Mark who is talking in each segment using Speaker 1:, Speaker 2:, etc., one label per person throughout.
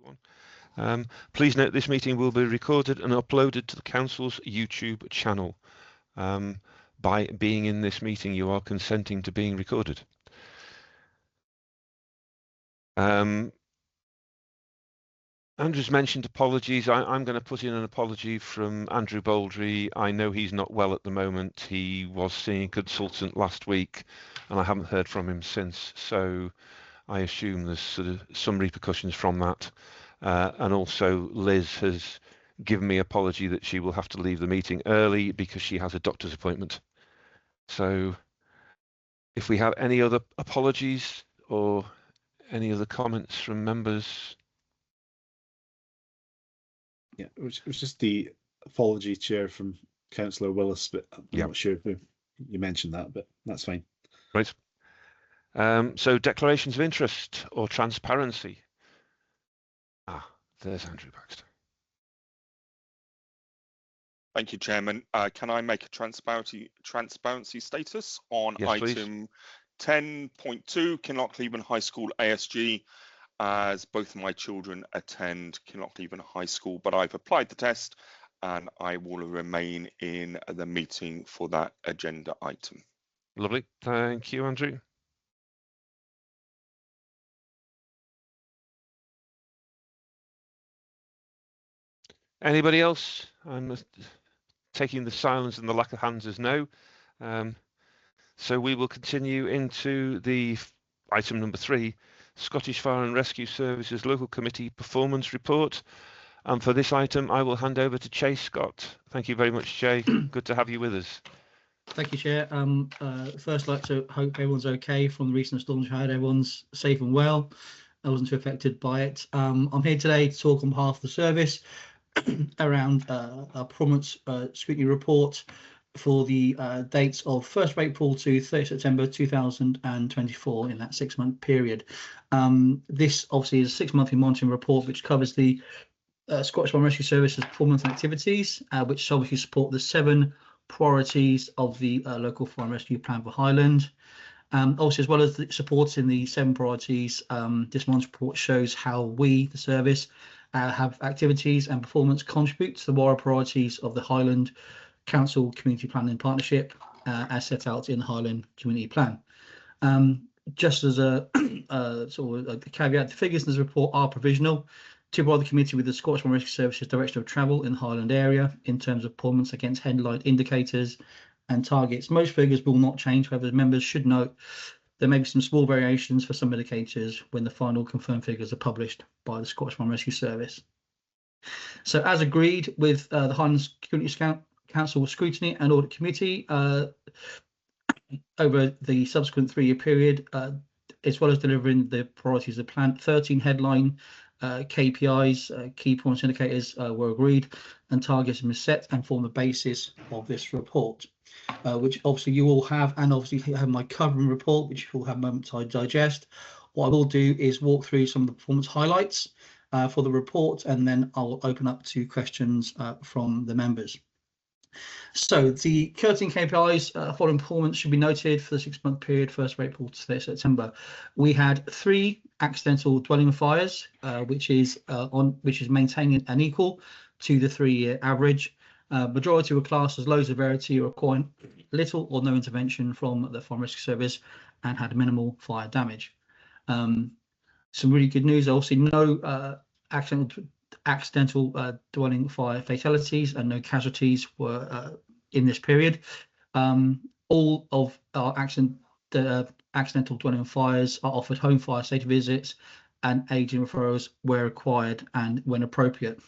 Speaker 1: everyone. Please note this meeting will be recorded and uploaded to the Council's YouTube channel. By being in this meeting, you are consenting to being recorded. Andrew's mentioned apologies. I'm going to put in an apology from Andrew Baldry. I know he's not well at the moment. He was seeing a consultant last week and I haven't heard from him since. So I assume there's sort of some repercussions from that. And also Liz has given me apology that she will have to leave the meeting early because she has a doctor's appointment. So if we have any other apologies or any other comments from members.
Speaker 2: Yeah, it was just the apology, Chair, from Councillor Willis, but I'm not sure if you mentioned that, but that's fine.
Speaker 1: Right. So declarations of interest or transparency. There's Andrew Baxter.
Speaker 3: Thank you, Chairman. Can I make a transparency status on item 10.2, Kinlochleven High School ASG, as both of my children attend Kinlochleven High School, but I've applied the test and I will remain in the meeting for that agenda item.
Speaker 1: Lovely. Thank you, Andrew. Anybody else? I'm taking the silence and the lack of hands as no. So we will continue into the item number 3, Scottish Fire and Rescue Services Local Committee Performance Report. And for this item, I will hand over to Che Scott. Thank you very much, Che. Good to have you with us.
Speaker 4: Thank you, Chair. First, I'd like to hope everyone's okay from the recent storms we had. Everyone's safe and well. I wasn't too affected by it. I'm here today to talk on behalf of the service around our performance scrutiny report for the dates of 1st of April to 30th September 2024 in that 6-month period. This obviously is a 6-monthly monitoring report which covers the Scottish Fire and Rescue Services performance and activities, which obviously support the 7 priorities of the local fire and rescue plan for Highland. Also, as well as the supporting the 7 priorities, this month's report shows how we, the service, have activities and performance contribute to the wider priorities of the Highland Council Community Planning Partnership as set out in the Highland Community Plan. Just as a sort of a caveat, the figures in this report are provisional to provide the committee with the Scottish Fire and Rescue Services direction of travel in the Highland area in terms of performance against headline indicators and targets. Most figures will not change, however, members should note there may be some small variations for some indicators when the final confirmed figures are published by the Scottish Fire and Rescue Service. So as agreed with the Highlands Community Council Scrutiny and Audit Committee over the subsequent 3-year period, as well as delivering the priorities of the plan, 13 headline KPIs, key performance indicators, were agreed and targets have been set and form the basis of this report, which obviously you all have, and obviously have my covering report, which you will have a moment to digest. What I will do is walk through some of the performance highlights for the report, and then I'll open up to questions from the members. So the 13 KPIs following performance should be noted for the 6-month period, 1st of April to 30th September. We had 3 accidental dwelling fires, which is maintaining and equal to the 3-year average. Majority were classed as low severity, requiring little or no intervention from the Fire and Rescue Service, and had minimal fire damage. Some really good news. Obviously, no accidental dwelling fire fatalities and no casualties were in this period. All of our accidental dwelling fires are offered home fire safety visits, and agent referrals where required and when appropriate.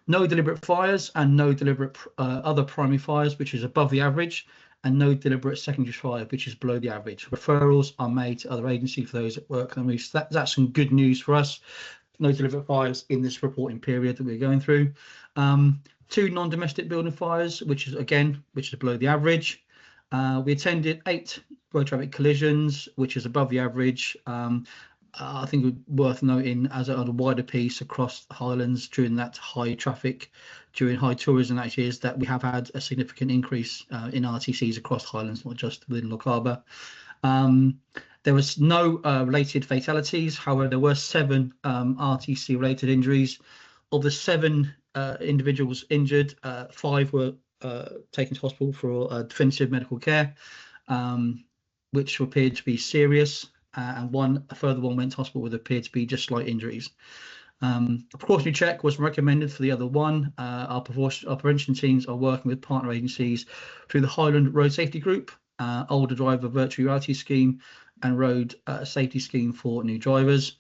Speaker 4: No deliberate fires and no deliberate other primary fires, which is above the average, and no deliberate secondary fire, which is below the average. Referrals are made to other agencies for those that work on the roofs. That's some good news for us. No deliberate fires in this reporting period that we're going through. 2 non-domestic building fires, which is below the average. We attended 8 road traffic collisions, which is above the average. I think it's worth noting as a wider piece across the Highlands during that high traffic, during high tourism actually, is that we have had a significant increase in RTCs across Highlands, not just within Lochaber. There was no related fatalities. However, there were 7 RTC-related injuries. Of the 7 individuals injured, 5 were taken to hospital for definitive medical care, which appeared to be serious, and a further one went to hospital with appeared to be just slight injuries. A precautionary check was recommended for the other one. Our prevention teams are working with partner agencies through the Highland Road Safety Group, Older Driver Virtual Reality Scheme, and Road Safety Scheme for new drivers.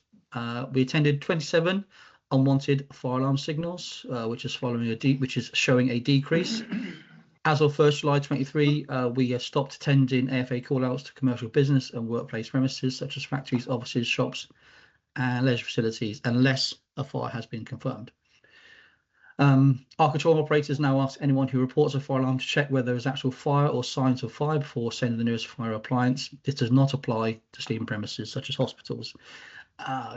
Speaker 4: We attended 27 unwanted fire alarm signals, which is showing a decrease. As of 1st July 23, we have stopped attending AFA call-outs to commercial business and workplace premises such as factories, offices, shops, and leisure facilities, unless a fire has been confirmed. Our control operators now ask anyone who reports a fire alarm to check whether there is actual fire or signs of fire before sending the nearest fire appliance. This does not apply to sleeping premises such as hospitals,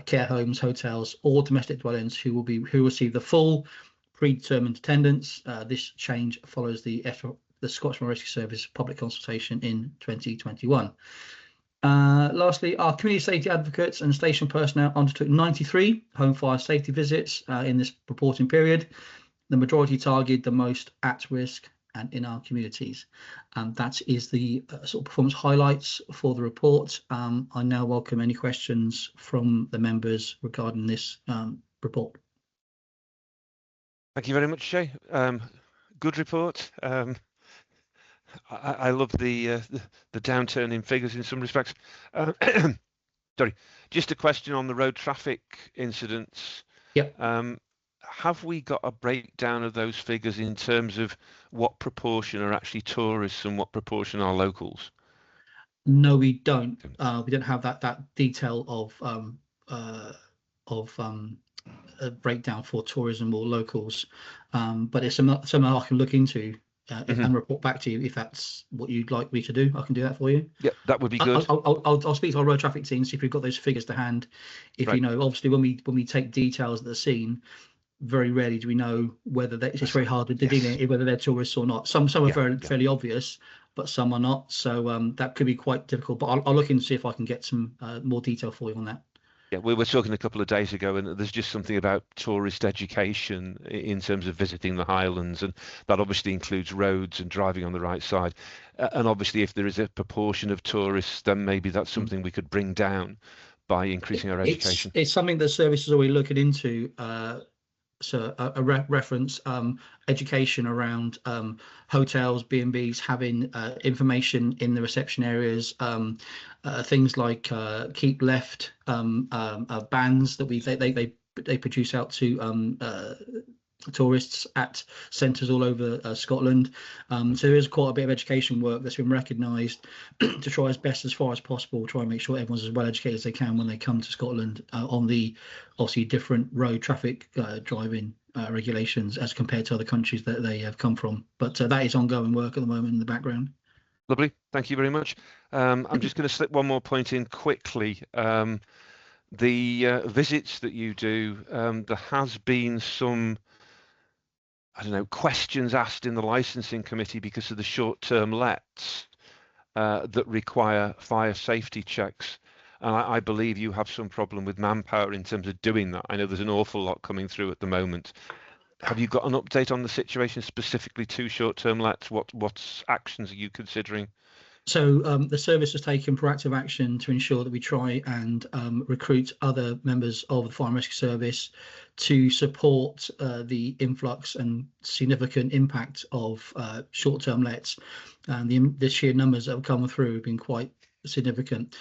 Speaker 4: care homes, hotels, or domestic dwellings who receive the full predetermined attendance. This change follows the Scottish Fire Rescue Service public consultation in 2021. Lastly, our community safety advocates and station personnel undertook 93 home fire safety visits in this reporting period. The majority targeted the most at risk and in our communities. That is the sort of performance highlights for the report. I now welcome any questions from the members regarding this report.
Speaker 1: Thank you very much, Jay. Good report. I love the downturn in figures in some respects. Sorry, just a question on the road traffic incidents.
Speaker 4: Yep.
Speaker 1: Have we got a breakdown of those figures in terms of what proportion are actually tourists and what proportion are locals?
Speaker 4: No, we don't. We don't have that detail of a breakdown for tourism or locals, but it's something I can look into and report back to you if that's what you'd like me to do. I can do that for you.
Speaker 1: Yeah, that would be good.
Speaker 4: I'll speak to our road traffic team, see if we've got those figures to hand. If right. You know, obviously when we take details at the scene, very rarely do we know whether it's very hard to delineate whether they're tourists or not. Some are fairly obvious, but some are not. So that could be quite difficult. But I'll look in and see if I can get some more detail for you on that.
Speaker 1: Yeah, we were talking a couple of days ago, and there's just something about tourist education in terms of visiting the Highlands, and that obviously includes roads and driving on the right side. And obviously, if there is a proportion of tourists, then maybe that's something we could bring down by increasing our education.
Speaker 4: It's something that service is always looking into. So a reference education around hotels, B&Bs having information in the reception areas, things like keep left bans that they produce out to tourists at centres all over Scotland. So there is quite a bit of education work that's been recognised to try as best as far as possible, try and make sure everyone's as well educated as they can when they come to Scotland on the obviously different road traffic driving regulations as compared to other countries that they have come from. But that is ongoing work at the moment in the background.
Speaker 1: Lovely, thank you very much. I'm just going to slip one more point in quickly. The visits that you do, there has been some, I don't know, questions asked in the licensing committee because of the short-term lets that require fire safety checks. And I believe you have some problem with manpower in terms of doing that. I know there's an awful lot coming through at the moment. Have you got an update on the situation specifically to short-term lets? What actions are you considering?
Speaker 4: So the service has taken proactive action to ensure that we try and recruit other members of the Fire and Rescue Service to support the influx and significant impact of short-term lets. And the sheer numbers that have come through have been quite significant.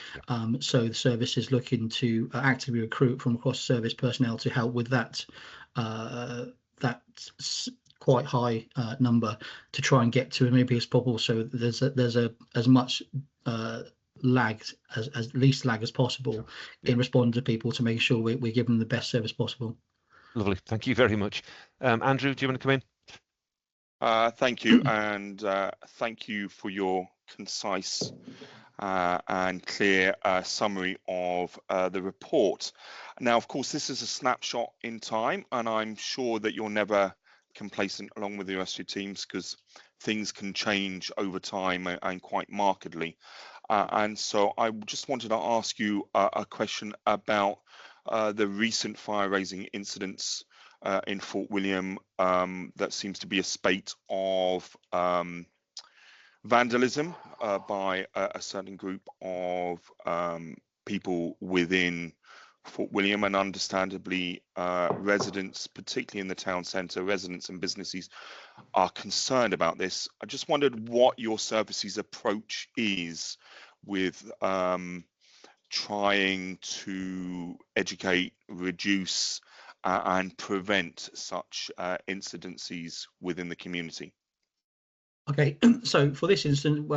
Speaker 4: So the service is looking to actively recruit from across service personnel to help with that quite high number to try and get to as many people as possible. So there's as much lag as least lag as possible in responding to people to make sure we're giving them the best service possible.
Speaker 1: Lovely, thank you very much. Andrew, do you want to come in?
Speaker 3: Thank you, and thank you for your concise and clear summary of the report. Now, of course, this is a snapshot in time, and I'm sure that you're never complacent along with the rest of your teams because things can change over time and quite markedly. And so I just wanted to ask you a question about the recent fire-raising incidents in Fort William. That seems to be a spate of vandalism by a certain group of people within Fort William, and understandably residents, particularly in the town centre, residents and businesses are concerned about this. I just wondered what your service's approach is with trying to educate, reduce and prevent such incidences within the community.
Speaker 4: Okay, so for this instance,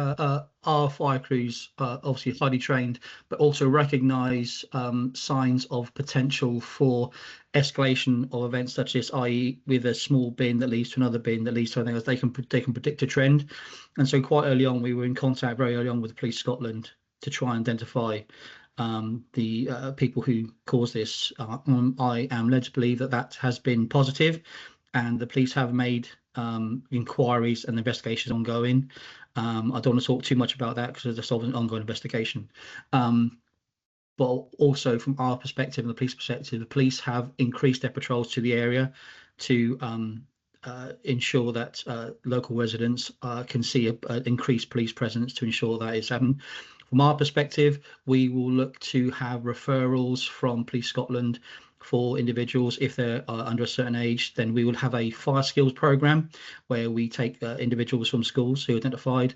Speaker 4: our fire crews are obviously highly trained, but also recognise signs of potential for escalation of events such as, i.e., with a small bin that leads to another bin that leads to anything else. They can predict a trend, and so quite early on, we were in contact very early on with Police Scotland to try and identify the people who caused this. I am led to believe that that has been positive, and the police have made inquiries and investigations ongoing. I don't want to talk too much about that because it's an ongoing investigation. But also from our perspective and the police perspective, the police have increased their patrols to the area to ensure that local residents can see an increased police presence to ensure that is happening. From our perspective, we will look to have referrals from Police Scotland for individuals. If they're under a certain age, then we will have a fire skills program where we take individuals from schools who are identified.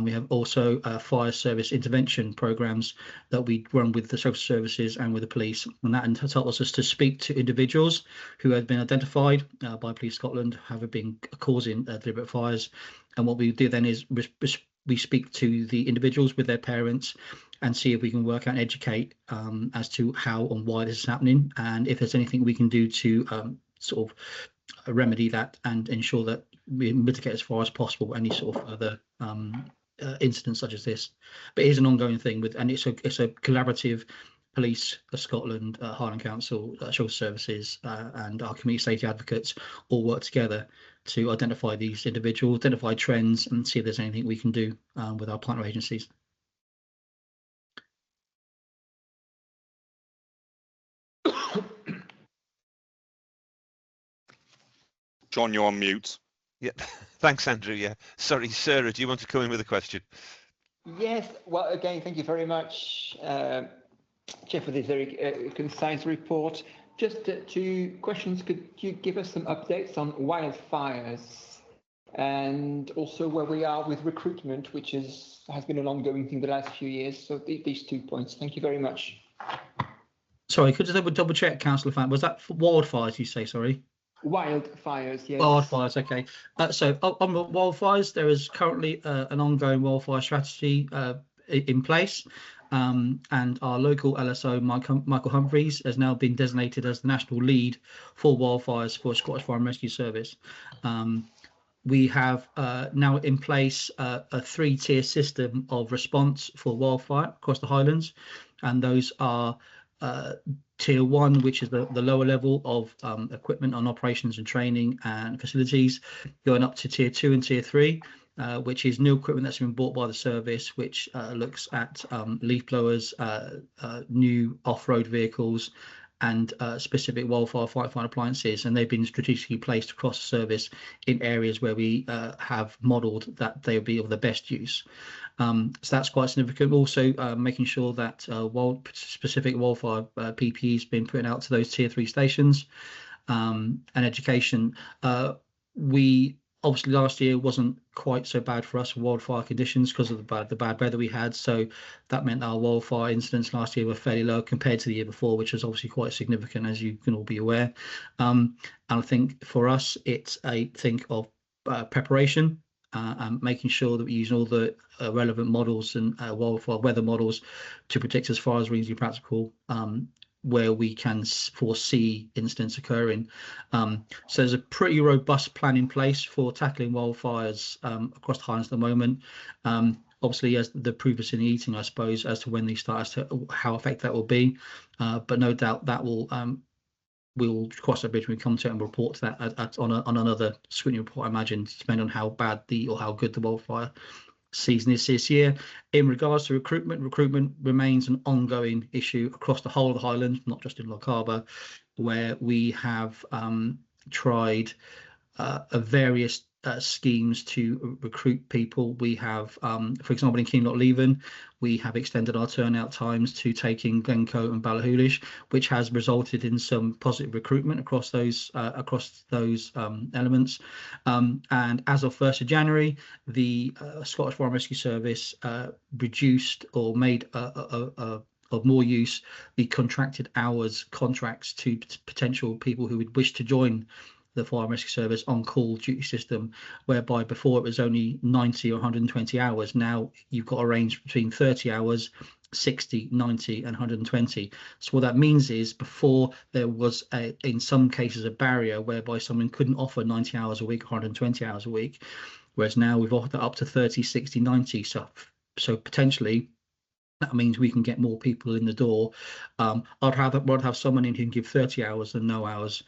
Speaker 4: We have also fire service intervention programs that we run with the social services and with the police, and that entitles us to speak to individuals who have been identified by Police Scotland have been causing deliberate fires. And what we do then is we speak to the individuals with their parents and see if we can work out and educate as to how and why this is happening, and if there's anything we can do to sort of remedy that and ensure that we mitigate as far as possible any sort of other incidents such as this. But it is an ongoing thing and it's a collaborative. Police, Scotland, Highland Council, social services, and our community safety advocates all work together to identify these individuals, identify trends, and see if there's anything we can do with our partner agencies.
Speaker 3: John, you're on mute.
Speaker 1: Yeah, thanks, Andrew. Yeah, sorry, Sarah, do you want to come in with a question?
Speaker 5: Yes, well, again, thank you very much, Jeff, for this very concise report. Just two questions. Could you give us some updates on wildfires and also where we are with recruitment, which has been an ongoing thing the last few years? So these 2 points. Thank you very much.
Speaker 4: Sorry, could you double check, Councillor Fan? Was that for wildfires, you say, sorry?
Speaker 5: Wildfires, yes.
Speaker 4: Wildfires, okay. So on the wildfires, there is currently an ongoing wildfire strategy in place. And our local LSO, Michael Humphreys, has now been designated as the national lead for wildfires for Scottish Fire and Rescue Service. We have now in place a 3-tier system of response for wildfire across the Highlands, and those are Tier 1, which is the lower level of equipment on operations and training and facilities, going up to Tier 2 and Tier 3. Which is new equipment that's been bought by the service, which looks at leaf blowers, new off-road vehicles, and specific wildfire firefighting appliances, and they've been strategically placed across the service in areas where we have modelled that they will be of the best use. So that's quite significant. Also, making sure that specific wildfire PPE has been put out to those Tier 3 stations, and education. We obviously last year wasn't quite so bad for us for wildfire conditions because of the bad weather we had. So that meant our wildfire incidents last year were fairly low compared to the year before, which was obviously quite significant, as you can all be aware. And I think for us, it's a think of preparation and making sure that we use all the relevant models and wildfire weather models to predict as far as reasonably practical where we can foresee incidents occurring. So there's a pretty robust plan in place for tackling wildfires across the Highlands at the moment. Obviously, as the proof is in the eating, I suppose, as to when they start, as to how effective that will be. But no doubt that will we'll cross that bridge when we come to it and report that on another scrutiny report, I imagine, depending on how bad or how good the wildfire season is this year. In regards to recruitment remains an ongoing issue across the whole of the Highlands, not just in Lochaber, where we have tried various schemes to recruit people. We have, for example, in Kinlochleven, we have extended our turnout times to taking Glencoe and Ballachulish, which has resulted in some positive recruitment across those elements. And as of 1st of January, the Scottish Fire and Rescue Service reduced or made of more use the contracted hours contracts to potential people who would wish to join the Fire and Rescue Service on-call duty system, whereby before it was only 90 or 120 hours. Now you've got a range between 30 hours, 60, 90 and 120. So what that means is before there was in some cases a barrier whereby someone couldn't offer 90 hours a week, 120 hours a week, whereas now we've offered that up to 30, 60, 90. So potentially that means we can get more people in the door. I'd rather have someone in who can give 30 hours than no hours.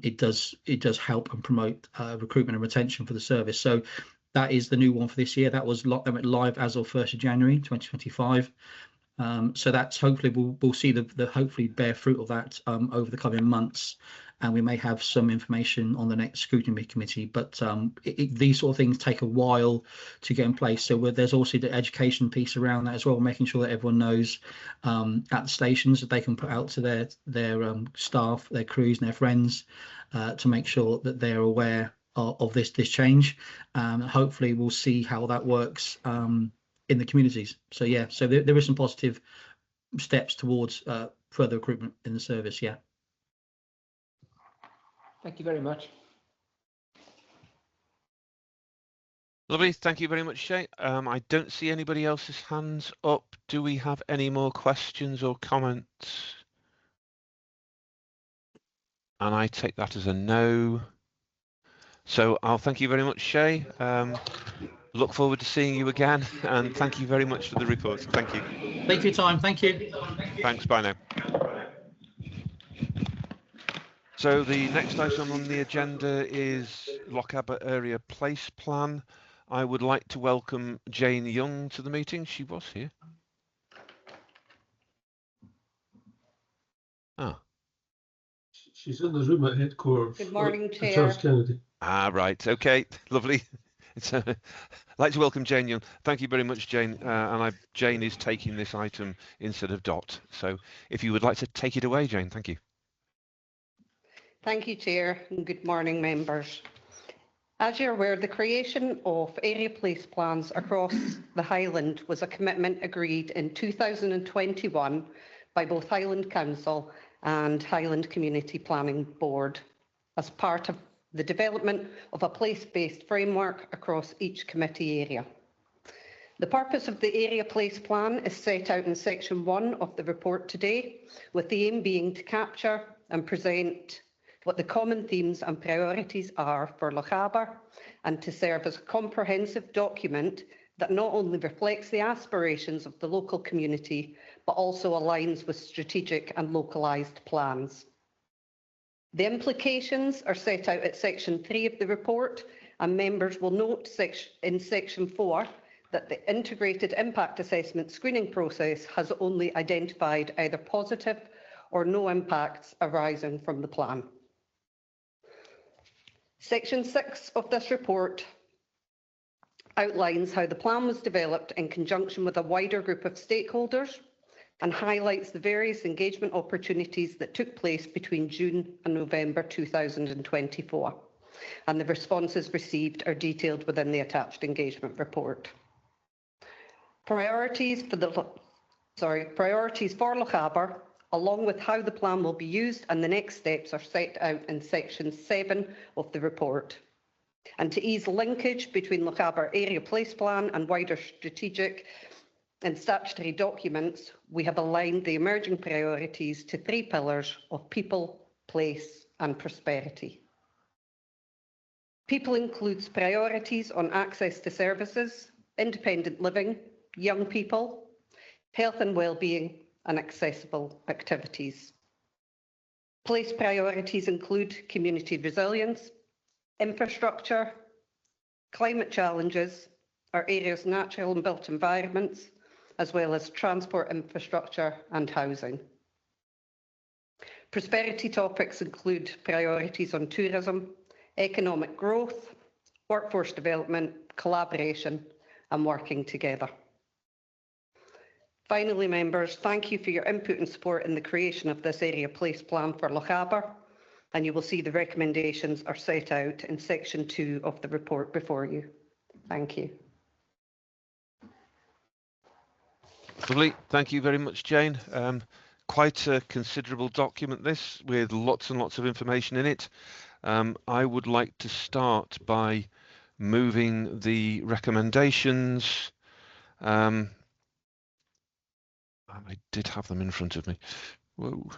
Speaker 4: It does help and promote recruitment and retention for the service. So that is the new one for this year. That was live as of 1st of January 2025. So that's hopefully we'll see the hopefully bear fruit of that over the coming months, and we may have some information on the next scrutiny committee. But these sort of things take a while to get in place. So there's also the education piece around that as well, making sure that everyone knows at the stations that they can put out to their staff, their crews, and their friends to make sure that they're aware of this change. Hopefully, we'll see how that works in the communities. So yeah, so there is some positive steps towards further recruitment in the service. Yeah.
Speaker 5: Thank you very much.
Speaker 1: Lovely, thank you very much, Shay. I don't see anybody else's hands up. Do we have any more questions or comments? And I take that as a no. So I'll thank you very much, Shay. Look forward to seeing you again, and thank you very much for the report. Thank you.
Speaker 4: Thank you for your time. Thank you.
Speaker 1: Thanks. Bye now. So the next item on the agenda is Lochaber Area Place Plan. I would like to welcome Jane Young to the meeting. She was here. Ah.
Speaker 6: She's in the room at headquarters.
Speaker 7: Good morning, Chair.
Speaker 6: Charles Kennedy.
Speaker 1: Ah, right. Okay. Lovely. I'd like to welcome Jane Young. Thank you very much, Jane. Jane is taking this item instead of Dot. So if you would like to take it away, Jane, thank you.
Speaker 7: Thank you, Chair, and good morning, members. As you're aware, the creation of area place plans across the Highland was a commitment agreed in 2021 by both Highland Council and Highland Community Planning Board as part of the development of a place-based framework across each committee area. The purpose of the area place plan is set out in section 1 of the report today, with the aim being to capture and present what the common themes and priorities are for Lochaber, and to serve as a comprehensive document that not only reflects the aspirations of the local community, but also aligns with strategic and localised plans. The implications are set out at section 3 of the report, and members will note in section 4 that the integrated impact assessment screening process has only identified either positive or no impacts arising from the plan. Section 6 of this report outlines how the plan was developed in conjunction with a wider group of stakeholders and highlights the various engagement opportunities that took place between June and November 2024. And the responses received are detailed within the attached engagement report. Priorities for Lochaber, along with how the plan will be used and the next steps, are set out in section 7 of the report. And to ease linkage between Lochaber Area Place Plan and wider strategic and statutory documents, we have aligned the emerging priorities to 3 pillars of people, place and prosperity. People includes priorities on access to services, independent living, young people, health and well-being and accessible activities. Place priorities include community resilience, infrastructure, climate challenges, our area's natural and built environments, as well as transport infrastructure and housing. Prosperity topics include priorities on tourism, economic growth, workforce development, collaboration and working together. Finally, members, thank you for your input and support in the creation of this area place plan for Lochaber, and you will see the recommendations are set out in section 2 of the report before you. Thank you.
Speaker 1: Lovely. Thank you very much, Jane. Quite a considerable document this, with lots and lots of information in it. I would like to start by moving the recommendations. I did have them in front of me. Whoa.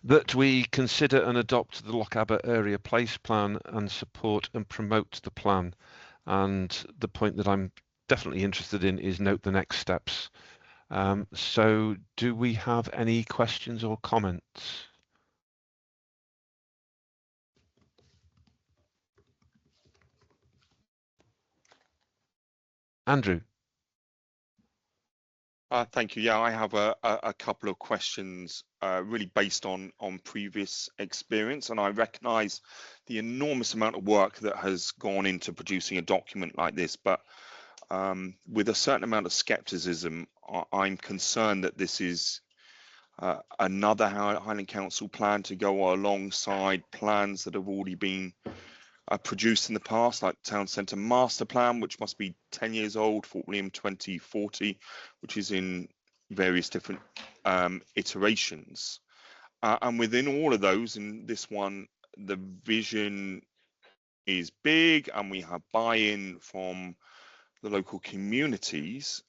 Speaker 1: That we consider and adopt the Lochaber Area Place Plan and support and promote the plan. And the point that I'm definitely interested in is note the next steps. So do we have any questions or comments? Andrew.
Speaker 3: Thank you. Yeah, I have a couple of questions really based on previous experience, and I recognise the enormous amount of work that has gone into producing a document like this, but with a certain amount of scepticism, I'm concerned that this is another Highland Council plan to go alongside plans that have already been produced in the past, like the Town Centre Master Plan, which must be 10 years old, Fort William 2040, which is in various different iterations. And within all of those, in this one, the vision is big and we have buy-in from the local communities,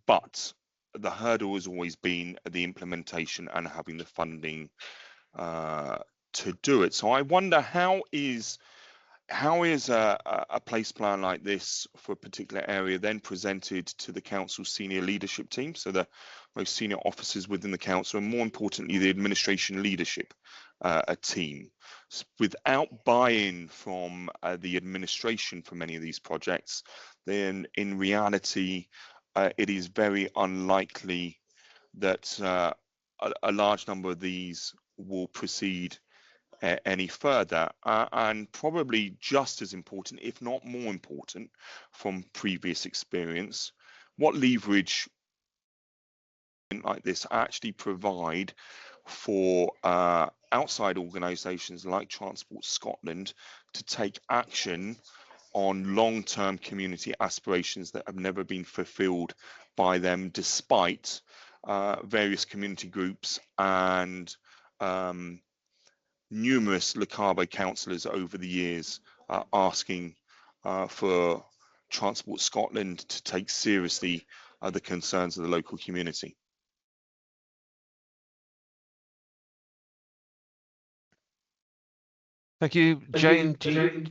Speaker 3: but the hurdle has always been the implementation and having the funding to do it. So I wonder, how is a place plan like this for a particular area then presented to the council senior leadership team, so the most senior officers within the council, and more importantly the administration leadership team? Without buy-in from the administration for many of these projects, then in reality it is very unlikely that a large number of these will proceed any further, and probably just as important, if not more important, from previous experience, what leverage like this actually provide for outside organisations like Transport Scotland to take action on long-term community aspirations that have never been fulfilled by them, despite various community groups and numerous Lochaber councillors over the years asking for Transport Scotland to take seriously the concerns of the local community.
Speaker 1: Thank you, Jane. Seem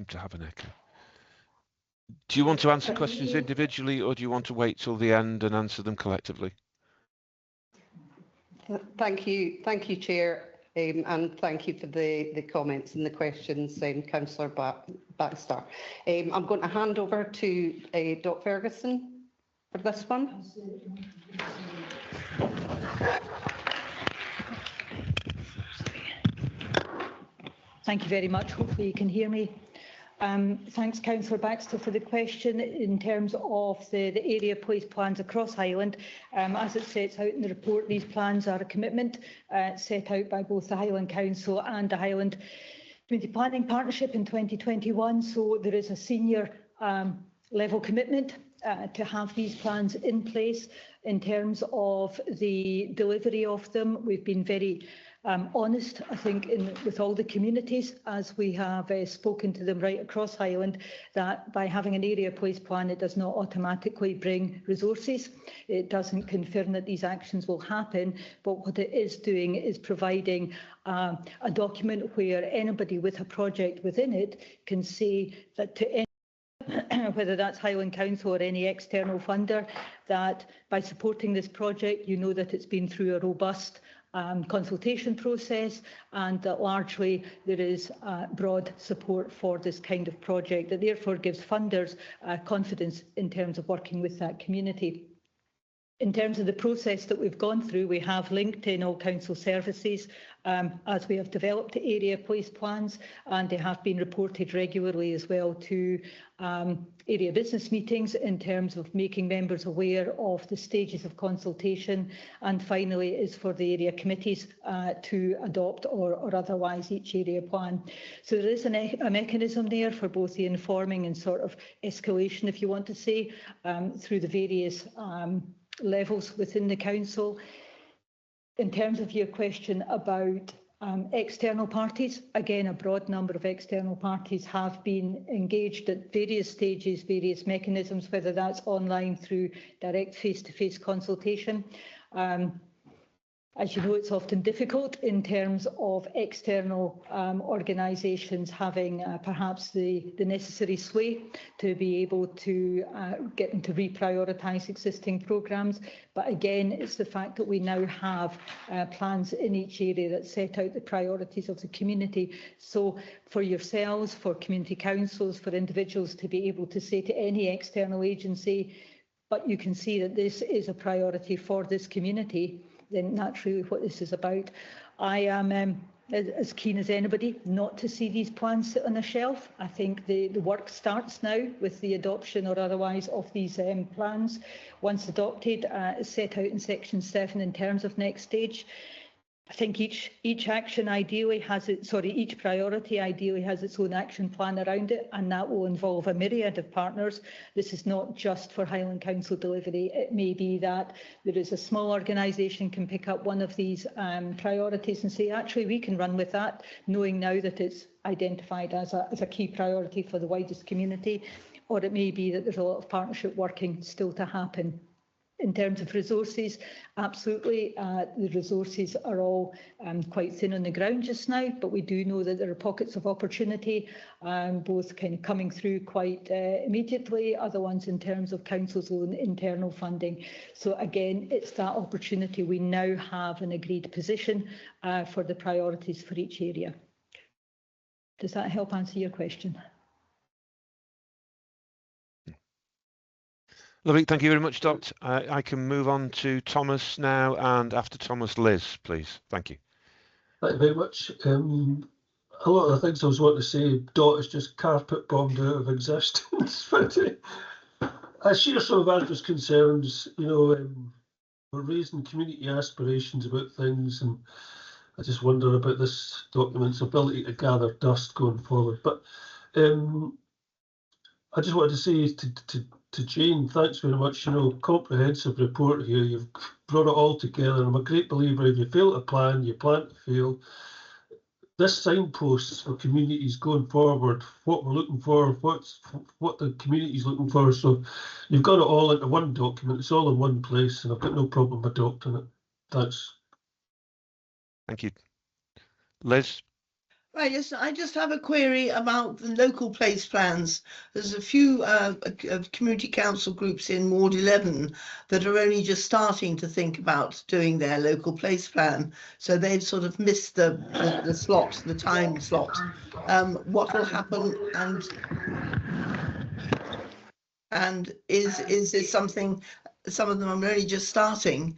Speaker 1: to have an echo. Do you want to answer questions individually, or do you want to wait till the end and answer them collectively?
Speaker 7: Thank you, Chair, and thank you for the comments and the questions, Councillor Baxter. I'm going to hand over to Dr. Ferguson for this one.
Speaker 8: Thank you very much. Hopefully you can hear me. Thanks, Councillor Baxter, for the question. In terms of the area place plans across Highland, as it sets out in the report, these plans are a commitment set out by both the Highland Council and the Highland Community Planning Partnership in 2021. So there is a senior level commitment to have these plans in place. In terms of the delivery of them, we've been very honest, I think, with all the communities, as we have spoken to them right across Highland, that by having an area place plan, it does not automatically bring resources. It doesn't confirm that these actions will happen, but what it is doing is providing a document where anybody with a project within it can say that to any, whether that's Highland Council or any external funder, that by supporting this project, you know that it's been through a robust consultation process, and that largely there is broad support for this kind of project that therefore gives funders confidence in terms of working with that community. In terms of the process that we've gone through, we have linked in all council services as we have developed the area place plans, and they have been reported regularly as well to area business meetings in terms of making members aware of the stages of consultation, and finally is for the area committees to adopt or otherwise each area plan. So there is a mechanism there for both the informing and sort of escalation, if you want to say, through the various levels within the council. In terms of your question about external parties, again, a broad number of external parties have been engaged at various stages, various mechanisms, whether that's online through direct face-to-face consultation. As you know, it's often difficult in terms of external organisations having perhaps the necessary sway to be able to get them to reprioritise existing programmes. But again, it's the fact that we now have plans in each area that set out the priorities of the community. So for yourselves, for community councils, for individuals to be able to say to any external agency, but you can see that this is a priority for this community, then that's really what this is about. I am as keen as anybody not to see these plans sit on a shelf. I think the work starts now with the adoption or otherwise of these plans. Once adopted, set out in section 7 in terms of next stage. I think each action ideally has each priority ideally has its own action plan around it, and that will involve a myriad of partners. This is not just for Highland Council delivery. It may be that there is a small organisation can pick up one of these priorities and say, actually, we can run with that, knowing now that it's identified as a key priority for the widest community. Or it may be that there's a lot of partnership working still to happen. In terms of resources, absolutely, the resources are all quite thin on the ground just now, but we do know that there are pockets of opportunity, both kind of coming through quite immediately, other ones in terms of council's own internal funding. So again, it's that opportunity. We now have an agreed position for the priorities for each area. Does that help answer your question?
Speaker 1: Lovely, thank you very much, Dot. I can move on to Thomas now, and after Thomas, Liz, please. Thank you.
Speaker 6: Thank you very much. A lot of the things I was wanting to say, Dot is just carpet bombed out of existence. But I share some of Andrew's concerns. You know, we're raising community aspirations about things, and I just wonder about this document's ability to gather dust going forward. But I just wanted to say to Jane, thanks very much. You know, comprehensive report here. You've brought it all together. I'm a great believer if you fail to plan, you plan to fail. This signposts for communities going forward, what we're looking for, what the community's looking for. So you've got it all into one document. It's all in one place, and I've got no problem adopting it. Thanks.
Speaker 1: Thank you. Liz?
Speaker 9: Right, yes, I just have a query about the local place plans. There's a few community council groups in Ward 11 that are only just starting to think about doing their local place plan. So they've sort of missed the slot, the time slot. What will happen, and is this something, some of them are only just starting,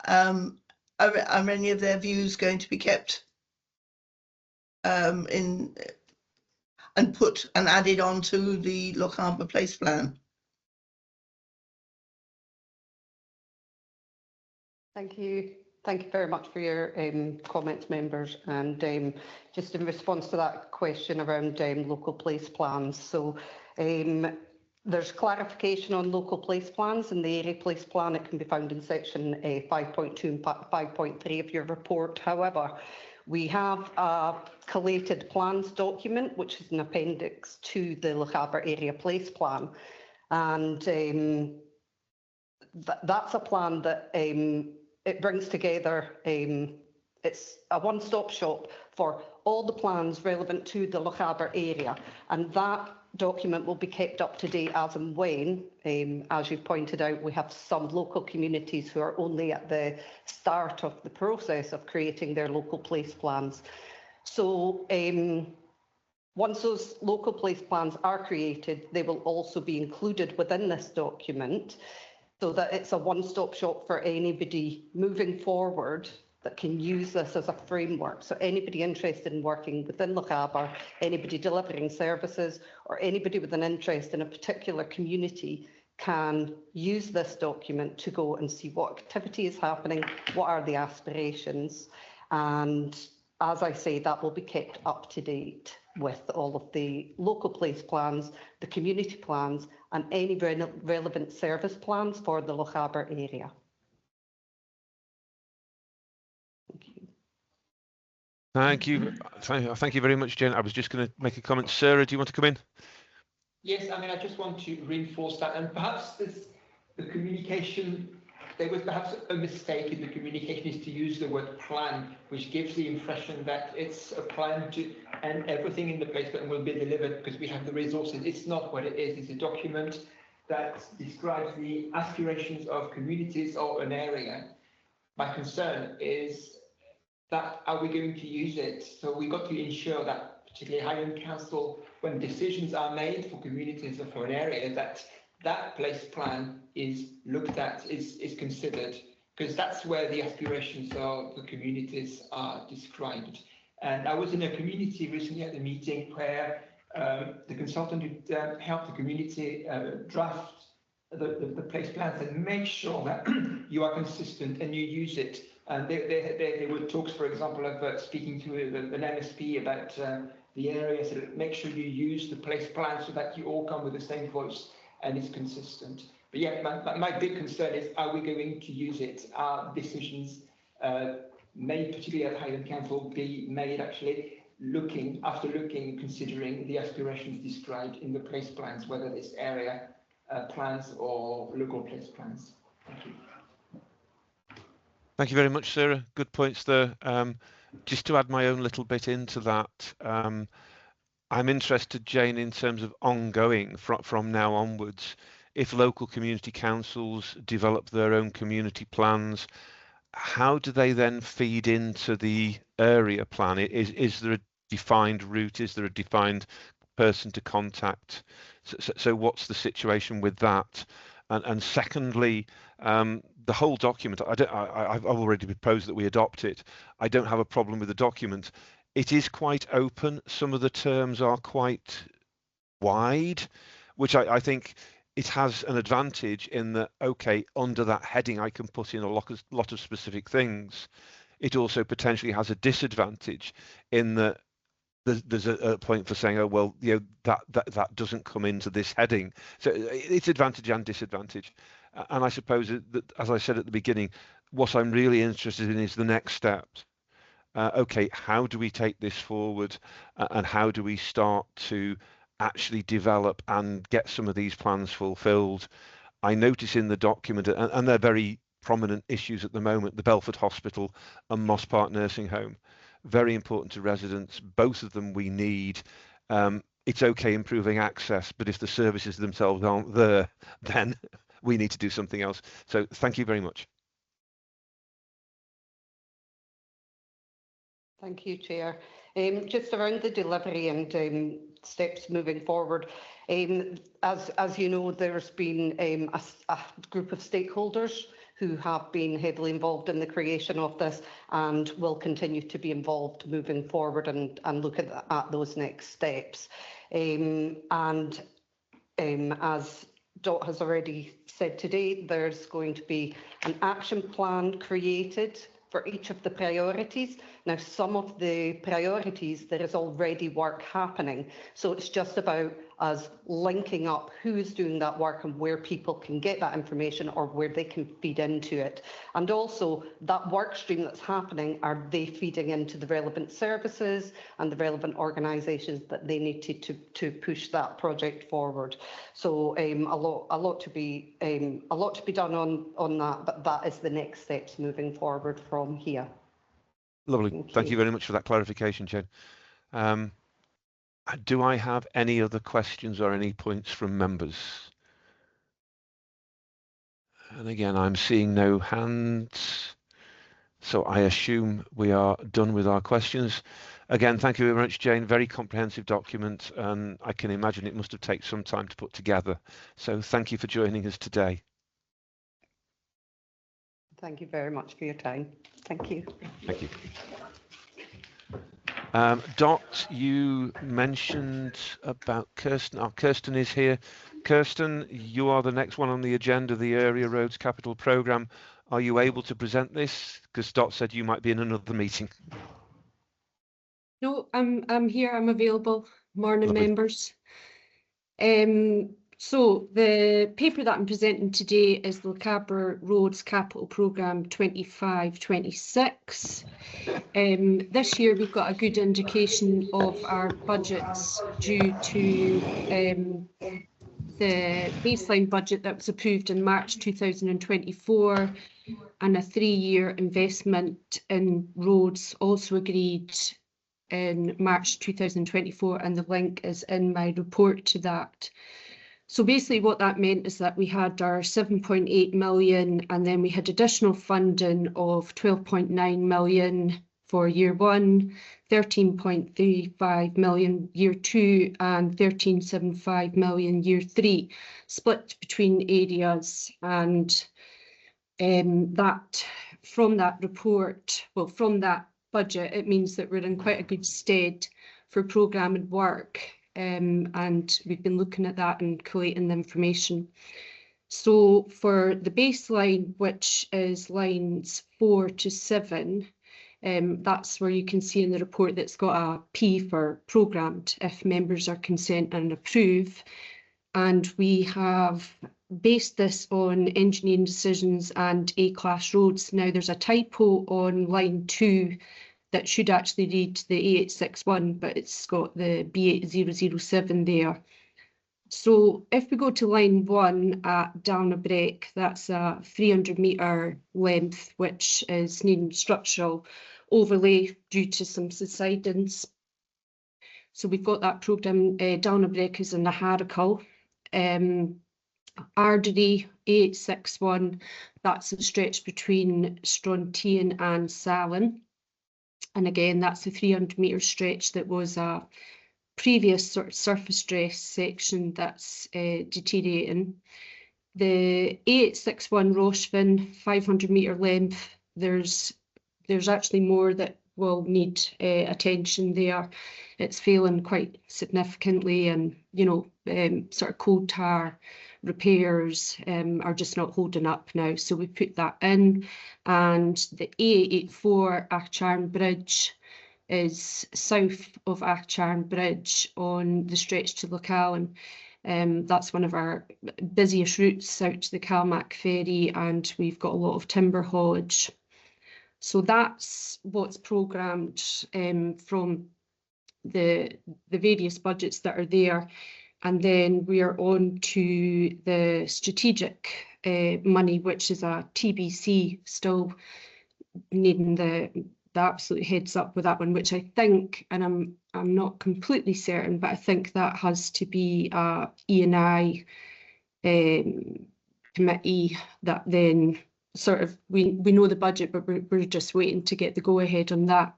Speaker 9: are any of their views going to be kept and put and added onto the Lochaber place plan?
Speaker 7: Thank you. Thank you very much for your comments, members. And just in response to that question around local place plans. So there's clarification on local place plans in the area place plan. It can be found in section 5.2 and 5.3 of your report. However, we have a collated plans document, which is an appendix to the Lochaber area place plan. And that's a plan that it brings together, it's a one-stop shop for all the plans relevant to the Lochaber area. And that document will be kept up to date as and when. As you've pointed out, we have some local communities who are only at the start of the process of creating their local place plans. So once those local place plans are created, they will also be included within this document so that it's a one-stop shop for anybody moving forward that can use this as a framework. So anybody interested in working within Lochaber, anybody delivering services, or anybody with an interest in a particular community can use this document to go and see what activity is happening, what are the aspirations, and as I say, that will be kept up to date with all of the local place plans, the community plans, and any relevant service plans for the Lochaber area.
Speaker 1: Thank you. Thank you very much, Jen. I was just going to make a comment. Sarah, do you want to come in?
Speaker 5: Yes, I mean, I just want to reinforce that, and perhaps the communication, there was perhaps a mistake in the communication is to use the word plan, which gives the impression that it's a plan and everything in the place plan will be delivered because we have the resources. It's not what it is. It's a document that describes the aspirations of communities or an area. My concern is that are we going to use it? So we got to ensure that, particularly Highland Council, when decisions are made for communities or for an area, that place plan is looked at, is considered, because that's where the aspirations of the communities are described. And I was in a community recently at the meeting where the consultant who helped the community draft the place plans and make sure that you are consistent and you use it. And there were talks, for example, of speaking to an MSP about the area, so make sure you use the place plan so that you all come with the same voice and it's consistent. But yeah, my big concern is, are we going to use it? Are decisions made, particularly at Highland Council, be made actually considering the aspirations described in the place plans, whether it's area plans or local place plans? Thank you.
Speaker 1: Thank you very much, Sarah. Good points there. Just to add my own little bit into that, I'm interested, Jane, in terms of ongoing from now onwards. If local community councils develop their own community plans, how do they then feed into the area plan? Is there a defined route? Is there a defined person to contact? So what's the situation with that? And secondly, the whole document, I've already proposed that we adopt it. I don't have a problem with the document. It is quite open. Some of the terms are quite wide, which I think it has an advantage in that, okay, under that heading, I can put in a lot of specific things. It also potentially has a disadvantage in that there's a point for saying, oh, well, you know, that doesn't come into this heading. So it's advantage and disadvantage. And I suppose that, as I said at the beginning, what I'm really interested in is the next steps. Okay, how do we take this forward, and how do we start to actually develop and get some of these plans fulfilled? I notice in the document, and they're very prominent issues at the moment, the Belford Hospital and Moss Park Nursing Home. Very important to residents. Both of them we need. It's okay improving access, but if the services themselves aren't there, then we need to do something else. So thank you very much.
Speaker 7: Thank you, Chair. Just around the delivery and steps moving forward, as you know, there's been a group of stakeholders who have been heavily involved in the creation of this and will continue to be involved moving forward and look at those next steps. As Dot has already said today, there's going to be an action plan created for each of the priorities. Now, some of the priorities, there is already work happening. So it's just about us linking up who's doing that work and where people can get that information or where they can feed into it. And also that work stream that's happening, are they feeding into the relevant services and the relevant organisations that they need to push that project forward. So a lot to be done on that, but that is the next steps moving forward from here.
Speaker 1: Lovely. Thank you very much for that clarification, Jen. Do I have any other questions or any points from members? And again, I'm seeing no hands, so I assume we are done with our questions. Again, thank you very much, Jane. Very comprehensive document, and I can imagine it must have taken some time to put together. So thank you for joining us today.
Speaker 7: Thank you very much for your time. Thank you.
Speaker 1: Thank you. Dot, you mentioned about Kirsten. Oh, Kirsten is here. Kirsten, you are the next one on the agenda, the Area Roads Capital Programme. Are you able to present this? Because Dot said you might be in another meeting.
Speaker 10: No, I'm here. I'm available. Morning,
Speaker 1: Lovely.
Speaker 10: members. So the paper that I'm presenting today is the Lochaber Roads Capital Programme 25-26. This year we've got a good indication of our budgets due to the baseline budget that was approved in March 2024 and a 3-year investment in roads also agreed in March 2024, and the link is in my report to that. So basically what that meant is that we had our 7.8 million and then we had additional funding of 12.9 million for year 1, 13.35 million year 2 and 13.75 million year 3, split between areas. And that from that report, well, from that budget, it means that we're in quite a good stead for programming work. And we've been looking at that and collating the information. So for the baseline, which is lines 4 to 7, that's where you can see in the report that's got a P for programmed if members are consent and approve. And we have based this on engineering decisions and A-class roads. Now there's a typo on line 2 that should actually read the A861, but it's got the B8007 there. So if we go to line 1 at Ardnamurchan, that's a 300-metre length, which is needing structural overlay due to some subsidence. So we've got that programme. Ardnamurchan is in the Harricle. Ardnamurchan A861, that's a stretch between Strontian and Salin. And again, that's a 300-metre stretch that was a previous sort of surface dress section that's deteriorating. The A861 Rochevin, 500-metre length, there's actually more that will need attention there. It's failing quite significantly, and sort of coal tar repairs are just not holding up now, so we put that in. And the A884 Acharn Bridge is south of Acharn Bridge on the stretch to Lochaber. That's one of our busiest routes out to the Calmac ferry, and we've got a lot of timber haulage. So that's what's programmed from the various budgets that are there. And then we are on to the strategic money, which is a TBC, still needing the absolute heads up with that one, which I think, and I'm not completely certain, but I think that has to be a E&I committee that then sort of, we know the budget, but we're just waiting to get the go-ahead on that.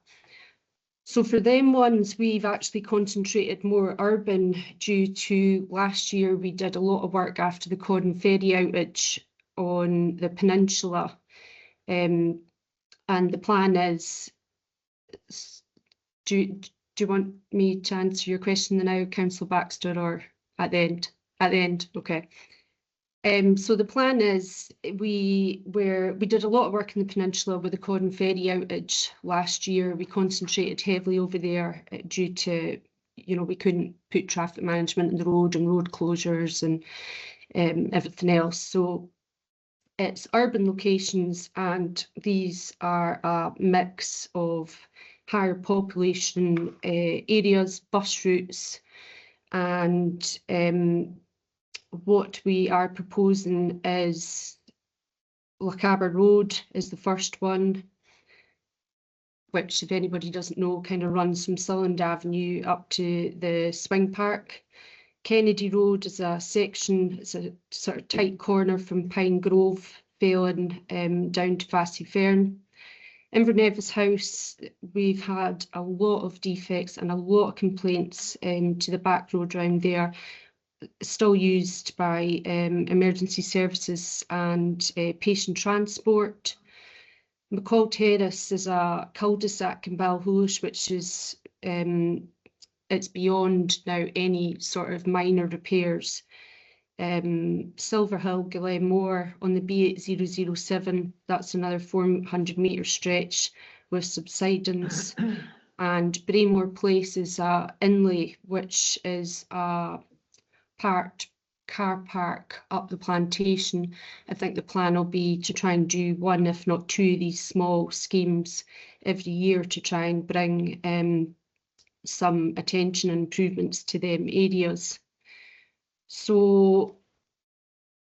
Speaker 10: So for them ones, we've actually concentrated more urban due to last year we did a lot of work after the Corran ferry outage on the peninsula. And the plan is, do you want me to answer your question now, Councillor Baxter, or at the end? At the end, okay. So the plan is we did a lot of work in the peninsula with the Corran ferry outage last year. We concentrated heavily over there due to, we couldn't put traffic management in the road and road closures and everything else. So it's urban locations, and these are a mix of higher population areas, bus routes, and what we are proposing is Lochaber Road is the first one. which, if anybody doesn't know, kind of runs from Sulland Avenue up to the swing park. Kennedy Road is a section, it's a sort of tight corner from Pine Grove, Phelan, down to Vassy Fern. Inverness House, we've had a lot of defects and a lot of complaints to the back road round there, still used by emergency services and patient transport. McCall Terrace is a cul-de-sac in Balhosh, which is it's beyond now any sort of minor repairs. Silver Hill, Mhor on the B8007, that's another 400 metre stretch with subsidence. And Brae Place is a inlay, which is a parked car park up the plantation. I think the plan will be to try and do one, if not two, of these small schemes every year to try and bring some attention and improvements to them areas. So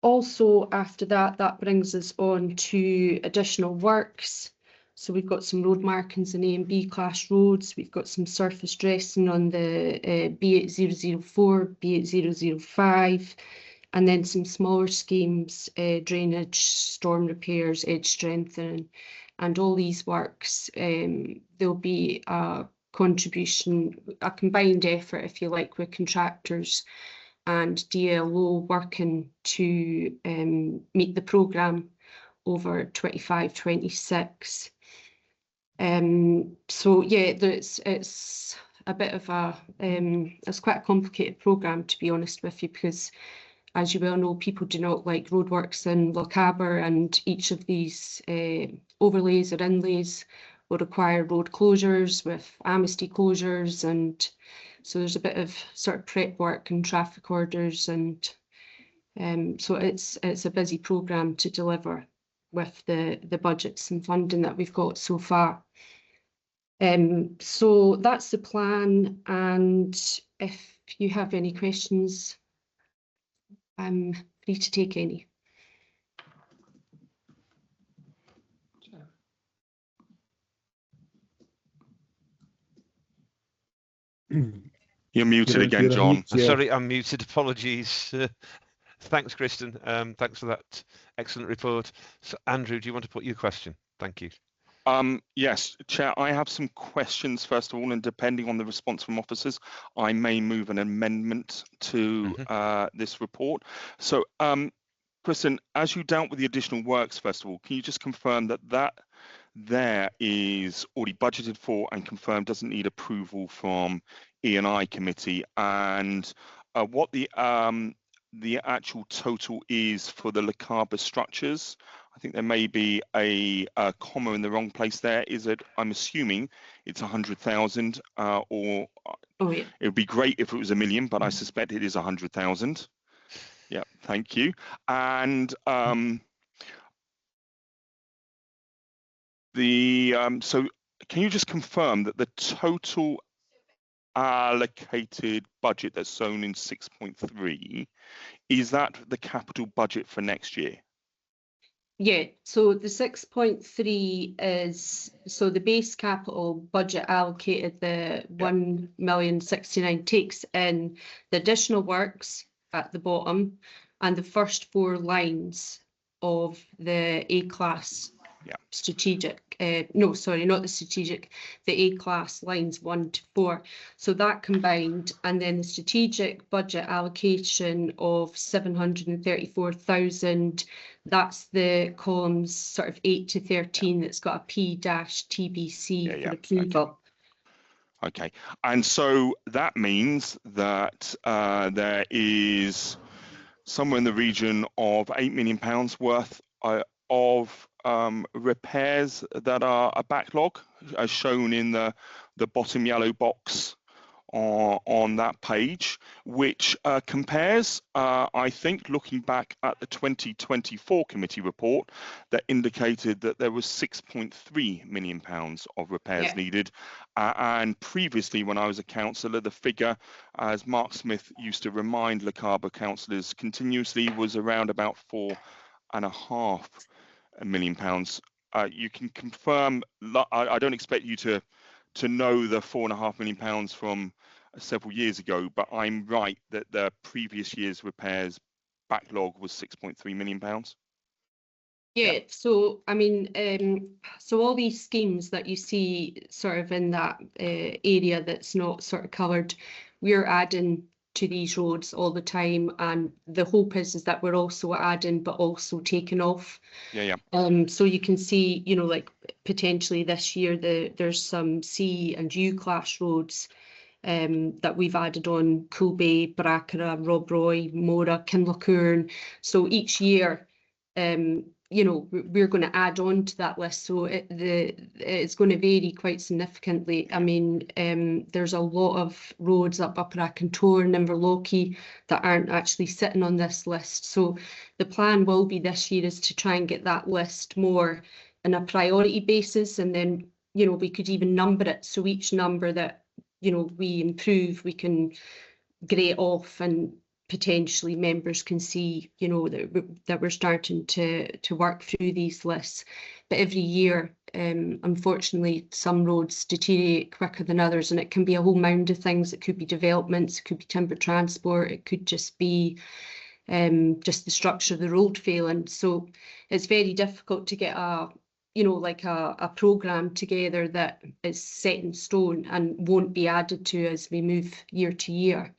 Speaker 10: also after that, that brings us on to additional works. So we've got some road markings in A and B class roads. We've got some surface dressing on the B8004, B8005, and then some smaller schemes, drainage, storm repairs, edge strengthening, and all these works, there'll be a contribution, a combined effort, if you like, with contractors and DLO working to meet the programme over 25-26. So yeah, it's a bit of a it's quite a complicated programme, to be honest with you, because as you well know, people do not like roadworks in Lochaber, and each of these overlays or inlays will require road closures with amnesty closures, and so there's a bit of sort of prep work and traffic orders, and so it's a busy programme to deliver with the budgets and funding that we've got so far. So that's the plan, and if you have any questions, I'm free to take any.
Speaker 3: You're muted again, John.
Speaker 1: Sorry, I'm muted. Apologies. Thanks, Kristen. Thanks for that excellent report. So, Andrew, do you want to put your question? Thank you.
Speaker 3: Yes, Chair, I have some questions first of all, and depending on the response from officers, I may move an amendment to this report. So, Kristen, as you dealt with the additional works, first of all, can you just confirm that there is already budgeted for and confirmed doesn't need approval from E&I committee, and what the actual total is for the Lochaber structures? I think there may be a comma in the wrong place there. Is it? I'm assuming it's 100,000, or oh, yeah. It would be great if it was 1 million, but I suspect it is 100,000. Yeah, thank you. And so can you just confirm that the total allocated budget that's shown in 6.3 is that the capital budget for next year?
Speaker 10: Yeah, so the 6.3 is, so the base capital budget allocated, the 1,069,000 takes in the additional works at the bottom and the first 4 lines of the A-class strategic, no, sorry, not the strategic, the A-class lines 1 to 4. So that combined, and then the strategic budget allocation of 734,000, that's the columns sort of 8 to 13 that's got a P-TBC for approval.
Speaker 3: Okay, and so that means that there is somewhere in the region of £8 million worth of repairs that are a backlog, as shown in the bottom yellow box on that page, which compares, I think, looking back at the 2024 committee report that indicated that there was £6.3 million of repairs needed. And previously, when I was a councillor, the figure, as Mark Smith used to remind Lochaber councillors continuously, was around about £4.5 million. you can confirm. I don't expect you to know the £4.5 million from several years ago, but I'm right that the previous year's repairs backlog was £6.3 million.
Speaker 10: Yeah, so I mean, so all these schemes that you see sort of in that area that's not sort of covered, we're adding to these roads all the time, and the hope is that we're also adding but also taking off.
Speaker 3: Yeah.
Speaker 10: So you can see, you know, like potentially this year there's some C and U class roads that we've added on: Brae, Rob, Mhor, Kinlochleven. So each year, you know, we're going to add on to that list, so it's going to vary quite significantly. I mean, there's a lot of roads up Racontor and Inverlochie that aren't actually sitting on this list. So the plan will be this year is to try and get that list more on a priority basis, and then, you know, we could even number it. So each number that, you know, we improve, we can grade off, and potentially members can see, you know, that we're starting to work through these lists. But every year, unfortunately, some roads deteriorate quicker than others, and it can be a whole mound of things. It could be developments, it could be timber transport, it could just be just the structure of the road failing. So it's very difficult to get a, you know, like a programme together that is set in stone and won't be added to as we move year to year.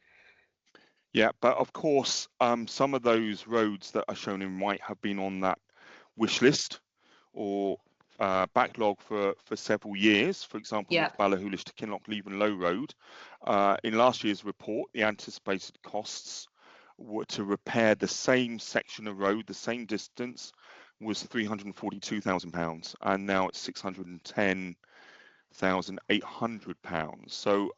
Speaker 3: Yeah, but of course, some of those roads that are shown in white have been on that wish list or backlog for several years. For example, Balahulish to Kinlochleven Low Road. In last year's report, the anticipated costs were to repair the same section of road, the same distance, was £342,000, and now it's £610,800. So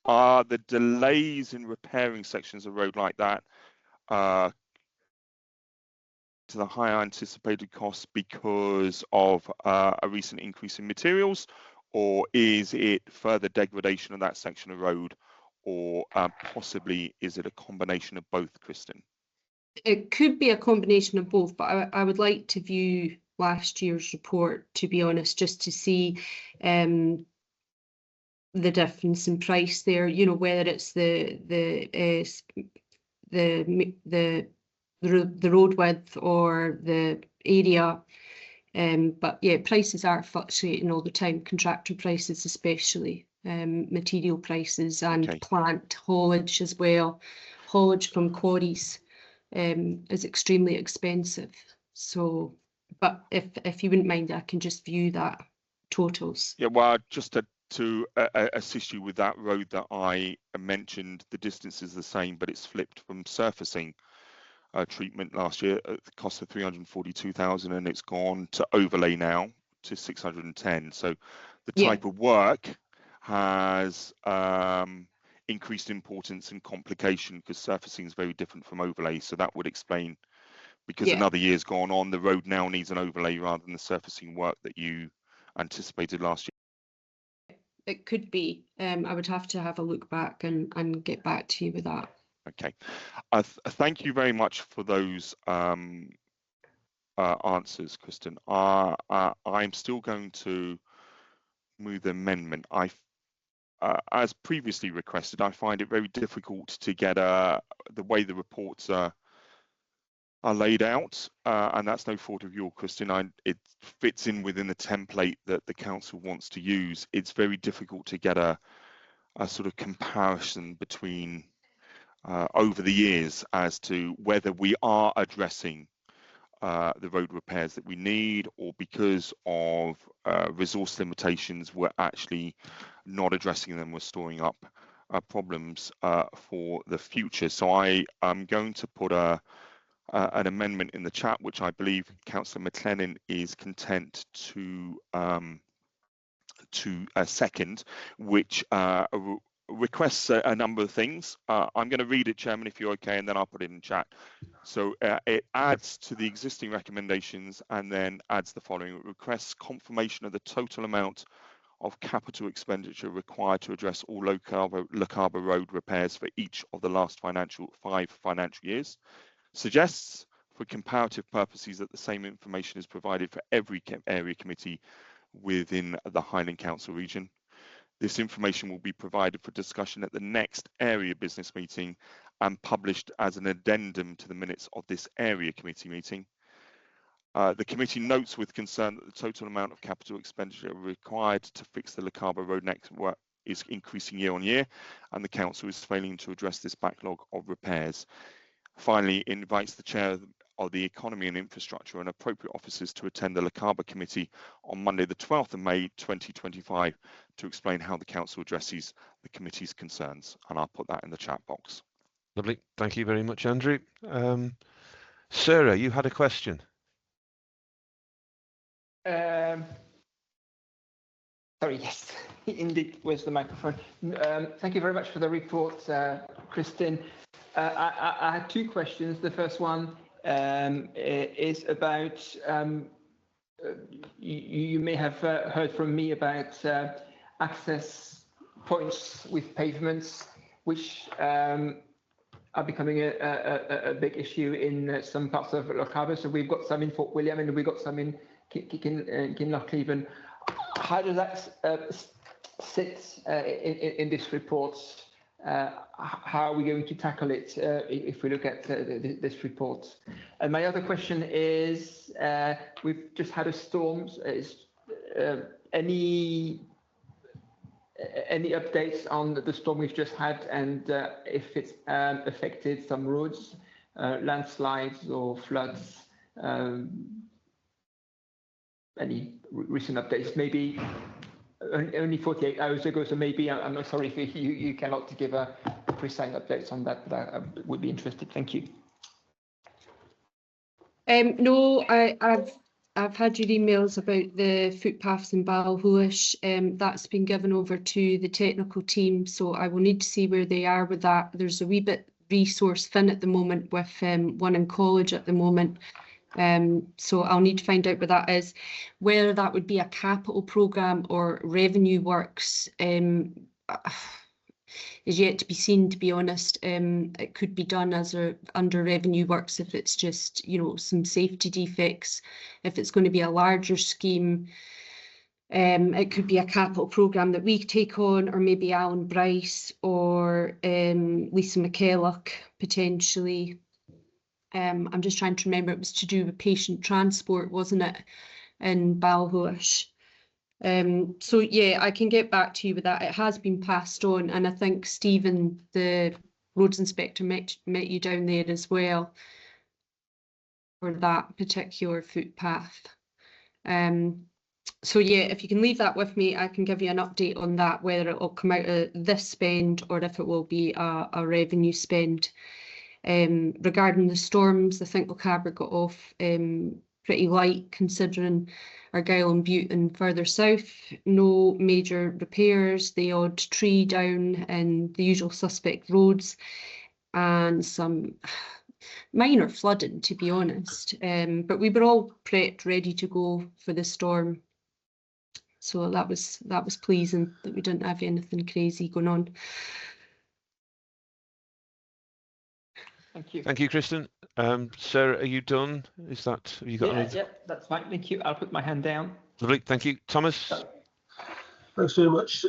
Speaker 3: are the delays in repairing sections of road like that to the higher anticipated costs because of a recent increase in materials, or is it further degradation of that section of road, or possibly is it a combination of both, Kristen?
Speaker 10: It could be a combination of both, but I would like to view last year's report, to be honest, just to see the difference in price there, you know, whether it's the road width or the area. But yeah, prices are fluctuating all the time, contractor prices especially, material prices, and plant haulage as well. Haulage from quarries is extremely expensive. So, but if you wouldn't mind, I can just view that totals.
Speaker 3: Yeah, well, just to assist you with that road that I mentioned, the distance is the same, but it's flipped from surfacing treatment last year at the cost of 342,000, and it's gone to overlay now to 610. So the type of work has increased importance and complication, because surfacing is very different from overlay. So that would explain, because another year's gone on, the road now needs an overlay rather than the surfacing work that you anticipated last year.
Speaker 10: It could be. I would have to have a look back and get back to you with that.
Speaker 3: Okay. Thank you very much for those answers, Kristen. I'm still going to move the amendment. As previously requested, I find it very difficult to get the way the reports are laid out, and that's no fault of yours, Kristen. It fits in within the template that the council wants to use. It's very difficult to get a sort of comparison between over the years as to whether we are addressing the road repairs that we need, or because of resource limitations, we're actually not addressing them, we're storing up problems for the future. So I am going to put an amendment in the chat, which I believe Councillor McLennan is content to second, which requests a number of things. I'm going to read it, Chairman, if you're okay, and then I'll put it in chat. So it adds to the existing recommendations and then adds the following. It requests confirmation of the total amount of capital expenditure required to address all Lochaber road repairs for each of the last 5 financial years. Suggests For comparative purposes, that the same information is provided for every area committee within the Highland Council region. This information will be provided for discussion at the next area business meeting and published as an addendum to the minutes of this area committee meeting. The committee notes with concern that the total amount of capital expenditure required to fix the Lochaber road network is increasing year on year, and the council is failing to address this backlog of repairs. Finally, it invites the chair of the Economy and Infrastructure and appropriate officers to attend the Lochaber committee on Monday the 12th of May 2025 to explain how the council addresses the committee's concerns, and I'll put that in the chat box.
Speaker 1: Lovely, thank you very much, Andrew. Sarah, you had a question.
Speaker 5: Sorry, yes, indeed, where's the microphone? Thank you very much for the report, Kristen. I had two questions. The first one is about, you may have heard from me about access points with pavements, which are becoming a big issue in some parts of Lochaber. So we've got some in Fort William and we've got some in Kinlochleven. How does that sit in this report? How are we going to tackle it if we look at this report? And my other question is, we've just had a storm. Any updates on the storm we've just had, and if it's affected some roads, landslides or floods? Any recent updates? Maybe only 48 hours ago, so maybe I'm not sorry if you cannot give a precise updates on that, but I would be interested. Thank you.
Speaker 10: No, I've had your emails about the footpaths in Balhoish. That's been given over to the technical team, so I will need to see where they are with that. There's a wee bit resource thin at the moment with one in college at the moment. So I'll need to find out where that is. Whether that would be a capital programme or revenue works is yet to be seen, to be honest. It could be done as under revenue works if it's just, you know, some safety defects. If it's going to be a larger scheme, it could be a capital programme that we take on, or maybe Alan Bryce or Lease McKelloch potentially. I'm just trying to remember, it was to do with patient transport, wasn't it, in Balhoish? So yeah, I can get back to you with that. It has been passed on, and I think Stephen, the roads inspector, met you down there as well for that particular footpath. So yeah, if you can leave that with me, I can give you an update on that, whether it will come out of this spend or if it will be a revenue spend. Regarding the storms, I think Lochaber got off pretty light considering Argyll and Butte and further south. No major repairs, the odd tree down and the usual suspect roads, and some minor flooding, to be honest. But we were all prepped, ready to go for the storm. So that was pleasing that we didn't have anything crazy going on.
Speaker 5: Thank you.
Speaker 1: Thank you, Kristen. Sarah, are you done? Is that, have you got anything?
Speaker 5: Yeah, that's fine. Thank you. I'll put my hand down.
Speaker 1: Lovely, thank you. Thomas?
Speaker 6: Thanks very much.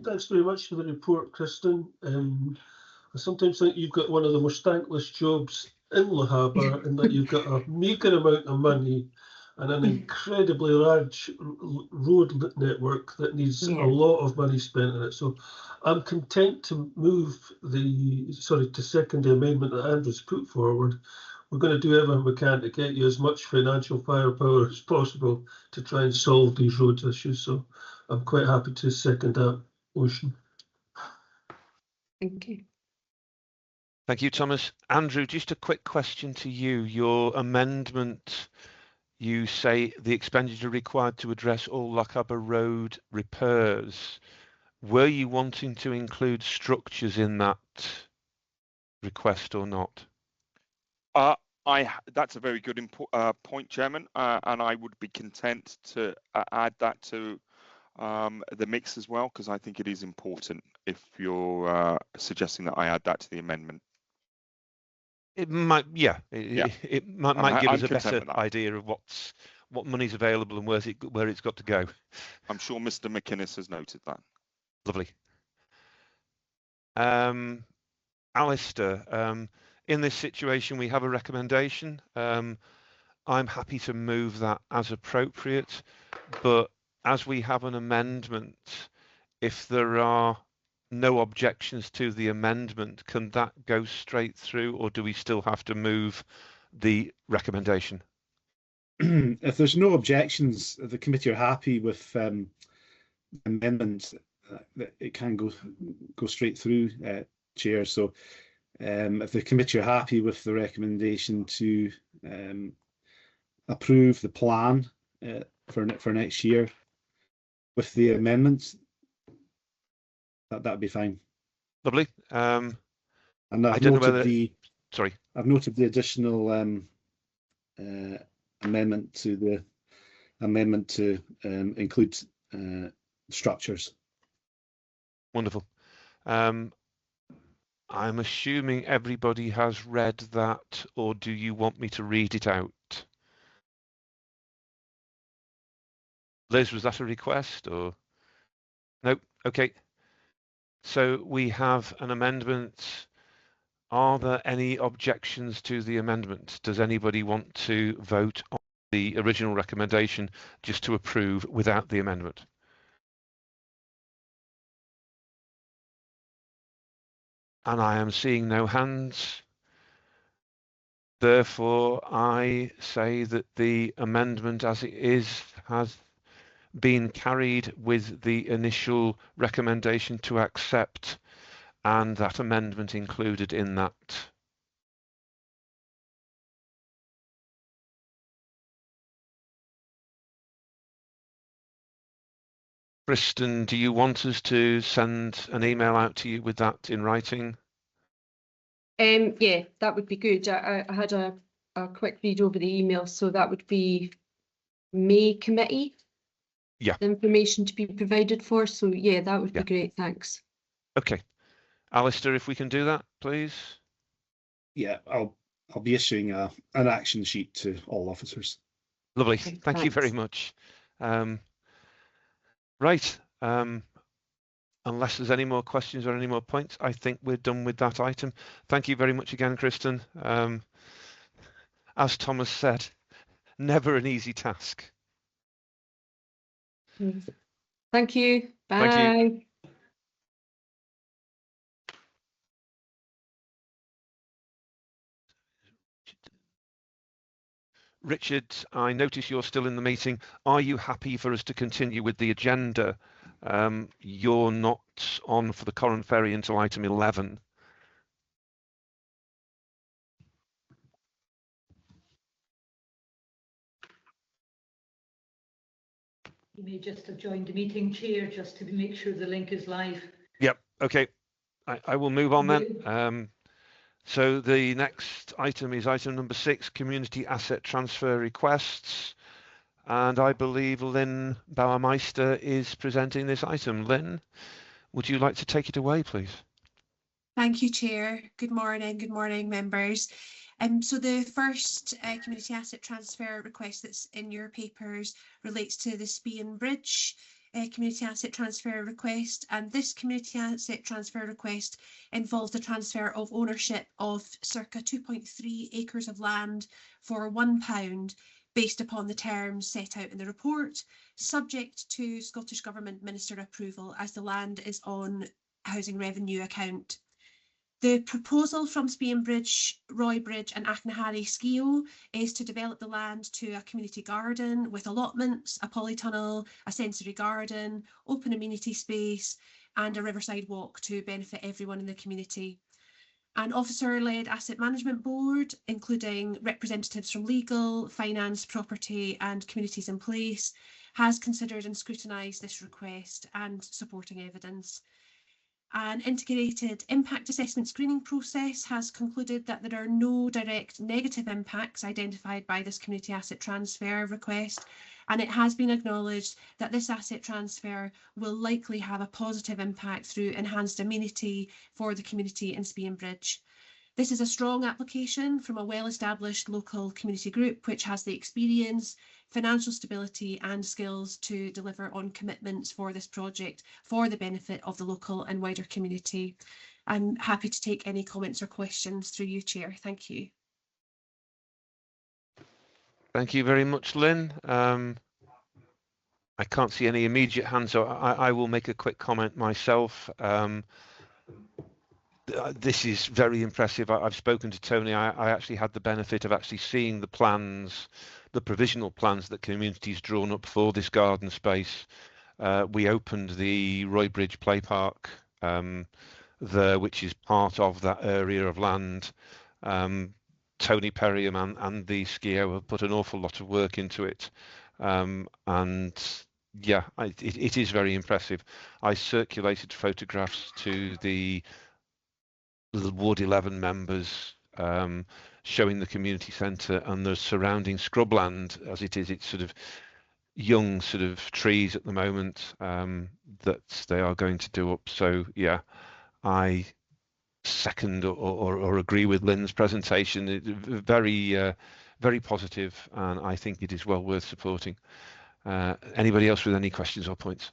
Speaker 6: Thanks very much for the report, Kristen. I sometimes think you've got one of the most thankless jobs in Lochaber, in that you've got a meagre amount of money and an incredibly large road network that needs a lot of money spent on it. So I'm content to to second the amendment that Andrew's put forward. We're going to do everything we can to get you as much financial firepower as possible to try and solve these roads issues. So I'm quite happy to second that motion.
Speaker 10: Thank you.
Speaker 1: Thank you, Thomas. Andrew, just a quick question to you. Your amendment, you say the expenditure required to address all Lochaber road repairs. Were you wanting to include structures in that request or not?
Speaker 3: That's a very good point, Chairman, and I would be content to add that to the mix as well, because I think it is important if you're suggesting that I add that to the amendment.
Speaker 1: It might, yeah, it might give us a better idea of what money's available and where it's got to go.
Speaker 3: I'm sure Mr. McInnes has noted that.
Speaker 1: Lovely. Alistair, in this situation, we have a recommendation. I'm happy to move that as appropriate, but as we have an amendment, if there are no objections to the amendment, can that go straight through, or do we still have to move the recommendation?
Speaker 2: If there's no objections, if the committee are happy with amendments, it can go straight through, Chair. So if the committee are happy with the recommendation to approve the plan for next year with the amendments, that'd be fine.
Speaker 1: Lovely.
Speaker 2: And I've noted the additional amendment to include structures.
Speaker 1: Wonderful. I'm assuming everybody has read that, or do you want me to read it out? Liz, was that a request or? Nope. Okay. So we have an amendment. Are there any objections to the amendment? Does anybody want to vote on the original recommendation just to approve without the amendment? And I am seeing no hands. Therefore, I say that the amendment as it is has been carried with the initial recommendation to accept, and that amendment included in that. Kristen, do you want us to send an email out to you with that in writing?
Speaker 10: Yeah, that would be good. I had a quick read over the email, so that would be May committee.
Speaker 1: Yeah.
Speaker 10: The information to be provided for. So yeah, that would be great. Thanks.
Speaker 1: Okay. Alistair, if we can do that, please.
Speaker 2: Yeah, I'll be issuing an action sheet to all officers.
Speaker 1: Lovely. Okay, Thank you very much. Right. Unless there's any more questions or any more points, I think we're done with that item. Thank you very much again, Kristen. As Thomas said, never an easy task.
Speaker 10: Thank you. Bye.
Speaker 1: Thank you. Richard, I notice you're still in the meeting. Are you happy for us to continue with the agenda? You're not on for the Corran Ferry until item 11.
Speaker 8: You may just have joined the meeting, Chair, just to make sure the link is live.
Speaker 1: Yep. Okay. I will move on then. So the next item is item number 6, community asset transfer requests. And I believe Lynn Bauermeister is presenting this item. Lynn, would you like to take it away, please?
Speaker 11: Thank you, Chair. Good morning, members. So the first community asset transfer request that's in your papers relates to the Spean Bridge community asset transfer request, and this community asset transfer request involves the transfer of ownership of circa 2.3 acres of land for £1 based upon the terms set out in the report, subject to Scottish Government Minister approval as the land is on housing revenue account. The proposal from Spean Bridge, Roy Bridge and Achnaharry Skio is to develop the land to a community garden with allotments, a polytunnel, a sensory garden, open amenity space and a riverside walk to benefit everyone in the community. An officer-led asset management board, including representatives from legal, finance, property and communities in place, has considered and scrutinised this request and supporting evidence. An integrated impact assessment screening process has concluded that there are no direct negative impacts identified by this community asset transfer request, and it has been acknowledged that this asset transfer will likely have a positive impact through enhanced amenity for the community in Spean Bridge. This is a strong application from a well-established local community group which has the experience, financial stability and skills to deliver on commitments for this project for the benefit of the local and wider community. I'm happy to take any comments or questions through you, Chair. Thank you.
Speaker 1: Thank you very much, Lynn. I can't see any immediate hands, so I will make a quick comment myself. This is very impressive. I've spoken to Tony. I actually had the benefit of actually seeing the plans, the provisional plans that community's drawn up for this garden space. We opened the Roybridge Play Park there, which is part of that area of land. Tony Perriam and the SCIO have put an awful lot of work into it. And yeah, it is very impressive. I circulated photographs to the Ward 11 members showing the community centre and the surrounding scrubland as it is. It's sort of young sort of trees at the moment that they are going to do up. So yeah, I second or agree with Lynn's presentation. Very very positive, and I think it is well worth supporting. Anybody else with any questions or points?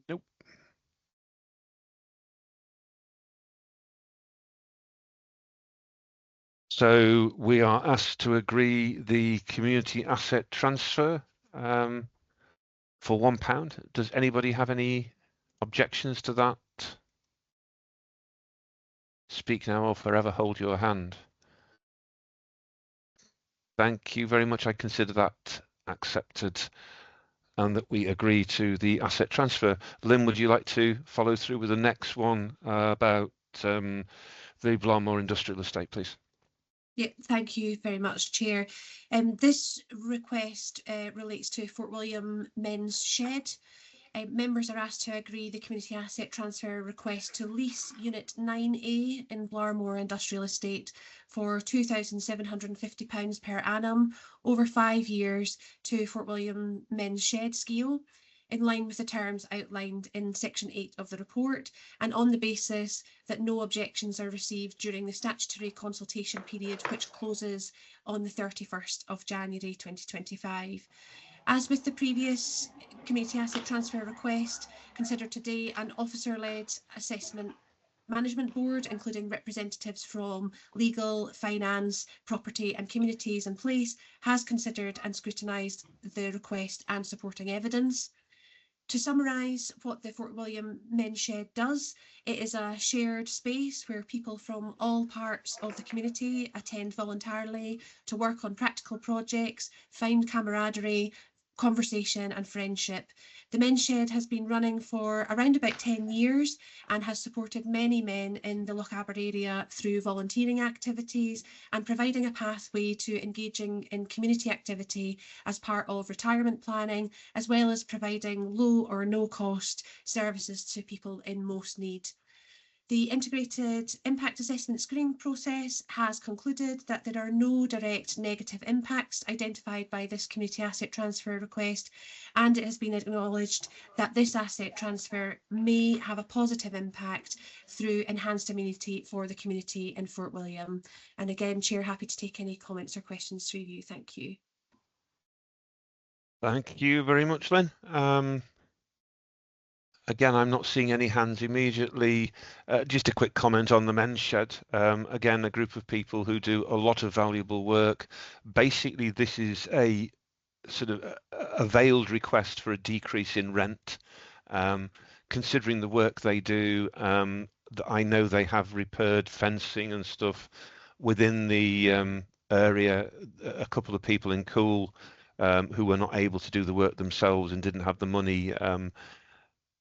Speaker 1: Nope. So we are asked to agree the community asset transfer for £1. Does anybody have any objections to that? Speak now or forever hold your hand. Thank you very much. I consider that accepted and that we agree to the asset transfer. Lynn, would you like to follow through with the next one about the Blar Industrial Estate, please?
Speaker 11: Yeah, thank you very much, Chair. This request relates to Fort William Men's Shed. Members are asked to agree the community asset transfer request to lease Unit 9A in Blar Industrial Estate for £2,750 per annum over 5 years to Fort William Men's Shed SCIO, in line with the terms outlined in Section 8 of the report, and on the basis that no objections are received during the statutory consultation period, which closes on the 31st of January 2025. As with the previous community asset transfer request considered today, an officer-led assessment management board, including representatives from legal, finance, property and communities in place, has considered and scrutinised the request and supporting evidence. To summarise what the Fort William Men's Shed does, it is a shared space where people from all parts of the community attend voluntarily to work on practical projects, find camaraderie, conversation and friendship. The Men's Shed has been running for around about 10 years and has supported many men in the Lochaber area through volunteering activities and providing a pathway to engaging in community activity as part of retirement planning, as well as providing low or no cost services to people in most need. The integrated impact assessment screening process has concluded that there are no direct negative impacts identified by this community asset transfer request, and it has been acknowledged that this asset transfer may have a positive impact through enhanced amenity for the community in Fort William. And again, Chair, happy to take any comments or questions through you. Thank you.
Speaker 1: Thank you very much, Lynn. Again, I'm not seeing any hands immediately. Just a quick comment on the Men's Shed. Again, a group of people who do a lot of valuable work. Basically, this is a sort of a veiled request for a decrease in rent. Considering the work they do, I know they have repaired fencing and stuff within the area. A couple of people in Cool who were not able to do the work themselves and didn't have the money.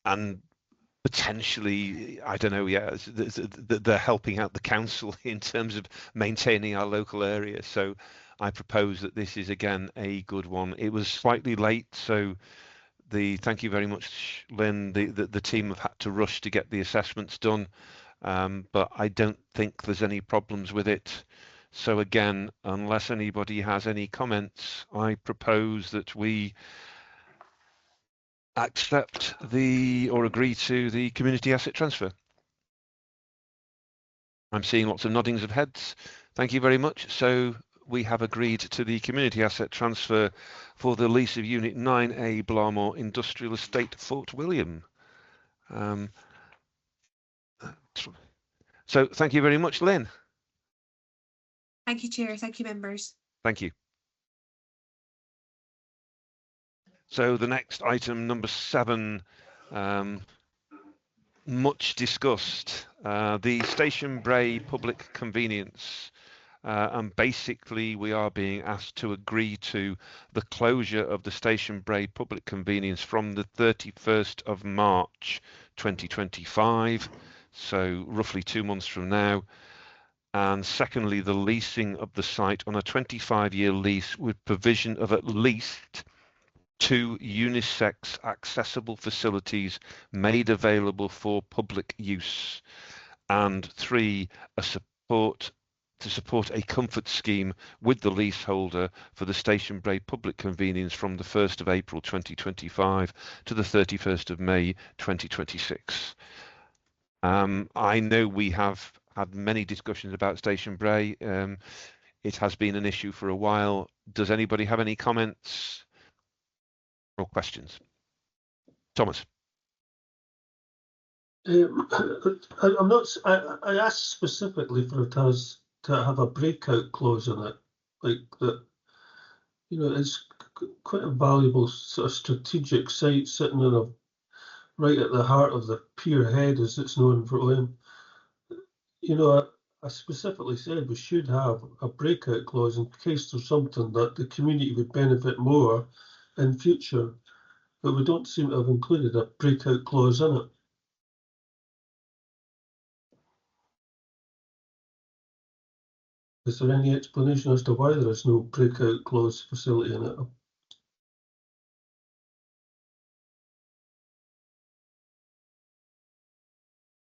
Speaker 1: And potentially, I don't know, yeah, they're helping out the council in terms of maintaining our local area. So I propose that this is, again, a good one. It was slightly late, so thank you very much, Lynn. The team have had to rush to get the assessments done, but I don't think there's any problems with it. So again, unless anybody has any comments, I propose that we accept or agree to the community asset transfer. I'm seeing lots of noddings of heads. Thank you very much. So we have agreed to the community asset transfer for the lease of Unit 9A Blarmore Industrial Estate, Fort William. So thank you very much, Lynn.
Speaker 11: Thank you, Chair. Thank you, members.
Speaker 1: Thank you. So the next item, number 7, much discussed, the Station Brae public convenience. And basically we are being asked to agree to the closure of the Station Brae public convenience from the 31st of March 2025, so roughly 2 months from now. And secondly, the leasing of the site on a 25-year lease with provision of at least 2 unisex accessible facilities made available for public use, and 3, to support a comfort scheme with the leaseholder for the Station Brae public convenience from the 1st of April 2025 to the 31st of May 2026. I know we have had many discussions about Station Brae. It has been an issue for a while. Does anybody have any comments or questions? Thomas.
Speaker 6: I'm not. I asked specifically for it to have a breakout clause in it, like that. You know, it's quite a valuable sort of strategic site sitting in right at the heart of the Pier Head, as it's known for William. You know, I specifically said we should have a breakout clause in case there's something that the community would benefit more in future, but we don't seem to have included a breakout clause in it. Is there any explanation as to why there is no breakout clause facility in it?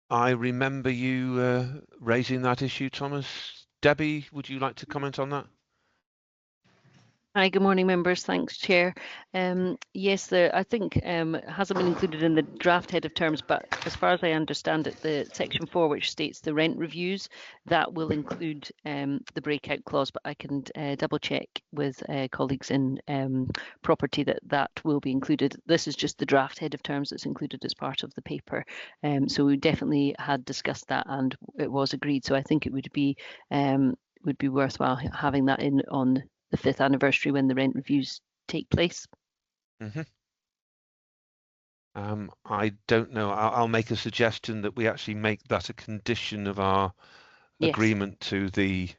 Speaker 1: I remember you raising that issue, Thomas. Debbie, would you like to comment on that?
Speaker 12: Hi, good morning, members. Thanks, Chair. Yes, I think it hasn't been included in the draft head of terms, but as far as I understand it, the section 4, which states the rent reviews, that will include the breakout clause, but I can double check with colleagues in property that will be included. This is just the draft head of terms that's included as part of the paper. So we definitely had discussed that and it was agreed. So I think it would be worthwhile having that in on the 5th anniversary when the rent reviews take place.
Speaker 1: Mm-hmm. I don't know. I'll make a suggestion that we actually make that a condition of our agreement to the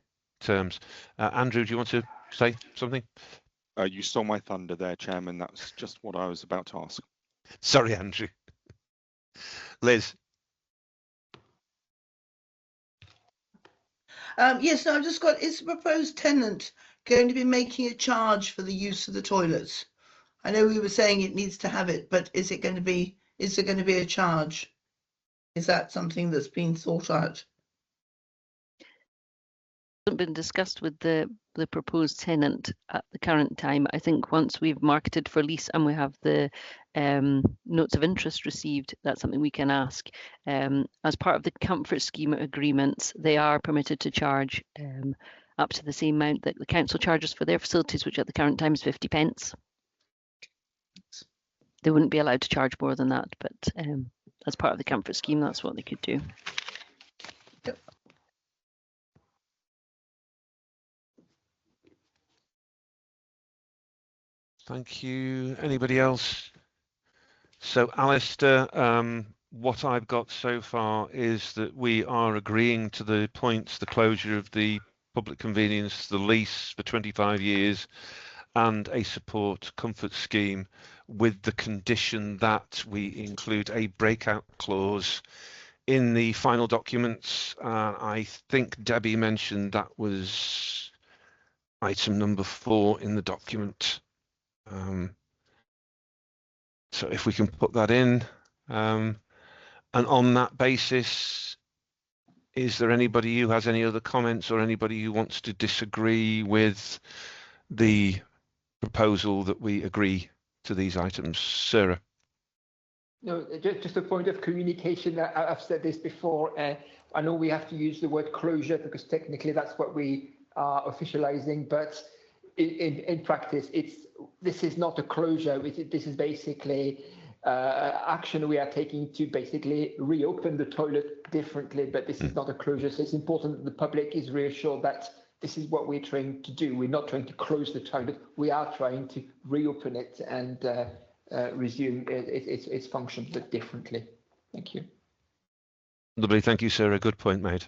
Speaker 1: terms. Andrew, do you want to say something?
Speaker 3: You stole my thunder there, Chairman. That's just what I was about to ask.
Speaker 1: Sorry, Andrew. Liz.
Speaker 9: Yes, no, I've just got, is the proposed tenant going to be making a charge for the use of the toilets? I know we were saying it needs to have it, but is there going to be a charge? Is that something that's been thought out?
Speaker 12: Hasn't been discussed with the proposed tenant at the current time. I think once we've marketed for lease and we have the notes of interest received, that's something we can ask. As part of the comfort scheme agreements, they are permitted to charge up to the same amount that the council charges for their facilities, which at the current time is 50 pence. They wouldn't be allowed to charge more than that, but as part of the comfort scheme, that's what they could do.
Speaker 9: Yep.
Speaker 1: Thank you. Anybody else? So, Alistair, what I've got so far is that we are agreeing to the points, the closure of the public convenience, the lease for 25 years, and a support comfort scheme with the condition that we include a breakout clause in the final documents. I think Debbie mentioned that was item number 4 in the document. So if we can put that in, and on that basis, is there anybody who has any other comments or anybody who wants to disagree with the proposal that we agree to these items? Sarah.
Speaker 5: No, just a point of communication. I've said this before. I know we have to use the word closure because technically that's what we are officializing, but in practice, this is not a closure. This is basically action we are taking to basically reopen the toilet differently, but this is not a closure. So it's important that the public is reassured that this is what we're trying to do. We're not trying to close the toilet. We are trying to reopen it and resume its function, but differently. Thank you.
Speaker 1: Lovely. Thank you, Sarah. Good point made.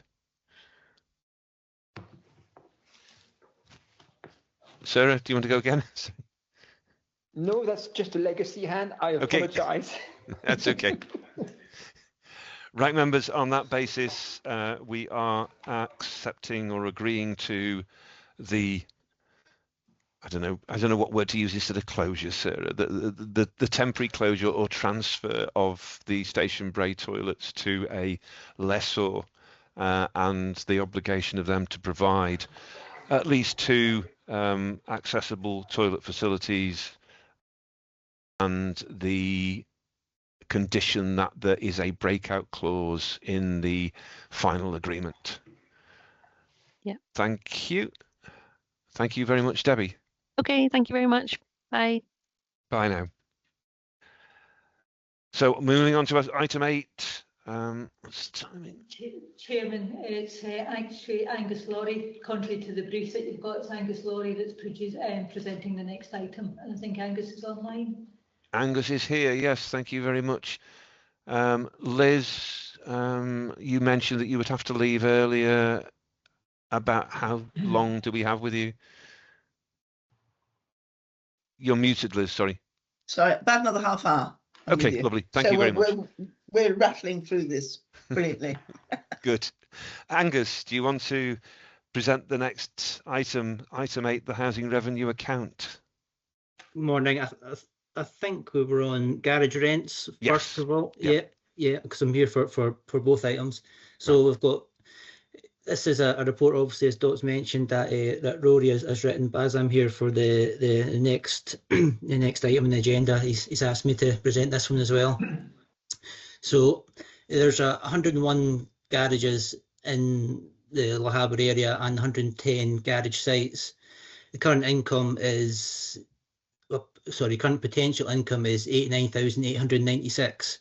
Speaker 1: Sarah, do you want to go again?
Speaker 5: No, that's just a legacy hand. I apologise.
Speaker 1: Okay. That's okay. Right, members, on that basis, we are accepting or agreeing to the, I don't know what word to use instead of closure, Sarah, the temporary closure or transfer of the Station Brae toilets to a lessor, and the obligation of them to provide at least 2 accessible toilet facilities, and the condition that there is a breakout clause in the final agreement.
Speaker 12: Yeah.
Speaker 1: Thank you. Thank you very much, Debbie.
Speaker 12: Okay, thank you very much. Bye.
Speaker 1: Bye now. So moving on to item 8. What's the timing?
Speaker 8: Chairman, it's actually Angus Laurie. Contrary to the brief that you've got, it's Angus Laurie that's presenting the next item. And I think Angus is online.
Speaker 1: Angus is here, yes, thank you very much. Liz, you mentioned that you would have to leave earlier. About how long do we have with you? You're muted, Liz, sorry.
Speaker 9: Sorry, about another half hour.
Speaker 1: Okay, lovely. Thank you very much.
Speaker 9: We're rattling through this brilliantly.
Speaker 1: Good. Angus, do you want to present the next item 8, the housing revenue account?
Speaker 13: Morning. I think we were on garage rents first of all. Yeah, because I'm here for both items. So we've got, this is a report, obviously, as Dot's mentioned, that Rory has written, but as I'm here for the next the next item on the agenda, he's asked me to present this one as well. So there's 101 garages in the Lochaber area and 110 garage sites. The current income is, current potential income is 89,896,